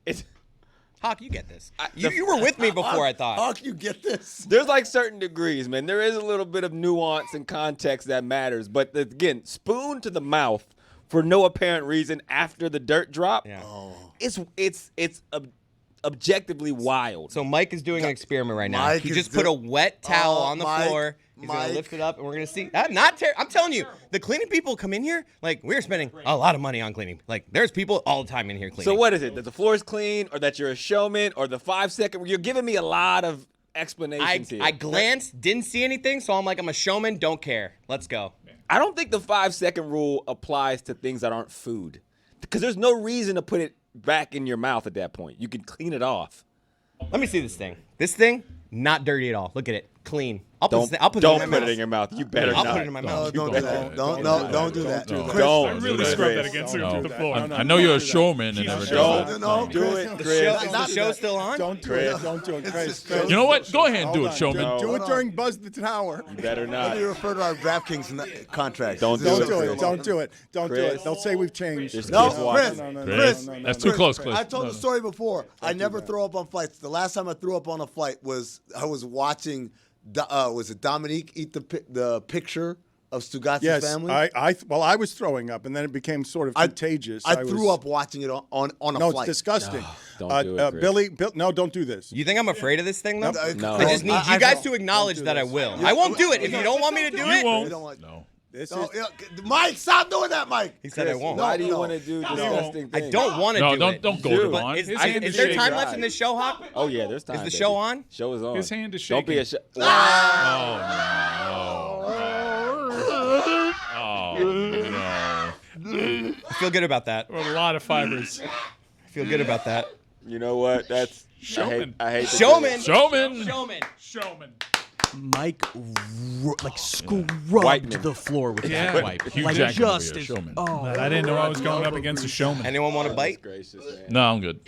Hawk, you get this. You were with me before, I thought. Hawk, you get this? There's like certain degrees, man. There is a little bit of nuance and context that matters. But again, spoon to the mouth for no apparent reason after the dirt drop. Yeah. It's objectively wild. So Mike is doing an experiment right now. Mike He is just put a wet towel Oh, on the Mike, floor. He's Mike. gonna lift it up, and we're gonna see. I'm telling you, the cleaning people come in here. Like we're spending a lot of money on cleaning. Like there's people all the time in here cleaning. So what is it? That the floor is clean, or that you're a showman, or the 5 second? You're giving me a lot of explanations here. I glanced, didn't see anything, so I'm a showman. Don't care. Let's go. I don't think the 5 second rule applies to things that aren't food, because there's no reason to put it back in your mouth at that point. You can clean it off. Let me see this thing. This thing, not dirty at all. Look at it, clean. Don't put it in your mouth. You better I'll not. put it in my mouth. Don't do that. Don't do that. Don't really scrub that against the floor. I know you're a showman and everything. Don't do it, Chris. Is the show still on? Don't do it. Don't do it, Chris. You know what? Go ahead and do it, showman. Do it during Buzz the Tower. You better Let not. me refer to our DraftKings contract. Don't do Don't it. do it. Chris. Don't do it. Don't do it. Chris. They'll say we've changed. There's No, kids watching. Chris. Chris, that's too close, Chris. I told the story before. I never throw up on flights. The last time I threw up on a flight was I was watching. Was it Dominique eat the picture of Stugotz's family? I was throwing up, and then it became sort of contagious. I threw up watching it on a No, flight. it's disgusting. Don't do it, Chris. Bill, no, don't do this. You think I'm afraid of this thing, though? No. I just need you guys to acknowledge that I will. I won't do it. If you don't want me to do it, No. Mike, stop doing that, Mike. he said I won't. Why do you want to do disgusting I things? don't want to No, do it. don't go Dude, to But Vaughn. is His hand there shaking. time left in this show, Hop? Oh yeah, there's time. Is the baby. show on? Show is on. His hand is Don't be a shaking. Oh, no. I feel good about that. A lot of fibers. I feel good about that. You know what? That's Showman. I hate to do Showman. it. Showman. Showman. Showman. Mike scrubbed Whiteman. the floor with Yeah. that wipe. Hugh Like Jackman over just here, as- showman. Oh, I didn't know I was going up against a showman. Anyone want to bite? Gracious, man. No, I'm good.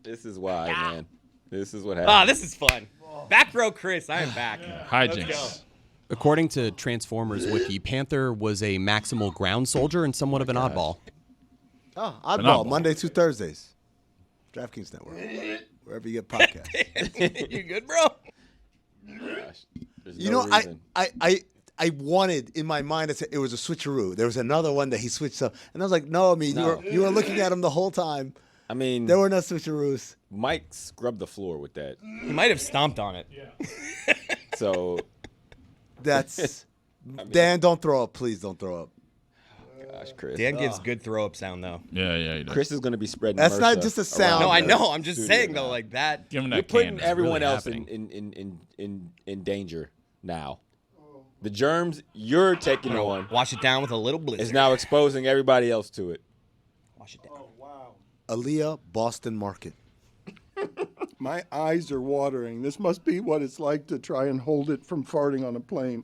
This is why, man. This is what Ah, happens. this is fun. Back row Chris, I am back. Hijinks. According to Transformers Wiki, Panther was a maximal ground soldier and somewhat of an oddball. Oh, An oddball. oddball. Monday through Thursdays. DraftKings Network. Wherever you get podcasts. You good, bro? Gosh, there's You no know, reason. I wanted in my mind it was a switcheroo. There was another one that he switched up, and I was like, no, I mean No. you were looking at him the whole time. I mean, There were no switcheroos. Mike scrubbed the floor with that. He might have stomped on it. So, That's Dan. Don't throw up, please. Don't throw up. gosh, Chris. Dan gives good throw up sound though. Yeah, he does. Chris is going to be spreading. That's not MRSA just a sound. No, I around know. the I'm just studio saying though, now. like that. Give him that You're putting can. It's everyone really else happening. in danger now. The germs you're taking on Wash it down with a little blizzard. is now exposing everybody else to it. Wash it down. Aaliyah, Boston Market. My eyes are watering. This must be what it's like to try and hold it from farting on a plane.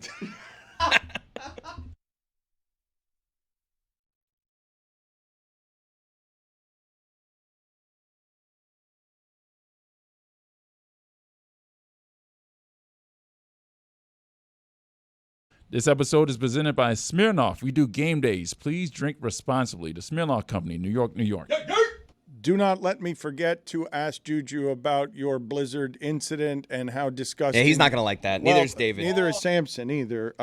This episode is presented by Smirnoff. We do game days. Please drink responsibly. The Smirnoff Company, New York, New York. Do not let me forget to ask Juju about your Blizzard incident and how disgusting. Yeah, he's not gonna like that. Well, Neither is David. Neither is Samson either.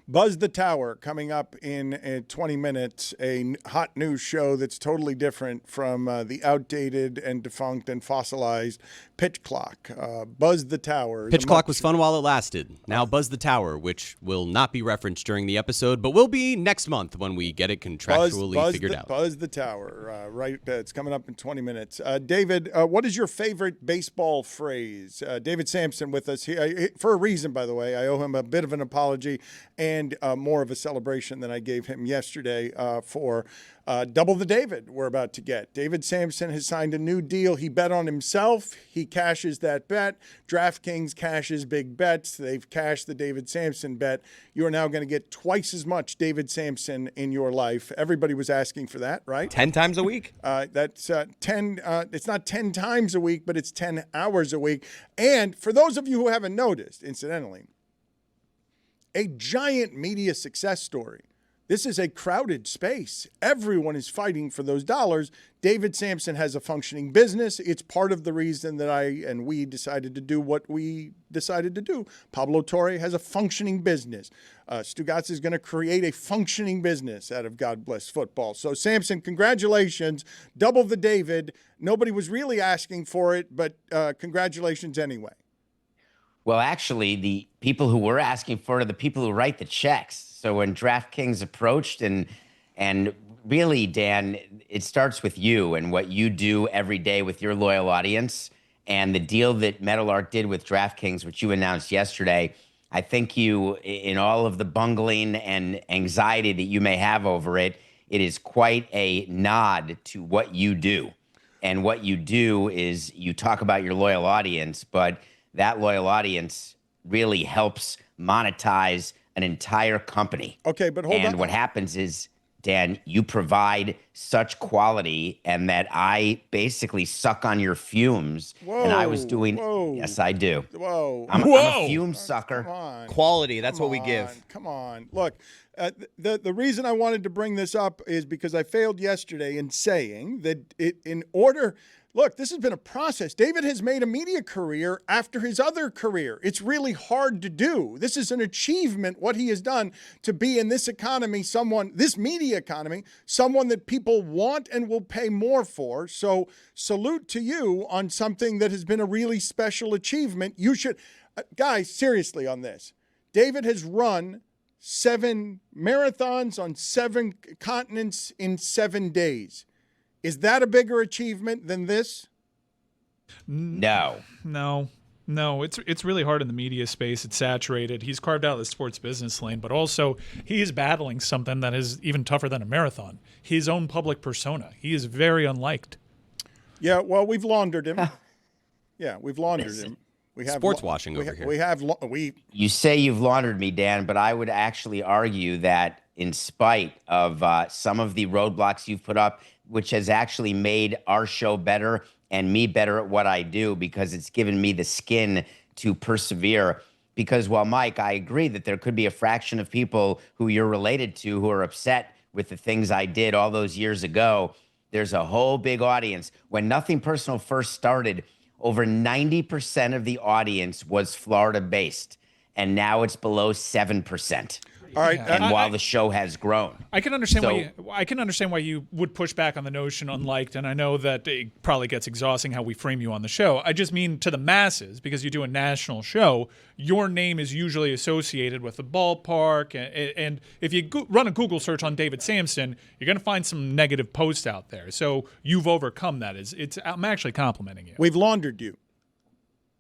Buzz the Tower coming up in 20 minutes. A hot news show that's totally different from the outdated and defunct and fossilized Pitch Clock. Buzz the Tower. Pitch Clock was fun while it lasted. Now Buzz the Tower, which will not be referenced during the episode, but will be next month when we get it contractually figured out. Buzz the Tower. Right. It's coming up in 20 minutes. David, what is your favorite baseball phrase? David Samson with us here for a reason, by the way. I owe him a bit of an apology and more of a celebration than I gave him yesterday for double the David we're about to get. David Samson has signed a new deal. He bet on himself. He cashes that bet. DraftKings cashes big bets. They've cashed the David Samson bet. You are now going to get twice as much David Samson in your life. Everybody was asking for that, right? 10 times a week. That's 10. It's not 10 times a week, but it's 10 hours a week. And for those of you who haven't noticed, incidentally, a giant media success story. This is a crowded space. Everyone is fighting for those dollars. David Samson has a functioning business. It's part of the reason that I and we decided to do what we decided to do. Pablo Torre has a functioning business. Stugotz is going to create a functioning business out of God Bless Football. So, Samson, congratulations. Double the David. Nobody was really asking for it, but congratulations anyway. Well, actually, the people who were asking for it are the people who write the checks. So when DraftKings approached, and really, Dan, it starts with you and what you do every day with your loyal audience. And the deal that Metal Art did with DraftKings, which you announced yesterday, I think you, in all of the bungling and anxiety that you may have over it, it is quite a nod to what you do. And what you do is you talk about your loyal audience, but that loyal audience really helps monetize an entire company. Okay, but hold on. And what happens is, Dan, you provide such quality and that I basically suck on your fumes. And I was doing, yes, I do. Whoa. I'm a fume sucker. Come on. Quality, that's Come what we give. on, Come on. Look, the reason I wanted to bring this up is because I failed yesterday in saying that look, this has been a process. David has made a media career after his other career. It's really hard to do. This is an achievement, what he has done to be in this economy, this media economy, someone that people want and will pay more for. So salute to you on something that has been a really special achievement. You should, guys, seriously on this. David has run 7 marathons on 7 continents in 7 days. Is that a bigger achievement than this? No. It's really hard in the media space. It's saturated. He's carved out the sports business lane, but also he is battling something that is even tougher than a marathon. His own public persona. He is very unliked. Yeah, well, we've laundered him. Yeah, we've laundered him. We have sports washing over here. You say you've laundered me, Dan, but I would actually argue that in spite of some of the roadblocks you've put up, which has actually made our show better and me better at what I do because it's given me the skin to persevere. Because while, Mike, I agree that there could be a fraction of people who you're related to who are upset with the things I did all those years ago, there's a whole big audience. When Nothing Personal first started, over 90% of the audience was Florida-based, and now it's below 7%. All right, and while the show has grown, I can understand why you would push back on the notion unliked, and I know that it probably gets exhausting how we frame you on the show. I just mean to the masses, because you do a national show, your name is usually associated with the ballpark, and if you run a Google search on David Samson, you're going to find some negative posts out there. So you've overcome that. I'm actually complimenting you. We've laundered you.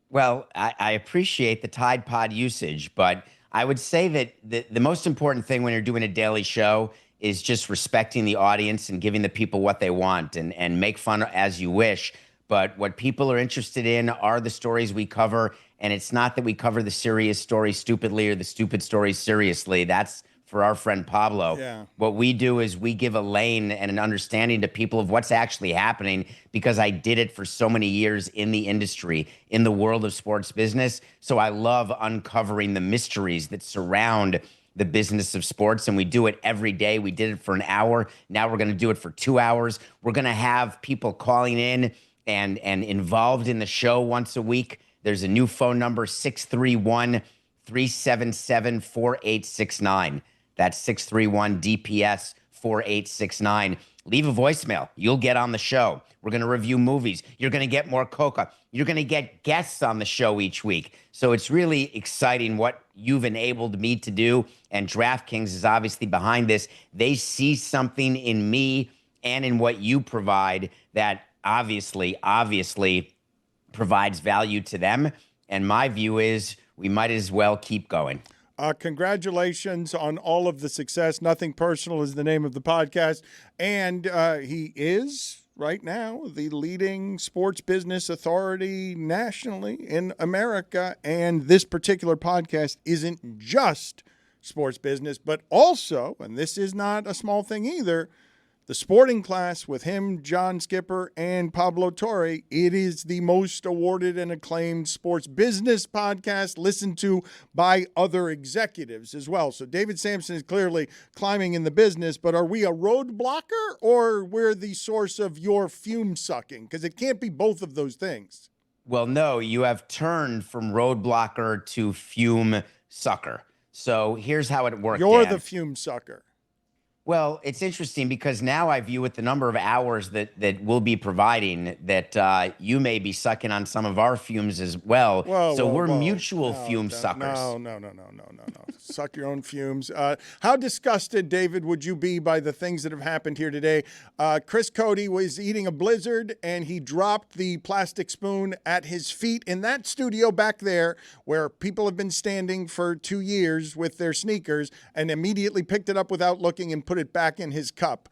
Well, I appreciate the Tide Pod usage, but I would say that the most important thing when you're doing a daily show is just respecting the audience and giving the people what they want and make fun as you wish. But what people are interested in are the stories we cover. And it's not that we cover the serious story stupidly or the stupid stories seriously. That's for our friend Pablo. Yeah. What we do is we give a lane and an understanding to people of what's actually happening, because I did it for so many years in the industry, in the world of sports business. So I love uncovering the mysteries that surround the business of sports, and we do it every day. We did it for an hour. Now we're going to do it for 2 hours. We're going to have people calling in and involved in the show once a week. There's a new phone number, 631-377-4869. That's 631-DPS-4869. Leave a voicemail. You'll get on the show. We're going to review movies. You're going to get more Coca. You're going to get guests on the show each week. So it's really exciting what you've enabled me to do. And DraftKings is obviously behind this. They see something in me and in what you provide that obviously provides value to them. And my view is we might as well keep going. Congratulations on all of the success. Nothing Personal is the name of the podcast. And he is, right now, the leading sports business authority nationally in America. And this particular podcast isn't just sports business, but also, and this is not a small thing either, The Sporting Class with him, John Skipper, and Pablo Torre. It is the most awarded and acclaimed sports business podcast listened to by other executives as well. So David Samson is clearly climbing in the business, but are we a roadblocker or we're the source of your fume sucking? Because it can't be both of those things. Well, no, you have turned from roadblocker to fume sucker. So here's how it worked. You're Dan. the fume sucker. Well, it's interesting because now I view it the number of hours that we'll be providing that you may be sucking on some of our fumes as well. We're mutual fume suckers. No. Suck your own fumes. How disgusted, David, would you be by the things that have happened here today? Chris Cote was eating a Blizzard and he dropped the plastic spoon at his feet in that studio back there where people have been standing for 2 years with their sneakers and immediately picked it up without looking and put it back in his cup.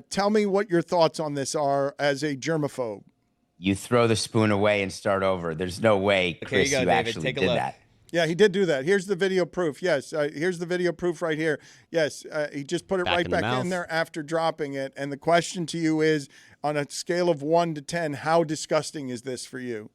Tell me what your thoughts on this are as a germaphobe. You throw the spoon away and start over. There's no way, Chris, you actually did that. Yeah, he did do that. Here's the video proof. Yes, here's the video proof right here. Yes, he just put it right back in there after dropping it. And the question to you is, on a scale of 1 to 10, how disgusting is this for you?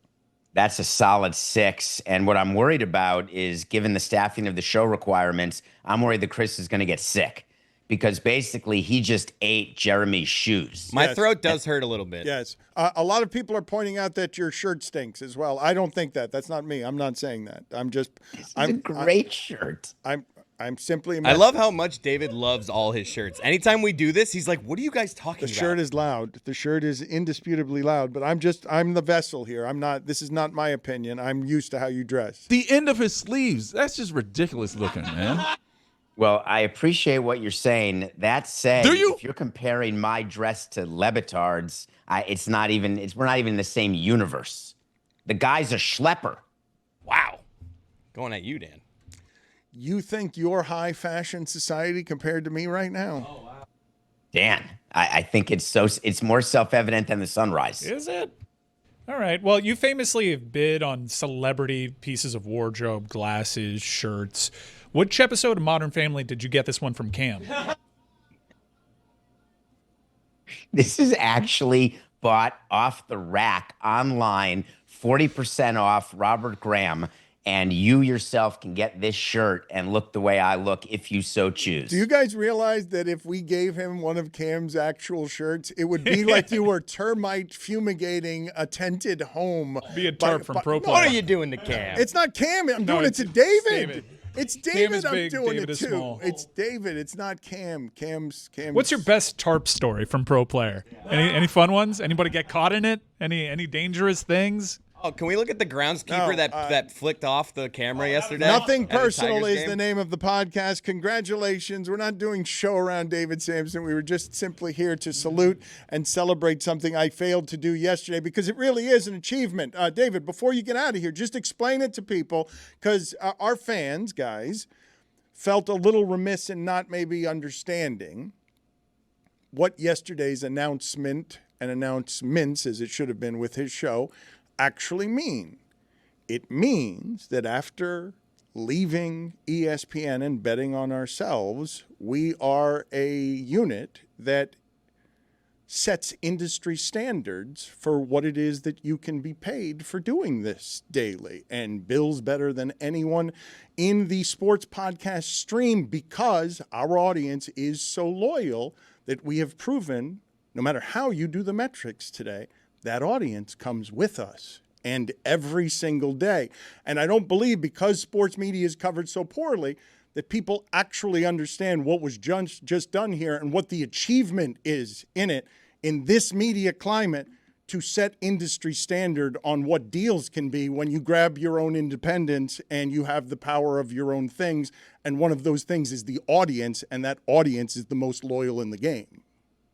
That's a solid 6. And what I'm worried about is, given the staffing of the show requirements, I'm worried that Chris is going to get sick. Because basically he just ate Jeremy's shoes. My throat does hurt a little bit. Yes. A lot of people are pointing out that your shirt stinks as well. I don't think that. That's not me. I'm not saying that. It's a great shirt. I'm simply. I love how much David loves all his shirts. Anytime we do this, he's like, "What are you guys talking about?" The shirt is loud. The shirt is indisputably loud. But I'm the vessel here. I'm not. This is not my opinion. I'm used to how you dress. The end of his sleeves. That's just ridiculous looking, man. Well, I appreciate what you're saying. That said, if you're comparing my dress to Le Batard's, we're not even in the same universe. The guy's a schlepper. Wow. Going at you, Dan. You think you're high fashion society compared to me right now? Oh, wow. Dan, I think it's more self-evident than the sunrise. Is it? All right. Well, you famously have bid on celebrity pieces of wardrobe, glasses, shirts. Which episode of Modern Family did you get this one from Cam? This is actually bought off the rack online, 40% off, Robert Graham, and you yourself can get this shirt and look the way I look if you so choose. Do you guys realize that if we gave him one of Cam's actual shirts, it would be like you were termite fumigating a tented home? Be a tarp from Pro Player. What are you doing to Cam? It's not Cam. I'm doing it to David. It's David. I'm doing David it to. Small. It's David. It's not Cam. Cam's. What's your best tarp story from Pro Player? Any fun ones? Anybody get caught in it? Any dangerous things? Oh, can we look at the groundskeeper that flicked off the camera yesterday? Nothing personal Tigers is game? the name of the podcast. Congratulations. We're not doing show around David Samson. We were just simply here to salute and celebrate something I failed to do yesterday because it really is an achievement. David, before you get out of here, just explain it to people because our fans, guys, felt a little remiss in not maybe understanding what yesterday's announcement and announcements, as it should have been with his show, actually mean. It means that after leaving ESPN and betting on ourselves, we are a unit that sets industry standards for what it is that you can be paid for doing this daily and bills better than anyone in the sports podcast stream because our audience is so loyal that we have proven, no matter how you do the metrics today, that audience comes with us and every single day. And I don't believe because sports media is covered so poorly that people actually understand what was just done here and what the achievement is in it in this media climate to set industry standard on what deals can be when you grab your own independence and you have the power of your own things. And one of those things is the audience, and that audience is the most loyal in the game.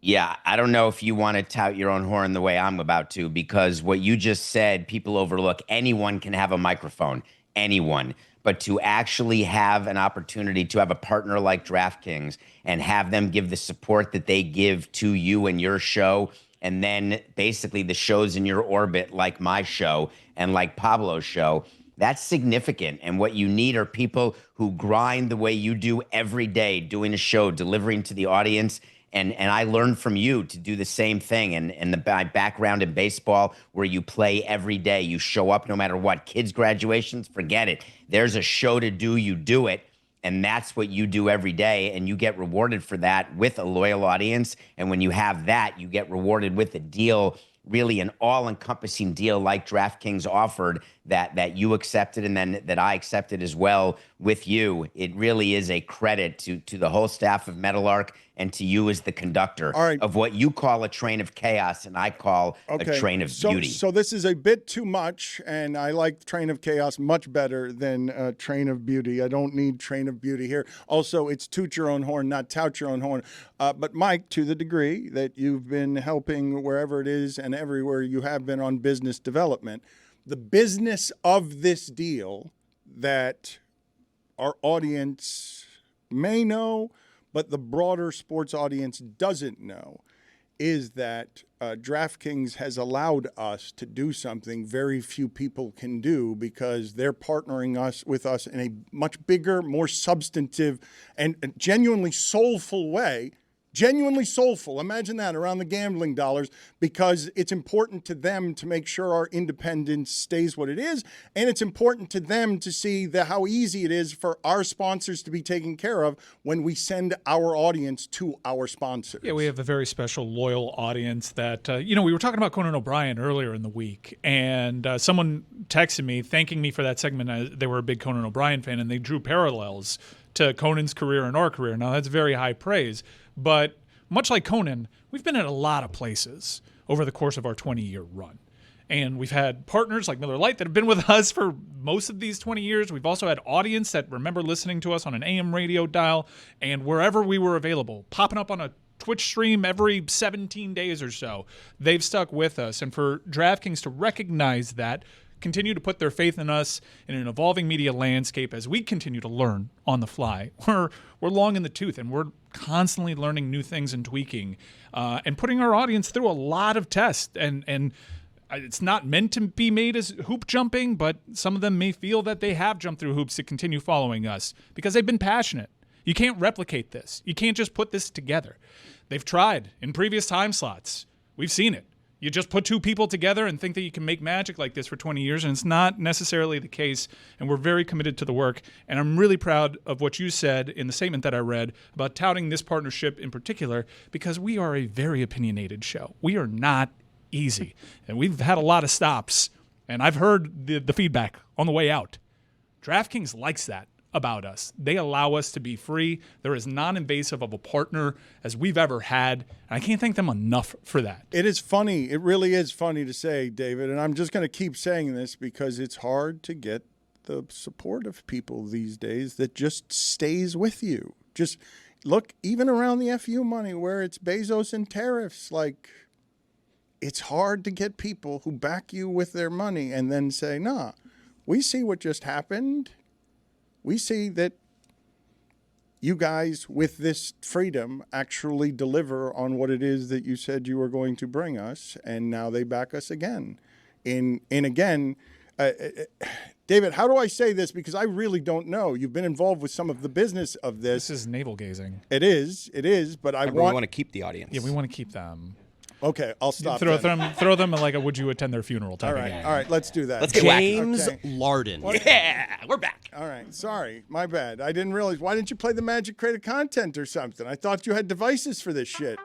Yeah, I don't know if you want to tout your own horn the way I'm about to, because what you just said, people overlook. Anyone can have a microphone, anyone. But to actually have an opportunity to have a partner like DraftKings and have them give the support that they give to you and your show, and then basically the shows in your orbit like my show and like Pablo's show, that's significant. And what you need are people who grind the way you do every day, doing a show, delivering to the audience. And I learned from you to do the same thing. And my background in baseball, where you play every day, you show up no matter what. Kids' graduations, forget it. There's a show to do, you do it. And that's what you do every day. And you get rewarded for that with a loyal audience. And when you have that, you get rewarded with a deal, really an all-encompassing deal like DraftKings offered that you accepted and then that I accepted as well with you. It really is a credit to the whole staff of Meadowlark and to you as the conductor of what you call a train of chaos and I call a train of beauty. So this is a bit too much, and I like Train of Chaos much better than Train of Beauty. I don't need Train of Beauty here. Also, it's toot your own horn, not tout your own horn. But Mike, to the degree that you've been helping wherever it is and everywhere you have been on business development, the business of this deal that our audience may know, but the broader sports audience doesn't know, is that DraftKings has allowed us to do something very few people can do because they're partnering with us in a much bigger, more substantive, and genuinely soulful way. Genuinely soulful. Imagine that around the gambling dollars, because it's important to them to make sure our independence stays what it is. And it's important to them to see how easy it is for our sponsors to be taken care of when we send our audience to our sponsors. Yeah, we have a very special, loyal audience that, we were talking about Conan O'Brien earlier in the week, and someone texted me thanking me for that segment. They were a big Conan O'Brien fan, and they drew parallels to Conan's career and our career. Now, that's very high praise. But much like Conan, we've been at a lot of places over the course of our 20-year run. And we've had partners like Miller Lite that have been with us for most of these 20 years. We've also had audience that remember listening to us on an AM radio dial and wherever we were available, popping up on a Twitch stream every 17 days or so. They've stuck with us. And for DraftKings to recognize that, continue to put their faith in us in an evolving media landscape as we continue to learn on the fly. We're long in the tooth, and we're constantly learning new things and tweaking and putting our audience through a lot of tests. And it's not meant to be made as hoop jumping, but some of them may feel that they have jumped through hoops to continue following us because they've been passionate. You can't replicate this. You can't just put this together. They've tried in previous time slots. We've seen it. You just put two people together and think that you can make magic like this for 20 years, and it's not necessarily the case, and we're very committed to the work. And I'm really proud of what you said in the statement that I read about touting this partnership in particular, because we are a very opinionated show. We are not easy, and we've had a lot of stops, and I've heard the feedback on the way out. DraftKings likes that about us. They allow us to be free. They're as non-invasive of a partner as we've ever had. And I can't thank them enough for that. It is funny. It really is funny to say, David, and I'm just going to keep saying this because it's hard to get the support of people these days that just stays with you. Just look, even around the FU money where it's Bezos and tariffs, like it's hard to get people who back you with their money and then say, nah, we see what just happened. We see that you guys, with this freedom, actually deliver on what it is that you said you were going to bring us, and now they back us again. And again, David, how do I say this? Because I really don't know. You've been involved with some of the business of this. This is navel gazing. It is, but we want to keep the audience. Yeah, we want to keep them. Okay, I'll stop. Throw them in like a "Would you attend their funeral?" type of game. All right, let's do that. Let's get James Okay. Larden. Yeah, we're back. All right, sorry, my bad. I didn't realize. Why didn't you play the Magic Creative Content or something? I thought you had devices for this shit.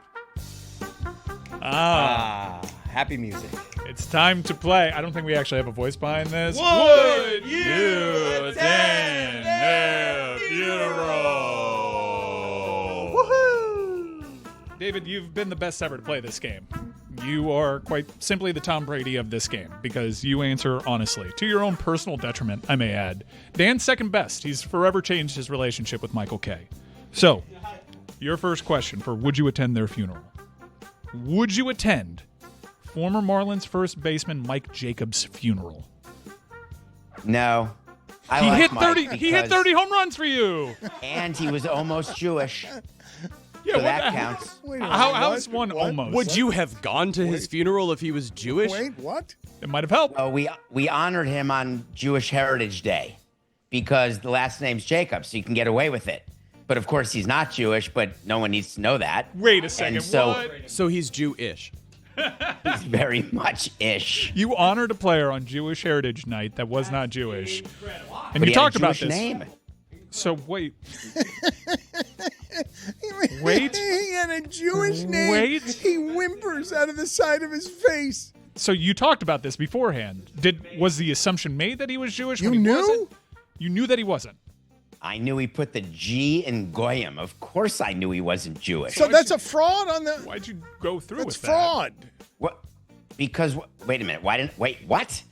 Happy music. It's time to play. I don't think we actually have a voice behind this. Would you attend their funeral? David, you've been the best ever to play this game. You are quite simply the Tom Brady of this game because you answer honestly, to your own personal detriment, I may add. Dan's second best. He's forever changed his relationship with Michael K. So, your first question for Would you attend their funeral? Would you attend former Marlins first baseman Mike Jacobs' funeral? No. He hit 30 home runs for you. And he was almost Jewish. Yeah, So that counts. How is one almost? Would you have gone to his funeral if he was Jewish? Wait, what? It might have helped. Oh, we honored him on Jewish Heritage Day because the last name's Jacob, so you can get away with it. But of course, he's not Jewish, but no one needs to know that. Wait a second. And So he's Jewish. he's very much ish. You honored a player on Jewish Heritage Night that was not Jewish. And But you he had talked a about Jewish this. name. So wait. Wait. He had a Jewish name. Wait. He whimpers out of the side of his face. So you talked about this beforehand. Was the assumption made that he was Jewish? You when he knew? wasn't? You knew that he wasn't. I knew he put the G in Goyim. Of course I knew he wasn't Jewish. So that's a fraud on the. Why'd you go through That's with fraud. What? Because, wait a minute. Wait, what?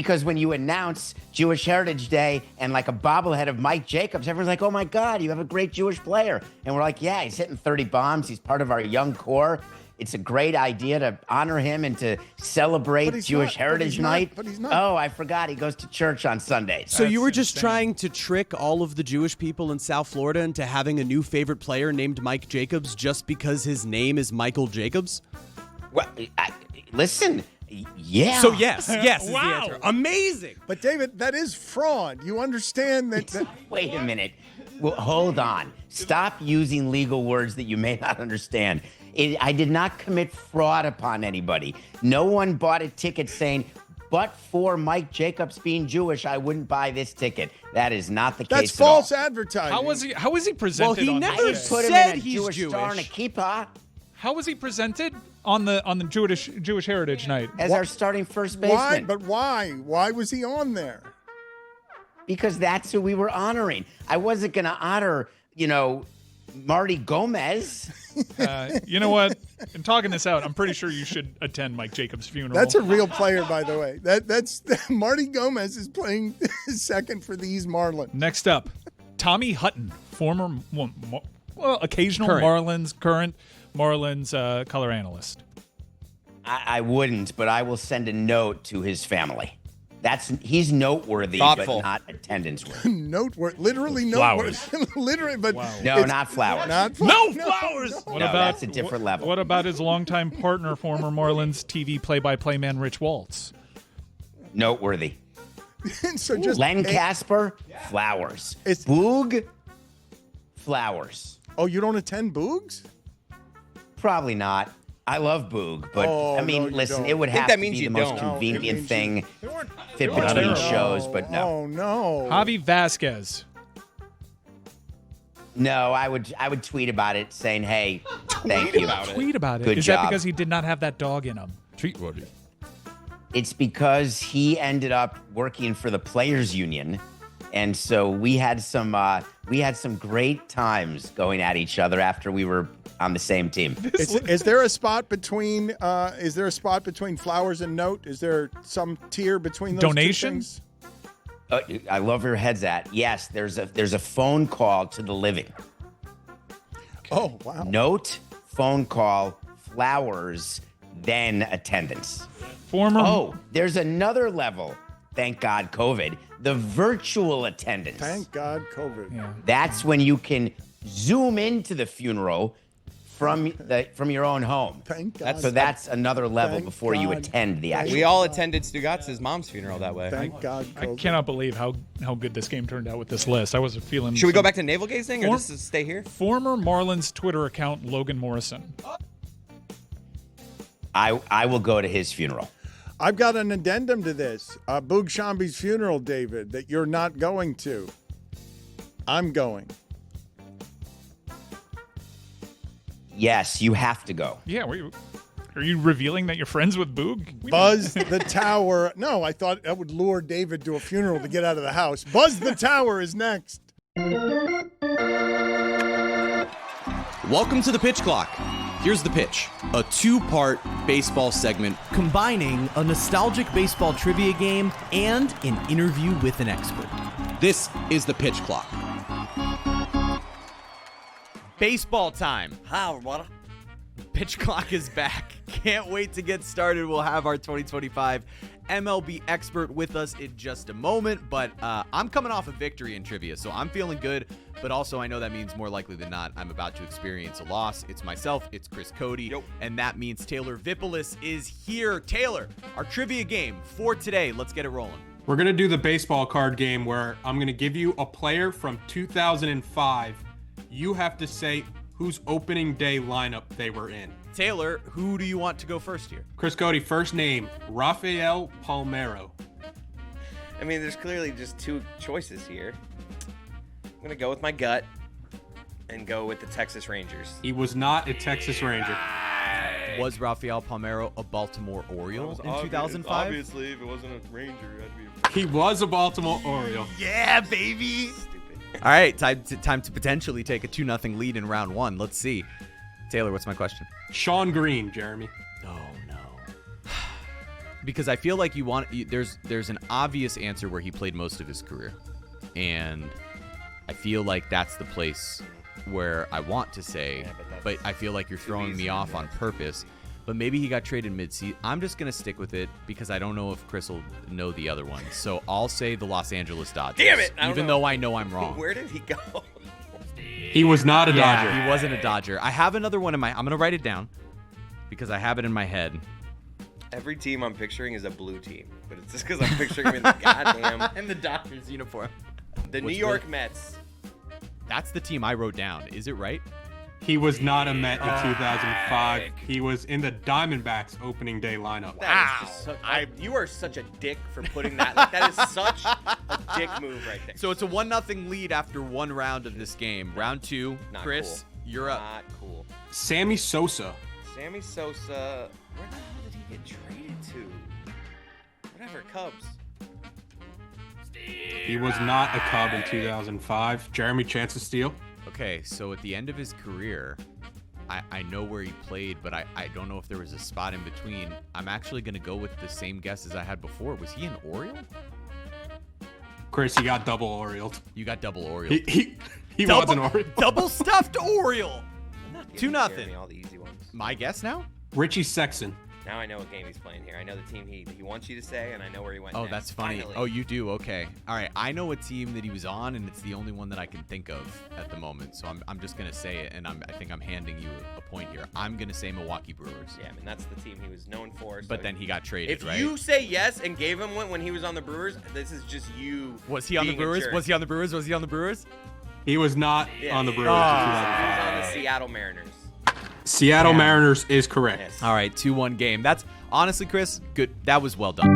because when you announce Jewish Heritage Day and like a bobblehead of Mike Jacobs, everyone's like, oh my God, you have a great Jewish player. And we're like, yeah, he's hitting 30 bombs. He's part of our young core. It's a great idea to honor him and to celebrate Jewish Heritage Night. But he's not. Oh, I forgot. He goes to church on Sundays. So you were just trying to trick all of the Jewish people in South Florida into having a new favorite player named Mike Jacobs just because his name is Michael Jacobs? Well, listen, yeah. So yes is the Wow. answer. Amazing. But David, that is fraud. You understand that Wait a minute. Well, hold on. Stop using legal words that you may not understand. I did not commit fraud upon anybody. No one bought a ticket saying, but for Mike Jacobs being Jewish, I wouldn't buy this ticket. That is not the case that's at all. false advertising. How was he presented? Well, he on never this day? Put him said in a he's Jewish star and a Jewish. kippah How was he presented on the Jewish Heritage Night? as our starting first baseman. Why? But why? Why was he on there? Because that's who we were honoring. I wasn't going to honor, Marty Gomez. You know what? In talking this out, I'm pretty sure you should attend Mike Jacobs' funeral. That's a real player, by the way. That's Marty Gomez is playing second for these Marlins. Next up, Tommy Hutton, former, occasional Current. current Marlins color analyst. I wouldn't, but I will send a note to his family. He's noteworthy, Thoughtful. but not attendance worthy. Noteworthy, literally Flowers. noteworthy, literally. But No, not flowers. not No flowers. What No, about that's a different level. What about his longtime partner, former Marlins TV play-by-play man Rich Waltz? Noteworthy. So just Len Casper, flowers. It's- Boog, flowers. Oh, you don't attend Boogs? Probably not. I love Boog, but Oh, I mean, no, you listen, don't. it would I think have that to means be you the most don't. No, it convenient means thing fit weren't between terrible. shows, but no. Oh no. Javi Vasquez. No, I would tweet about it saying, "Hey, thank you." Tweet about it. Good Is job. that because he did not have that dog in him? Treat Roddy. It's because he ended up working for the Players Union, and so we had some great times going at each other after we were on the same team. Is there a spot between flowers and note? Is there some tier between those Donations? I love where your head's at. Yes, there's a phone call to the living. Oh wow. Note, phone call, flowers, then attendance. Former. Oh, there's another level. Thank God, COVID. The virtual attendance. Thank God, COVID. Yeah. That's when you can zoom into the funeral from your own home. Thank God. So that's another level Thank before you God. attend the actual. We all attended Stugotz's mom's funeral that way. Thank God, I COVID. cannot believe how good this game turned out with this list. I wasn't feeling. Should we go back to navel gazing or For- just stay here? Former Marlins Twitter account Logan Morrison. I will go to his funeral. I've got an addendum to this. Boog Shambi's funeral, David, that you're not going to. I'm going. Yes, you have to go. Yeah, are you revealing that you're friends with Boog? Buzz the Tower. No, I thought that would lure David to a funeral to get out of the house. Buzz the Tower is next. Welcome to the Pitch Clock. Here's the pitch. A two-part baseball segment combining a nostalgic baseball trivia game and an interview with an expert. This is the Pitch Clock. Baseball time. How, what? Pitch Clock is back. Can't wait to get started. We'll have our 2025 MLB expert with us in just a moment, but I'm coming off a victory in trivia, so I'm feeling good, but also I know that means more likely than not I'm about to experience a loss. It's myself, it's Chris Cote, and that means Taylor Vipolis is here. Taylor, our trivia game for today. Let's get it rolling. We're going to do the baseball card game where I'm going to give you a player from 2005. You have to say whose opening day lineup they were in. Taylor, who do you want to go first here? Chris Cote, first name, Rafael Palmeiro. I mean, there's clearly just two choices here. I'm going to go with my gut and go with the Texas Rangers. He was not a Texas Ranger. Was Rafael Palmeiro a Baltimore Oriole in 2005? Obviously, if it wasn't a Ranger, I'd be He was a Baltimore Oriole. Yeah, baby. Stupid. All right, time to potentially take a 2-0 lead in round one. Let's see. Taylor, what's my question? Sean Green, Jeremy. Oh, no. because I feel like there's an obvious answer where he played most of his career, and I feel like that's the place where I want to say, but I feel like you're throwing me off on purpose. But maybe he got traded mid-season. I'm just going to stick with it because I don't know if Chris will know the other one. So I'll say the Los Angeles Dodgers. Damn it! Even though I know I'm wrong. Where did he go? He was not a Dodger. He wasn't a Dodger. I have another one I'm going to write it down because I have it in my head. Every team I'm picturing is a blue team, but it's just because I'm picturing him in the goddamn and the Dodgers uniform. The New York Mets. That's the team I wrote down. Is it right? He was not a Met in 2005. He was in the Diamondbacks opening day lineup. Wow. You are such a dick for putting that. Like, that is such a dick move right there. So it's a 1-0 lead after one round of this game. Round 2, Not Chris, cool. you're up. Not cool. Sammy Sosa. Sammy Sosa. Where the hell did he get traded to? Whatever, Cubs. He was not a Cub in 2005. Jeremy Chance of Steel. Okay, so at the end of his career, I know where he played, but I don't know if there was a spot in between. I'm actually going to go with the same guess as I had before. Was he an Oriole? Chris, he got double Orioles. You got double Oriole. He was an Oriole. Double stuffed Oriole. 2-0. All the easy ones. My guess now? Richie Sexson. Now I know what game he's playing here. I know the team he wants you to say, and I know where he went. Oh, next. that's funny. Finally. Oh, you do? Okay. All right. I know a team that he was on, and it's the only one that I can think of at the moment. So I'm just going to say it, and I think I'm handing you a point here. I'm going to say Milwaukee Brewers. Yeah, I mean, that's the team he was known for. So But then he got traded, if right? you say yes and gave him one when he was on the Brewers, this is just you. Was he on the Brewers? Was he on the Brewers? Was he on the Brewers? He was not on the Brewers in He was 2005. on the Seattle Mariners. Seattle Mariners is correct. Yes. All right, 2-1 game. That's honestly, Chris, good. That was well done.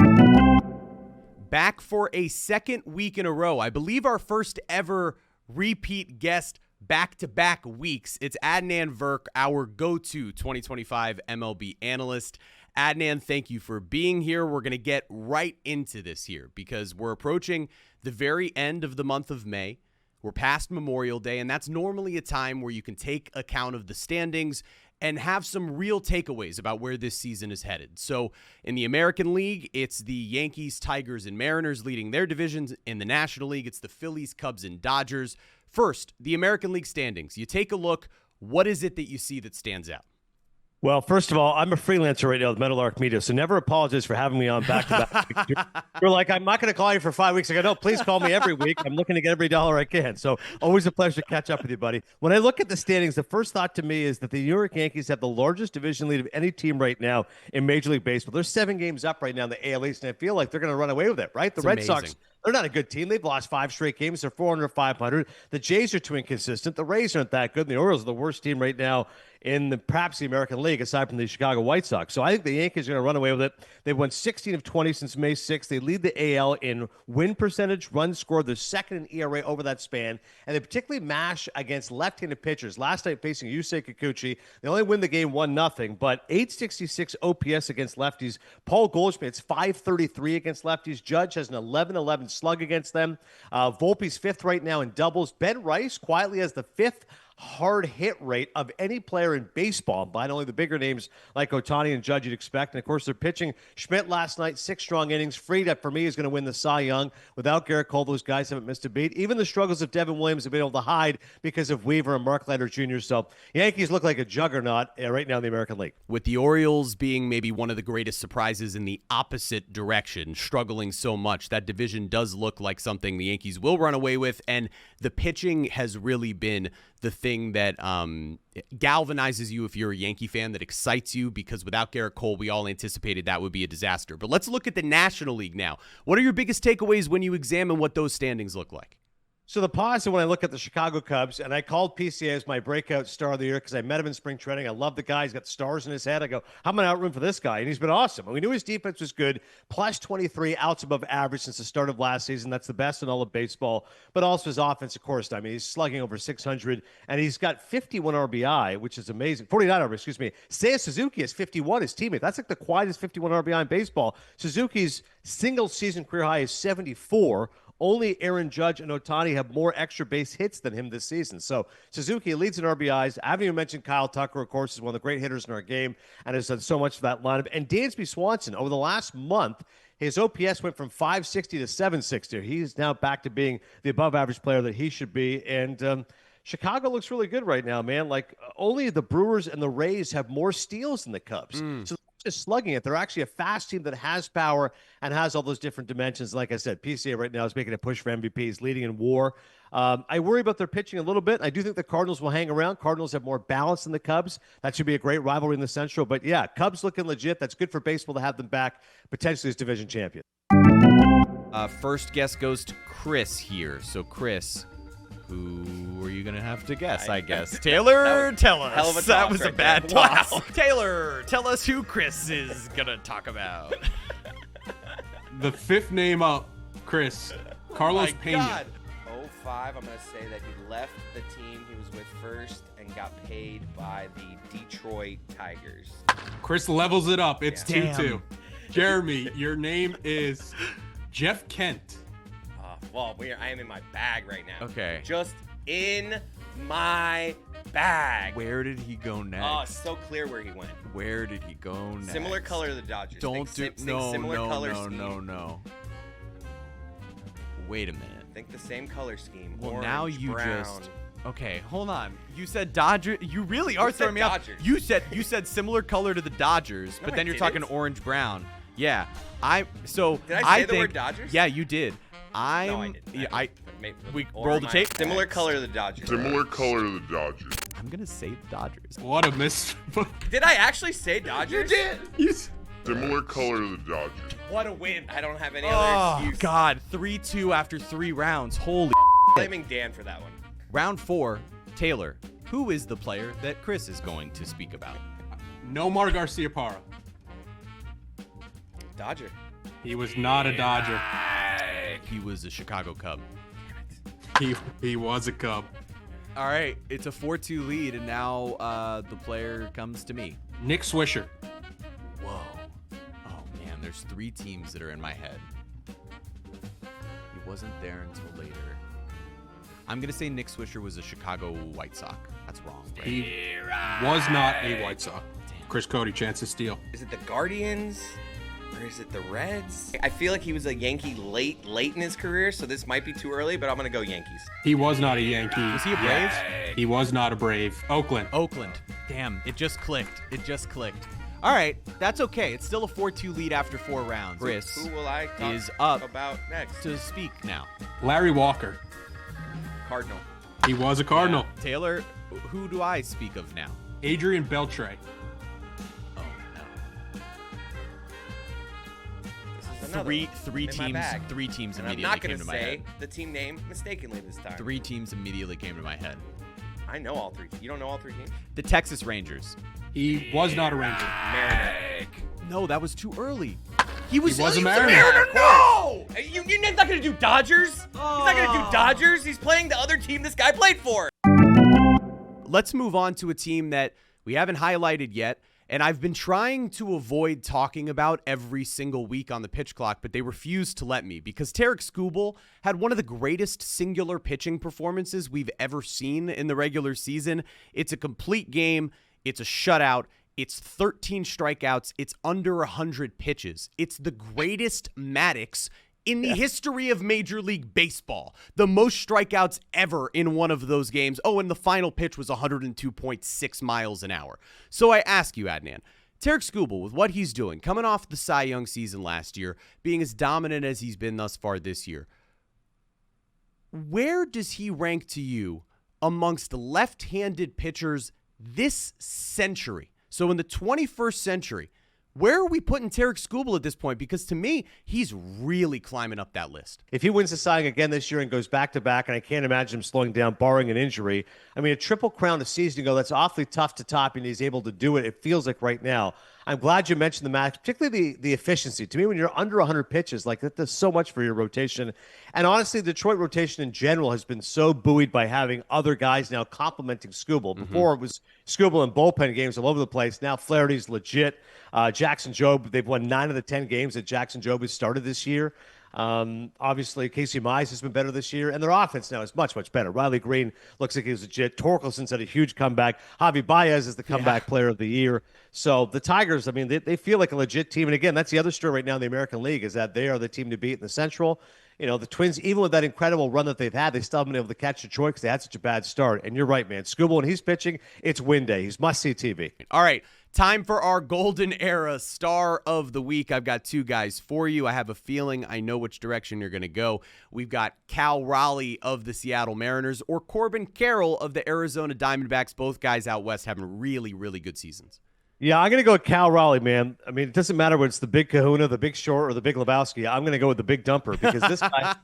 Back for a second week in a row. I believe our first ever repeat guest back-to-back weeks. It's Adnan Virk, our go-to 2025 MLB analyst. Adnan, thank you for being here. We're going to get right into this here because we're approaching the very end of the month of May. We're past Memorial Day, and that's normally a time where you can take account of the standings and have some real takeaways about where this season is headed. So in the American League, it's the Yankees, Tigers, and Mariners leading their divisions. In the National League, it's the Phillies, Cubs, and Dodgers. First, the American League standings. You take a look. What is it that you see that stands out? Well, first of all, I'm a freelancer right now with Metal Arc Media, so never apologize for having me on back-to-back. You're like, I'm not going to call you for 5 weeks. I go, no, please call me every week. I'm looking to get every dollar I can. So always a pleasure to catch up with you, buddy. When I look at the standings, the first thought to me is that the New York Yankees have the largest division lead of any team right now in Major League Baseball. They're 7 games up right now in the AL East, and I feel like they're going to run away with it, right? The Red Sox, they're not a good team. They've lost 5 straight games. They're 400-500. The Jays are too inconsistent. The Rays aren't that good. And the Orioles are the worst team right now in perhaps the American League, aside from the Chicago White Sox. So I think the Yankees are going to run away with it. They've won 16 of 20 since May 6th. They lead the AL in win percentage, runs scored. They're second in ERA over that span. And they particularly mash against left-handed pitchers. Last night facing Yusei Kikuchi, they only win the game 1-0, but 866 OPS against lefties. Paul Goldschmidt's 533 against lefties. Judge has an 11-11 slug against them. Volpe's 5th right now in doubles. Ben Rice quietly has the 5th hard hit rate of any player in baseball, by only the bigger names like Otani and Judge you'd expect. And, of course, they're pitching. Schmidt last night, 6 strong innings. Fried, for me, is going to win the Cy Young. Without Garrett Cole, those guys haven't missed a beat. Even the struggles of Devin Williams have been able to hide because of Weaver and Mark Leonard Jr. So Yankees look like a juggernaut right now in the American League. With the Orioles being maybe one of the greatest surprises in the opposite direction, struggling so much, that division does look like something the Yankees will run away with. And the pitching has really been the thing that galvanizes you if you're a Yankee fan, that excites you, because without Garrett Cole, we all anticipated that would be a disaster. But let's look at the National League now. What are your biggest takeaways when you examine what those standings look like? So the positive when I look at the Chicago Cubs, and I called PCA as my breakout star of the year because I met him in spring training. I love the guy. He's got stars in his head. I go, how am I out room for this guy? And he's been awesome. And we knew his defense was good. Plus 23 outs above average since the start of last season. That's the best in all of baseball. But also his offense, of course. I mean, he's slugging over 600, and he's got 51 RBI, which is amazing. 49 RBI, excuse me. Seiya Suzuki has 51, his teammate. That's like the quietest 51 RBI in baseball. Suzuki's single season career high is 74. Only Aaron Judge and Ohtani have more extra base hits than him this season. So Suzuki leads in RBIs. I haven't even mentioned Kyle Tucker, of course, is one of the great hitters in our game and has done so much for that lineup. And Dansby Swanson, over the last month, his OPS went from 560 to 760. He's now back to being the above-average player that he should be. And Chicago looks really good right now, man. Like, only the Brewers and the Rays have more steals than the Cubs. So they're just slugging it. They're actually a fast team that has power and has all those different dimensions. Like I said, PCA right now is making a push for MVPs, leading in WAR. I worry about their pitching a little bit. I do think the Cardinals will hang around. Cardinals have more balance than the Cubs. That should be a great rivalry in the Central. But, yeah, Cubs looking legit. That's good for baseball to have them back, potentially as division champion. First guess goes to Chris here. So, Chris, who are you going to have to guess, I guess? Taylor, tell us. Hell of a That toss was a right bad there. toss. Wow. Taylor, tell us who Chris is going to talk about. The fifth name up, Chris. Carlos Pena. 05, I'm going to say that he left the team he was with first and got paid by the Detroit Tigers. Chris levels it up. It's Yeah. 2-2. Jeremy, your name is Jeff Kent. Well, I am in my bag right now. Okay. Just in my bag. Where did he go next? Oh, it's so clear where he went. Where did he go next? Similar color to the Dodgers. Don't Think do no, similar no, color no, scheme. no. Wait a minute. Think the same color scheme. Well, Orange, now you brown. just okay. Hold on. You said Dodger. You really are Who said throwing me off. Dodgers? You said similar color to the Dodgers, No, but I then you're didn't. talking orange brown. Yeah. Did I say the word Dodgers? Yeah, you did. No, I didn't. Yeah, we Or roll the my- tape. Similar color to the Dodgers. Similar color to the Dodgers. I'm gonna say the Dodgers. What a miss. Did I actually say Dodgers? You did. Similar color to the Dodgers. What a win. I don't have any Oh other excuse. God, 3-2 after 3 rounds. Holy. Blaming Dan for that one. Round 4, Taylor. Who is the player that Chris is going to speak about? Nomar Garciaparra. Dodger. He was not a Dodger. He was a Chicago Cub. He was a Cub. All right, it's a 4-2 lead, and now the player comes to me. Nick Swisher. Whoa. Oh, man, there's 3 teams that are in my head. He wasn't there until later. I'm going to say Nick Swisher was a Chicago White Sox. That's wrong, right? He was not a White Sox. Chris Cote, chance to steal. Is it the Guardians? Or is it the Reds? I feel like he was a Yankee late in his career, so this might be too early, but I'm going to go Yankees. He was not a Yankee. Was he a Brave? He was not a Brave. Oakland. Damn, it just clicked. All right, that's okay. It's still a 4-2 lead after 4 rounds. Chris Who will I talk is up about next? to speak now. Larry Walker. Cardinal. He was a Cardinal. Yeah. Taylor, who do I speak of now? Adrian Beltre. Oh, This is no. another Three one in my teams. bag. 3 teams And I'm immediately not came going to to my say head. the team name mistakenly this time. 3 teams immediately came to my head. I know all 3. You don't know all 3 teams? The Texas Rangers. He was not a Ranger. Mariner. No, that was too early. He was a Mariner. No! You're not going to do Dodgers? He's not going to do Dodgers. He's playing the other team this guy played for. Let's move on to a team that we haven't highlighted yet, and I've been trying to avoid talking about every single week on the pitch clock, but they refuse to let me because Tarek Skubal had one of the greatest singular pitching performances we've ever seen in the regular season. It's a complete game. It's a shutout. It's 13 strikeouts. It's under 100 pitches. It's the greatest Maddox in the history of Major League Baseball. The most strikeouts ever in one of those games. Oh, and the final pitch was 102.6 miles an hour. So I ask you, Adnan, Tarek Skubal, with what he's doing, coming off the Cy Young season last year, being as dominant as he's been thus far this year, where does he rank to you amongst left-handed pitchers this century? So in the 21st century, where are we putting Tarek Skubal at this point? Because to me, he's really climbing up that list. If he wins the Cy Young again this year and goes back-to-back, and I can't imagine him slowing down barring an injury, I mean, a triple crown a season ago, that's awfully tough to top, and he's able to do it, it feels like right now. I'm glad you mentioned the match, particularly the efficiency. To me, when you're under 100 pitches, like that does so much for your rotation. And honestly, the Detroit rotation in general has been so buoyed by having other guys now complementing Skubal. Before it was Skubal and bullpen games all over the place. Now Flaherty's legit. Jackson Jobe, they've won 9 of the 10 games that Jackson Jobe has started this year. Obviously, Casey Mize has been better this year, and their offense now is much, much better. Riley Green looks like he's legit. Torkelson's had a huge comeback. Javi Baez is the comeback player of the year. So the Tigers, I mean, they feel like a legit team. And again, that's the other story right now in the American League is that they are the team to beat in the Central. You know, the Twins, even with that incredible run that they've had, they still haven't been able to catch Detroit because they had such a bad start. And you're right, man. Skubal, when he's pitching, it's win day. He's must-see TV. All right. Time for our golden era star of the week. I've got two guys for you. I have a feeling I know which direction you're going to go. We've got Cal Raleigh of the Seattle Mariners or Corbin Carroll of the Arizona Diamondbacks. Both guys out west having really, really good seasons. Yeah, I'm going to go with Cal Raleigh, man. I mean, it doesn't matter whether it's the Big Kahuna, the Big Short, or the Big Lebowski. I'm going to go with the Big Dumper because this guy,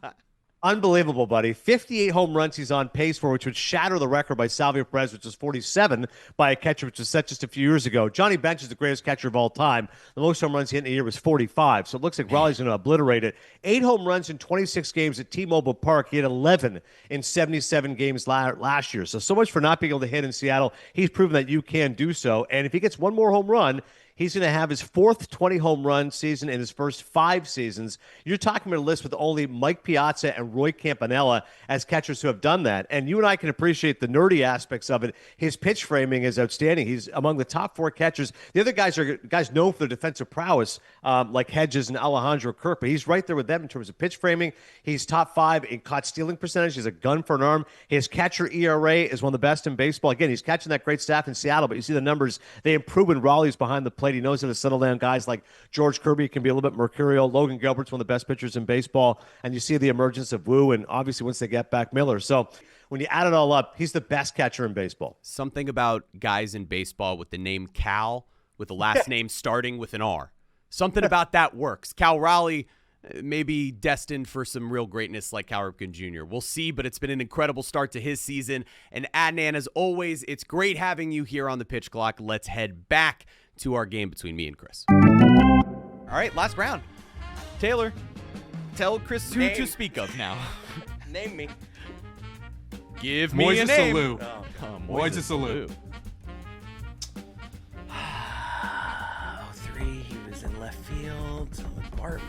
unbelievable, buddy. 58 home runs he's on pace for, which would shatter the record by Salvio Perez, which was 47 by a catcher, which was set just a few years ago. Johnny Bench is the greatest catcher of all time. The most home runs he hit in a year was 45, so it looks like Raleigh's going to obliterate it. 8 home runs in 26 games at T-Mobile Park. He had 11 in 77 games last year. So much for not being able to hit in Seattle. He's proven that you can do so, and if he gets one more home run, he's going to have his 4th 20-home run season in his first 5 seasons. You're talking about a list with only Mike Piazza and Roy Campanella as catchers who have done that. And you and I can appreciate the nerdy aspects of it. His pitch framing is outstanding. He's among the top 4 catchers. The other guys are guys known for their defensive prowess, like Hedges and Alejandro Kirk. But he's right there with them in terms of pitch framing. He's top 5 in caught stealing percentage. He's a gun for an arm. His catcher ERA is one of the best in baseball. Again, he's catching that great staff in Seattle, but you see the numbers. They improve when Raleigh's behind the plate. He knows how to settle down guys like George Kirby can be a little bit mercurial. Logan Gilbert's one of the best pitchers in baseball. And you see the emergence of Wu and obviously once they get back Miller. So when you add it all up, he's the best catcher in baseball. Something about guys in baseball with the name Cal, with the last name starting with an R. Something about that works. Cal Raleigh may be destined for some real greatness like Cal Ripken Jr. We'll see, but it's been an incredible start to his season. And Adnan, as always, it's great having you here on the Pitch Clock. Let's head back to our game between me and Chris. All right, last round. Taylor, tell Chris who to speak of now. Name me. Give me a name. Alou. Moises Alou. 03, he was in left field. Bartman.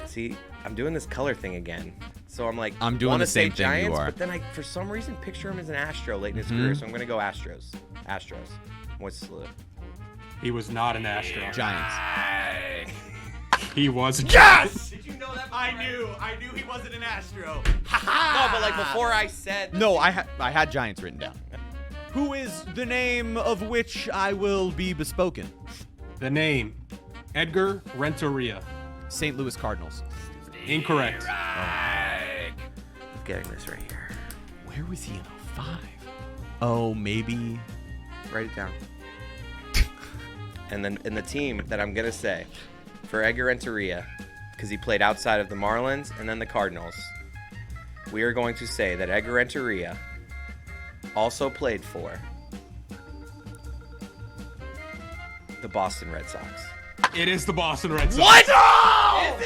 See, I'm doing this color thing again. So I'm like, I'm doing the same thing Giants, you are. but then I, for some reason, picture him as an Astro late in his career. So I'm going to go Astros. Moises Alou. He was not an Astro. Giants. He was a Yes! Did you know that? I knew he wasn't an Astro. No, but like before I said. No, I had Giants written down. Who is the name of which I will be bespoken? The name, Edgar Renteria. St. Louis Cardinals. Incorrect. I'm getting this right here. Where was he in 05? Oh, maybe. Write it down. And then in the team that I'm going to say for Edgar Renteria, because he played outside of the Marlins and then the Cardinals, we are going to say that Edgar Renteria also played for the Boston Red Sox. It is the Boston Red Sox. What? Oh!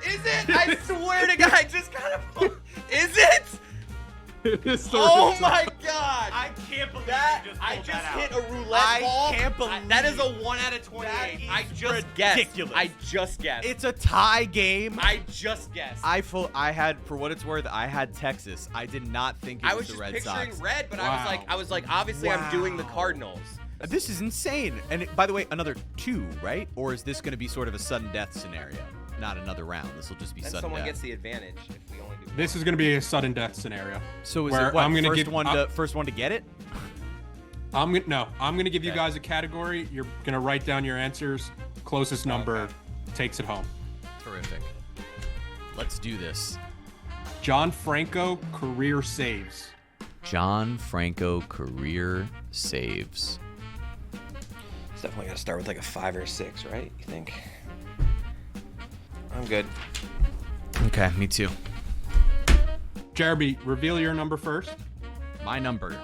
Is it? I swear to God, I just kind of. Is it? It is the Oh Red my Sox. God! I can't believe that you just I pulled just that hit out. a roulette ball. I can't believe that is a 1 out of 28. I just guessed. ridiculous. I just guessed. It's a tie game. I just guessed. I had, for what it's worth, I had Texas. I did not think it I was was the just Red picturing Sox. red, but Wow. I was like, obviously I'm doing the Cardinals. This is insane. And by the way, another 2, right? Or is this going to be sort of a sudden death scenario? Not another round. This will just be Then sudden someone death. gets the advantage if we only do. This is going to be a sudden death scenario. So is where it what, I'm gonna first give- one I'm- to get it? I'm going to give you guys a category. You're going to write down your answers. Closest number takes it home. Terrific. Let's do this. John Franco career saves. John Franco career saves. It's definitely got to start with like a 5 or 6, right? You think? I'm good. Okay, me too. Jeremy, reveal your number first. My number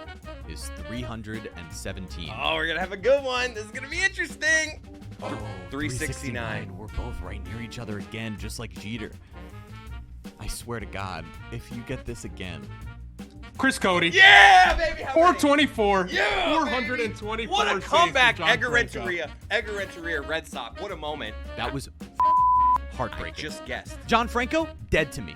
is 317. Oh, we're gonna have a good one. This is gonna be interesting. Oh, 369. We're both right near each other again, just like Jeter. I swear to God, if you get this again, Chris Cote. Yeah, baby. 424. Yeah, 424. baby. What a saves comeback. from John Franco. Edgar Renteria, Red Sox. What a moment. That was heartbreaking. Just guessed. John Franco, dead to me.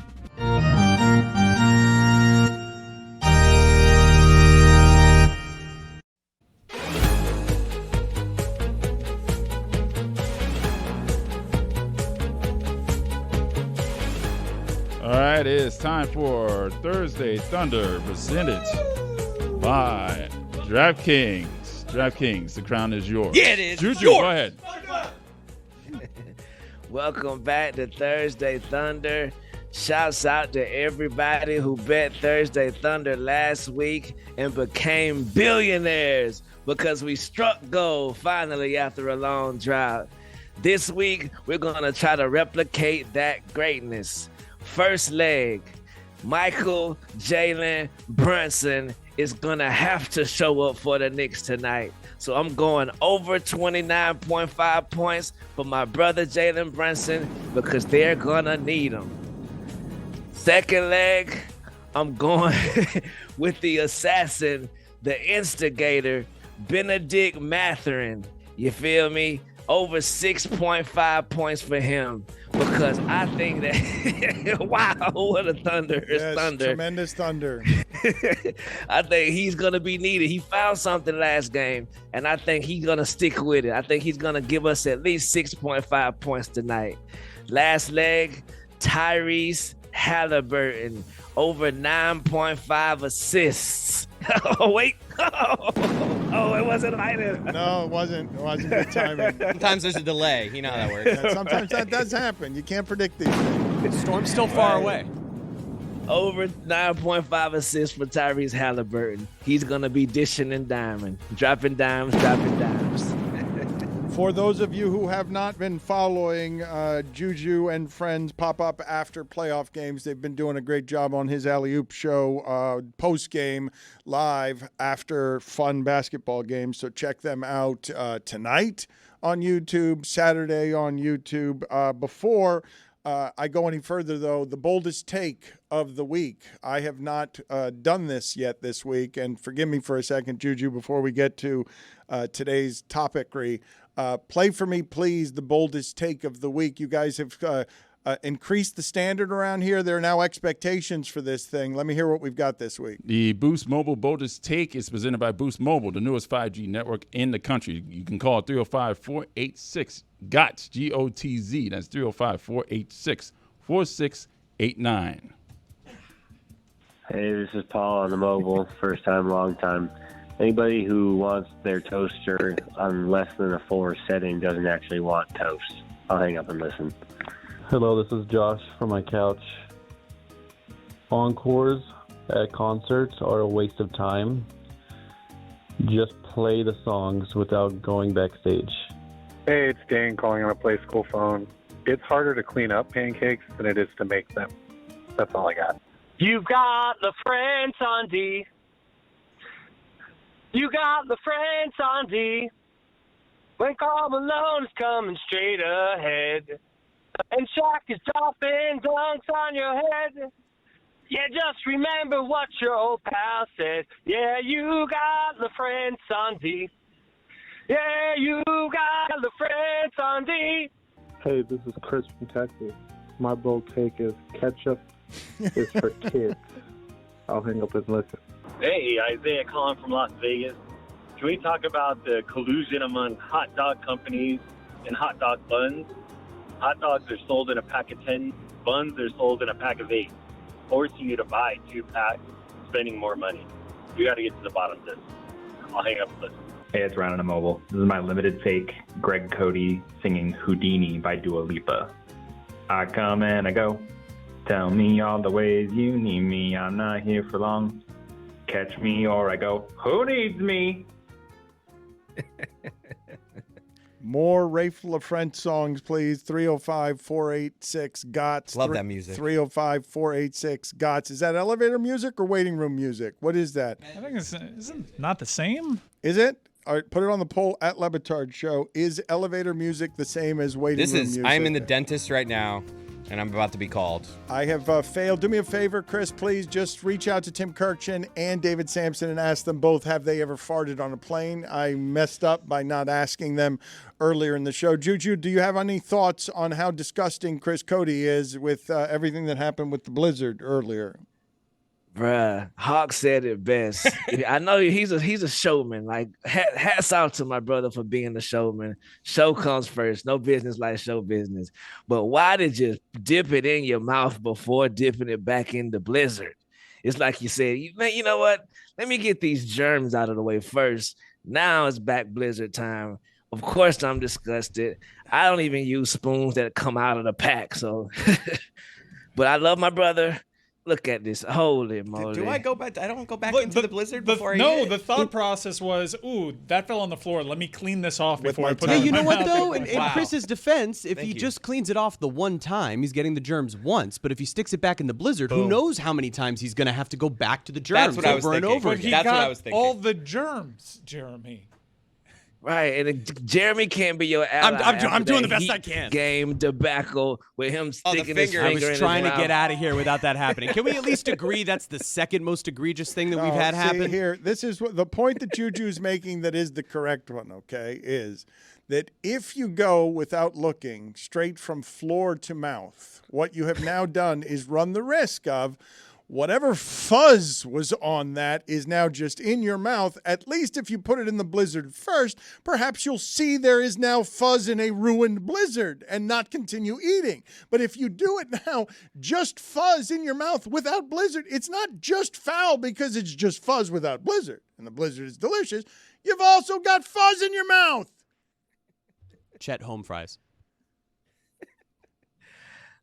All right, it's time for Thursday Thunder, presented by DraftKings. DraftKings, the crown is yours. Yeah, it is. Juju, Yours. go ahead. Welcome back to Thursday Thunder. Shouts out to everybody who bet Thursday Thunder last week and became billionaires because we struck gold finally after a long drought. This week, we're going to try to replicate that greatness. First leg, Michael Jalen Brunson is going to have to show up for the Knicks tonight. So I'm going over 29.5 points for my brother Jalen Brunson because they're going to need him. Second leg, I'm going with the assassin, the instigator, Benedict Mathurin. You feel me? Over 6.5 points for him because I think that wow, what a thunderous thunder. Tremendous thunder. I think he's going to be needed. He found something last game, and I think he's going to stick with it. I think he's going to give us at least 6.5 points tonight. Last leg, Tyrese Halliburton, over 9.5 assists. Oh, wait. Oh, it wasn't like this. No, it wasn't. It wasn't good timing. Sometimes there's a delay. You know how that works. Yeah, sometimes that does happen. You can't predict these things. Storm's still far away. Over 9.5 assists for Tyrese Halliburton. He's going to be dishing and diming. Dropping dimes, dropping dimes. For those of you who have not been following Juju and friends pop up after playoff games, they've been doing a great job on his alley-oop show post-game live after fun basketball games. So check them out tonight on YouTube, Saturday on YouTube. Before I go any further, though, the boldest take of the week. I have not done this yet this week, and forgive me for a second, Juju, before we get to today's topicry. Play for me, please, the boldest take of the week. You guys have increased the standard around here. There are now expectations for this thing. Let me hear what we've got this week. The Boost Mobile boldest take is presented by Boost Mobile, the newest 5G network in the country. You can call 305-486-GOTZ, G-O-T-Z. That's 305-486-4689. Hey, this is Paul on the mobile. First time, long time. Anybody who wants their toaster on less than a 4 setting doesn't actually want toast. I'll hang up and listen. Hello, this is Josh from my couch. Encores at concerts are a waste of time. Just play the songs without going backstage. Hey, it's Dan calling on a Play School phone. It's harder to clean up pancakes than it is to make them. That's all I got. You got the French on D. You got the French on D. When Karl Malone is coming straight ahead. And Shaq is dropping dunks on your head. Yeah, just remember what your old pal said. Yeah, you got the French on D. Yeah, you got the French on D. Hey, this is Chris from Texas. My bold take is ketchup is for kids. I'll hang up and listen. Hey, Isaiah calling from Las Vegas. Can we talk about the collusion among hot dog companies and hot dog buns? Hot dogs are sold in a pack of 10. Buns are sold in a pack of 8, forcing you to buy 2 packs, spending more money. We got to get to the bottom of this. I'll hang up and listen. Hey, it's Ryan on the mobile. This is my limited take, Greg Cote singing Houdini by Dua Lipa. I come and I go. Tell me all the ways you need me. I'm not here for long. Catch me or I go. Who needs me? More Rafe LaFrentz songs, please. 305-486-GOTZ. Love that music. 305-486-GOTZ. Is that elevator music or waiting room music? What is that? I think isn't not the same. Is it? All right, put it on the poll at Le Batard Show. Is elevator music the same as waiting room music? I'm in the dentist right now, and I'm about to be called. I have failed. Do me a favor, Chris, please. Just reach out to Tim Kurkjian and David Samson and ask them both, have they ever farted on a plane? I messed up by not asking them earlier in the show. Juju, do you have any thoughts on how disgusting Chris Cote is with everything that happened with the blizzard earlier? Bruh, Hawk said it best. I know he's a showman. Like, hats off to my brother for being a showman. Show comes first. No business like show business. But why did you dip it in your mouth before dipping it back in the blizzard? It's like you said, man, you know what? Let me get these germs out of the way first. Now it's back blizzard time. Of course I'm disgusted. I don't even use spoons that come out of the pack. So, but I love my brother. Look at this. Holy moly. Do I go back? I don't go back into the blizzard before I eat No, it. the thought process was, ooh, that fell on the floor. Let me clean this off before I put it Yeah, in you my know what, mouth. though? In Wow. Chris's defense, if Thank he you. just cleans it off the one time, he's getting the germs once. But if he sticks it back in the blizzard, who knows how many times he's going to have to go back to the germs That's what I was over and thinking. over But he again. That's what got I was thinking. all the germs, Jeremy. Right, and Jeremy can't be your ally. I'm doing the after best that I can. Heat game debacle with him sticking his finger. finger I in was his trying to mouth. get out of here without that happening. Can we at least agree that's the second most egregious thing that we've had See, happen? Here, this is what the point that Juju's making that is the correct one, okay, is that if you go without looking straight from floor to mouth, what you have now done is run the risk of whatever fuzz was on that is now just in your mouth. At least if you put it in the blizzard first, perhaps you'll see there is now fuzz in a ruined blizzard and not continue eating. But if you do it now, just fuzz in your mouth without blizzard, it's not just foul because it's just fuzz without blizzard. And the blizzard is delicious. You've also got fuzz in your mouth. Chet home fries.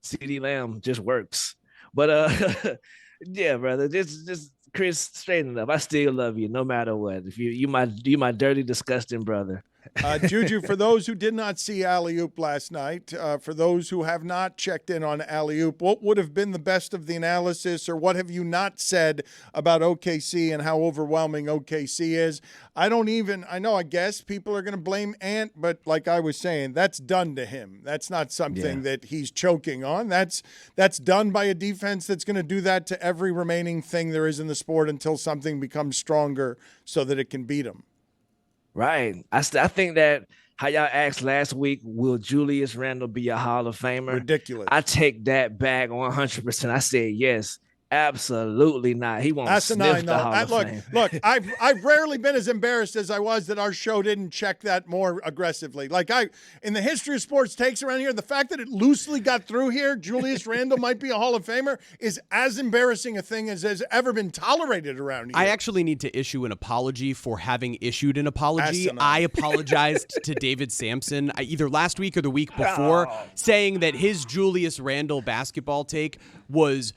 CD Lamb just works. But yeah, brother, just Chris, straighten up. I still love you no matter what. If you my dirty, disgusting brother. Juju, for those who did not see Alley-Oop last night, for those who have not checked in on Alley-Oop, what would have been the best of the analysis, or what have you not said about OKC and how overwhelming OKC is? I guess people are going to blame Ant, but like I was saying, that's done to him. That's not something that he's choking on. That's done by a defense that's going to do that to every remaining thing there is in the sport until something becomes stronger so that it can beat him. Right. I think that how y'all asked last week, will Julius Randle be a Hall of Famer? Ridiculous. I take that back 100%. I said yes. Absolutely not. He won't Asinine, sniff the Hall of Fame. Look, I've rarely been as embarrassed as I was that our show didn't check that more aggressively. Like in the history of sports takes around here, the fact that it loosely got through here, Julius Randle might be a Hall of Famer, is as embarrassing a thing as has ever been tolerated around here. I actually need to issue an apology for having issued an apology. Asinine. I apologized to David Samson either last week or the week before, saying that his Julius Randle basketball take was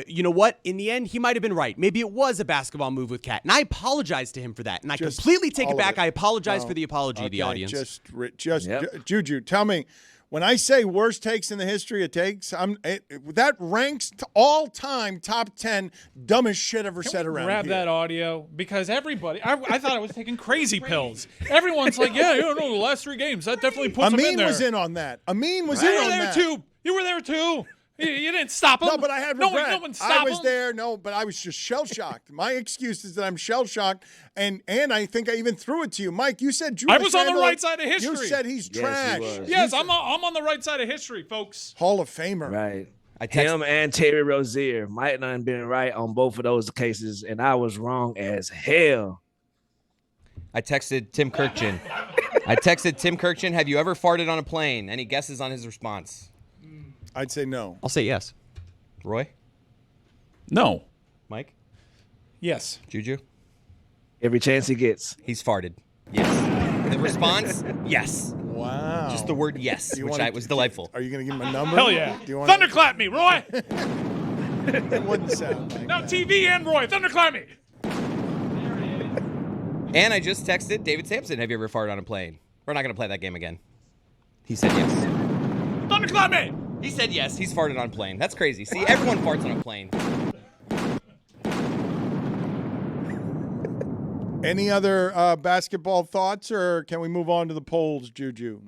you know what? In the end, he might have been right. Maybe it was a basketball move with Cat. And I apologize to him for that. And I completely take it back. I apologize for the apology, the audience. Juju, tell me, when I say worst takes in the history of takes, that ranks to all-time top 10 dumbest shit ever said around Grab here. that audio, because everybody, I thought I was taking crazy pills. Everyone's like, yeah, you don't know, the last 3 games, that definitely puts him in there. Amin was in on that. Amin was in on that. You were there too. You didn't stop him. No, but I had regret. No one stopped I was him. there. No, but I was just shell-shocked. My excuse is that I'm shell-shocked, and I think I even threw it to you. Mike, you said Julius I was on the Randle, right side of history. You said he's trash. Yes, I'm on the right side of history, folks. Hall of Famer. Right. Him and Terry Rozier might not have been right on both of those cases, and I was wrong as hell. I texted Tim Kurkjian. Have you ever farted on a plane? Any guesses on his response? I'd say no. I'll say yes. Roy? No. Mike? Yes. Juju? Every chance he gets. He's farted. Yes. The response? Yes. Wow. Just the word yes, which was delightful. Are you going to give him a number? Hell yeah. Do you want Thunderclap me, Roy. It wouldn't sound like No, TV and Roy. Thunderclap me. And I just texted David Samson. Have you ever farted on a plane? We're not going to play that game again. He said yes. Thunderclap me. He said yes. He's farted on a plane. That's crazy. See, everyone farts on a plane. Any other basketball thoughts, or can we move on to the polls, Juju?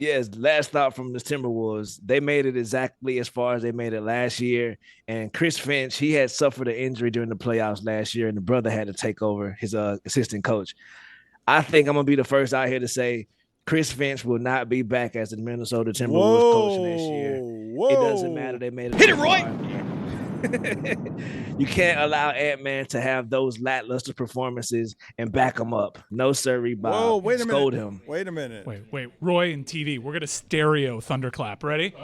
Yes, last thought from the Timberwolves. They made it exactly as far as they made it last year. And Chris Finch, he had suffered an injury during the playoffs last year, and the brother had to take over his assistant coach. I think I'm going to be the first out here to say Chris Finch will not be back as the Minnesota Timberwolves coach next year. It doesn't matter. They made it. Hit it, Roy! You can't allow Ant-Man to have those lackluster performances and back him up. No, sir, Bob. Whoa, wait a Scold minute. him. Wait a minute. Wait. Roy and TV. We're gonna stereo thunderclap. Ready?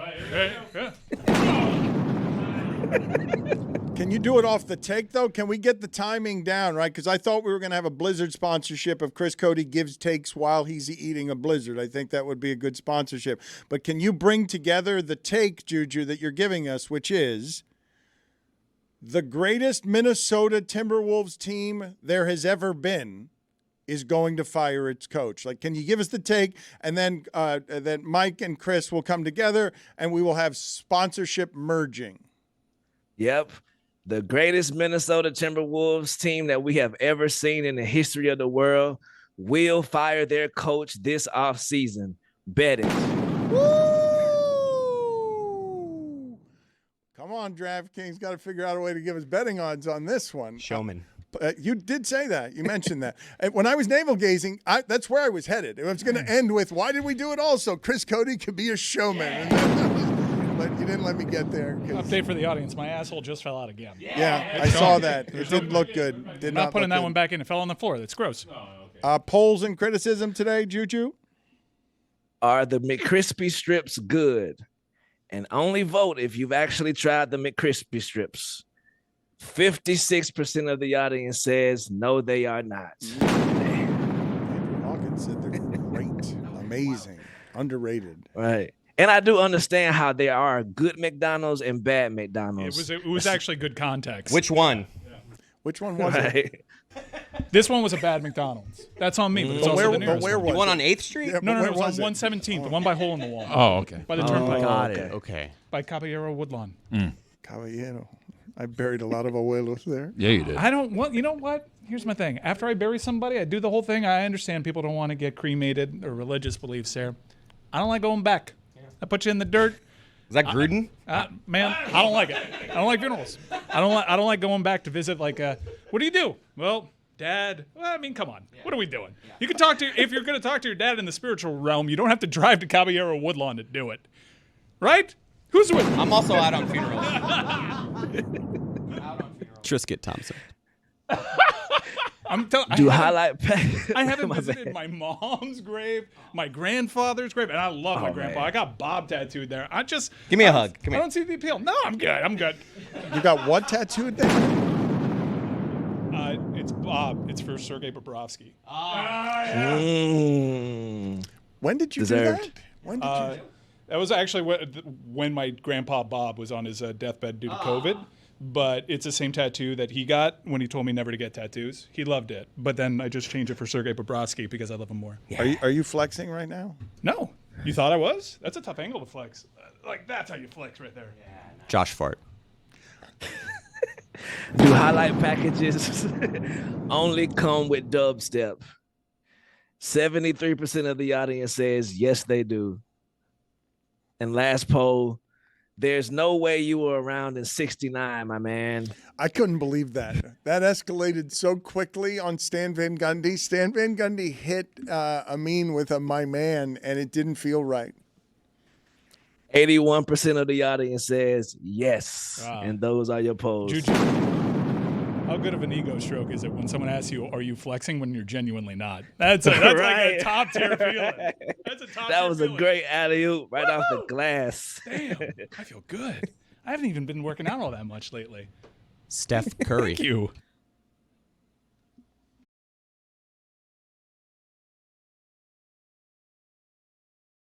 Can you do it off the take, though? Can we get the timing down, right? Because I thought we were going to have a Blizzard sponsorship of Chris Cote gives takes while he's eating a Blizzard. I think that would be a good sponsorship. But can you bring together the take, Juju, that you're giving us, which is the greatest Minnesota Timberwolves team there has ever been is going to fire its coach? Like, can you give us the take, and then Mike and Chris will come together, and we will have sponsorship merging. Yep. The greatest Minnesota Timberwolves team that we have ever seen in the history of the world will fire their coach this offseason. Bet it. Woo! Come on, DraftKings. Got to figure out a way to give us betting odds on this one. Showman. You did say that. You mentioned that. And when I was navel gazing, that's where I was headed. It was going to end with, why did we do it all? So Chris Cote could be a showman. But you didn't let me get there. Update for the audience. My asshole just fell out again. Yeah, I saw that. It didn't look good. Did not putting look that good. one back in. It fell on the floor. That's gross. Polls and criticism today, Juju? Are the McCrispy strips good? And only vote if you've actually tried the McCrispy strips. 56% of the audience says no, they are not. Hawkins said they're great, amazing, underrated. Right. And I do understand how there are good McDonald's and bad McDonald's. It was actually good context. Which one? Which one was it? This one was a bad McDonald's. That's on me, but it's also the nearest where one. was The one it? on 8th Street? Yeah, No, where it was was on it? 117th, the one by Hole in the Wall. Oh, okay. By the turnpike. Got it. Okay. By Caballero Woodlawn. Caballero. I buried a lot of abuelos there. Yeah, you did. I don't want, you know what? Here's my thing. After I bury somebody, I do the whole thing. I understand people don't want to get cremated or religious beliefs there. I don't like going back. I put you in the dirt. Is that Gruden? Man, I don't like it. I don't like funerals. I don't like going back to visit. Like, what do you do? Well, Dad. Well, I mean, come on. What are we doing? You can talk to if you're going to talk to your dad in the spiritual realm. You don't have to drive to Caballero Woodlawn to do it, right? Who's with? I'm also out on funerals. Triscuit Thompson. I haven't visited my mom's grave, my grandfather's grave, and I love my grandpa. I got Bob tattooed there. Give me a hug. Come I here. don't see the appeal. No, I'm good. You got what tattooed there? It's Bob. It's for Sergei Bobrovsky. When did you do that? When did you? That was actually when my grandpa Bob was on his deathbed due to COVID. But it's the same tattoo that he got when he told me never to get tattoos. He loved it. But then I just changed it for Sergei Bobrovsky because I love him more. Yeah. Are you flexing right now? No. You thought I was? That's a tough angle to flex. Like, that's how you flex right there. Yeah, Josh Fart. Do highlight packages only come with dubstep? 73% of the audience says yes, they do. And last poll, there's no way you were around in 69, my man. I couldn't believe that. That escalated so quickly on Stan Van Gundy. Stan Van Gundy hit Amin with a my man, and it didn't feel right. 81% of the audience says yes. Wow. And those are your polls. Juju, how good of an ego stroke is it when someone asks you, are you flexing when you're genuinely not? That's right. Like a top tier feeling. That's a top That tier was feeling. a great alley-oop right off the glass. Damn, I feel good. I haven't even been working out all that much lately. Steph Curry. Thank you.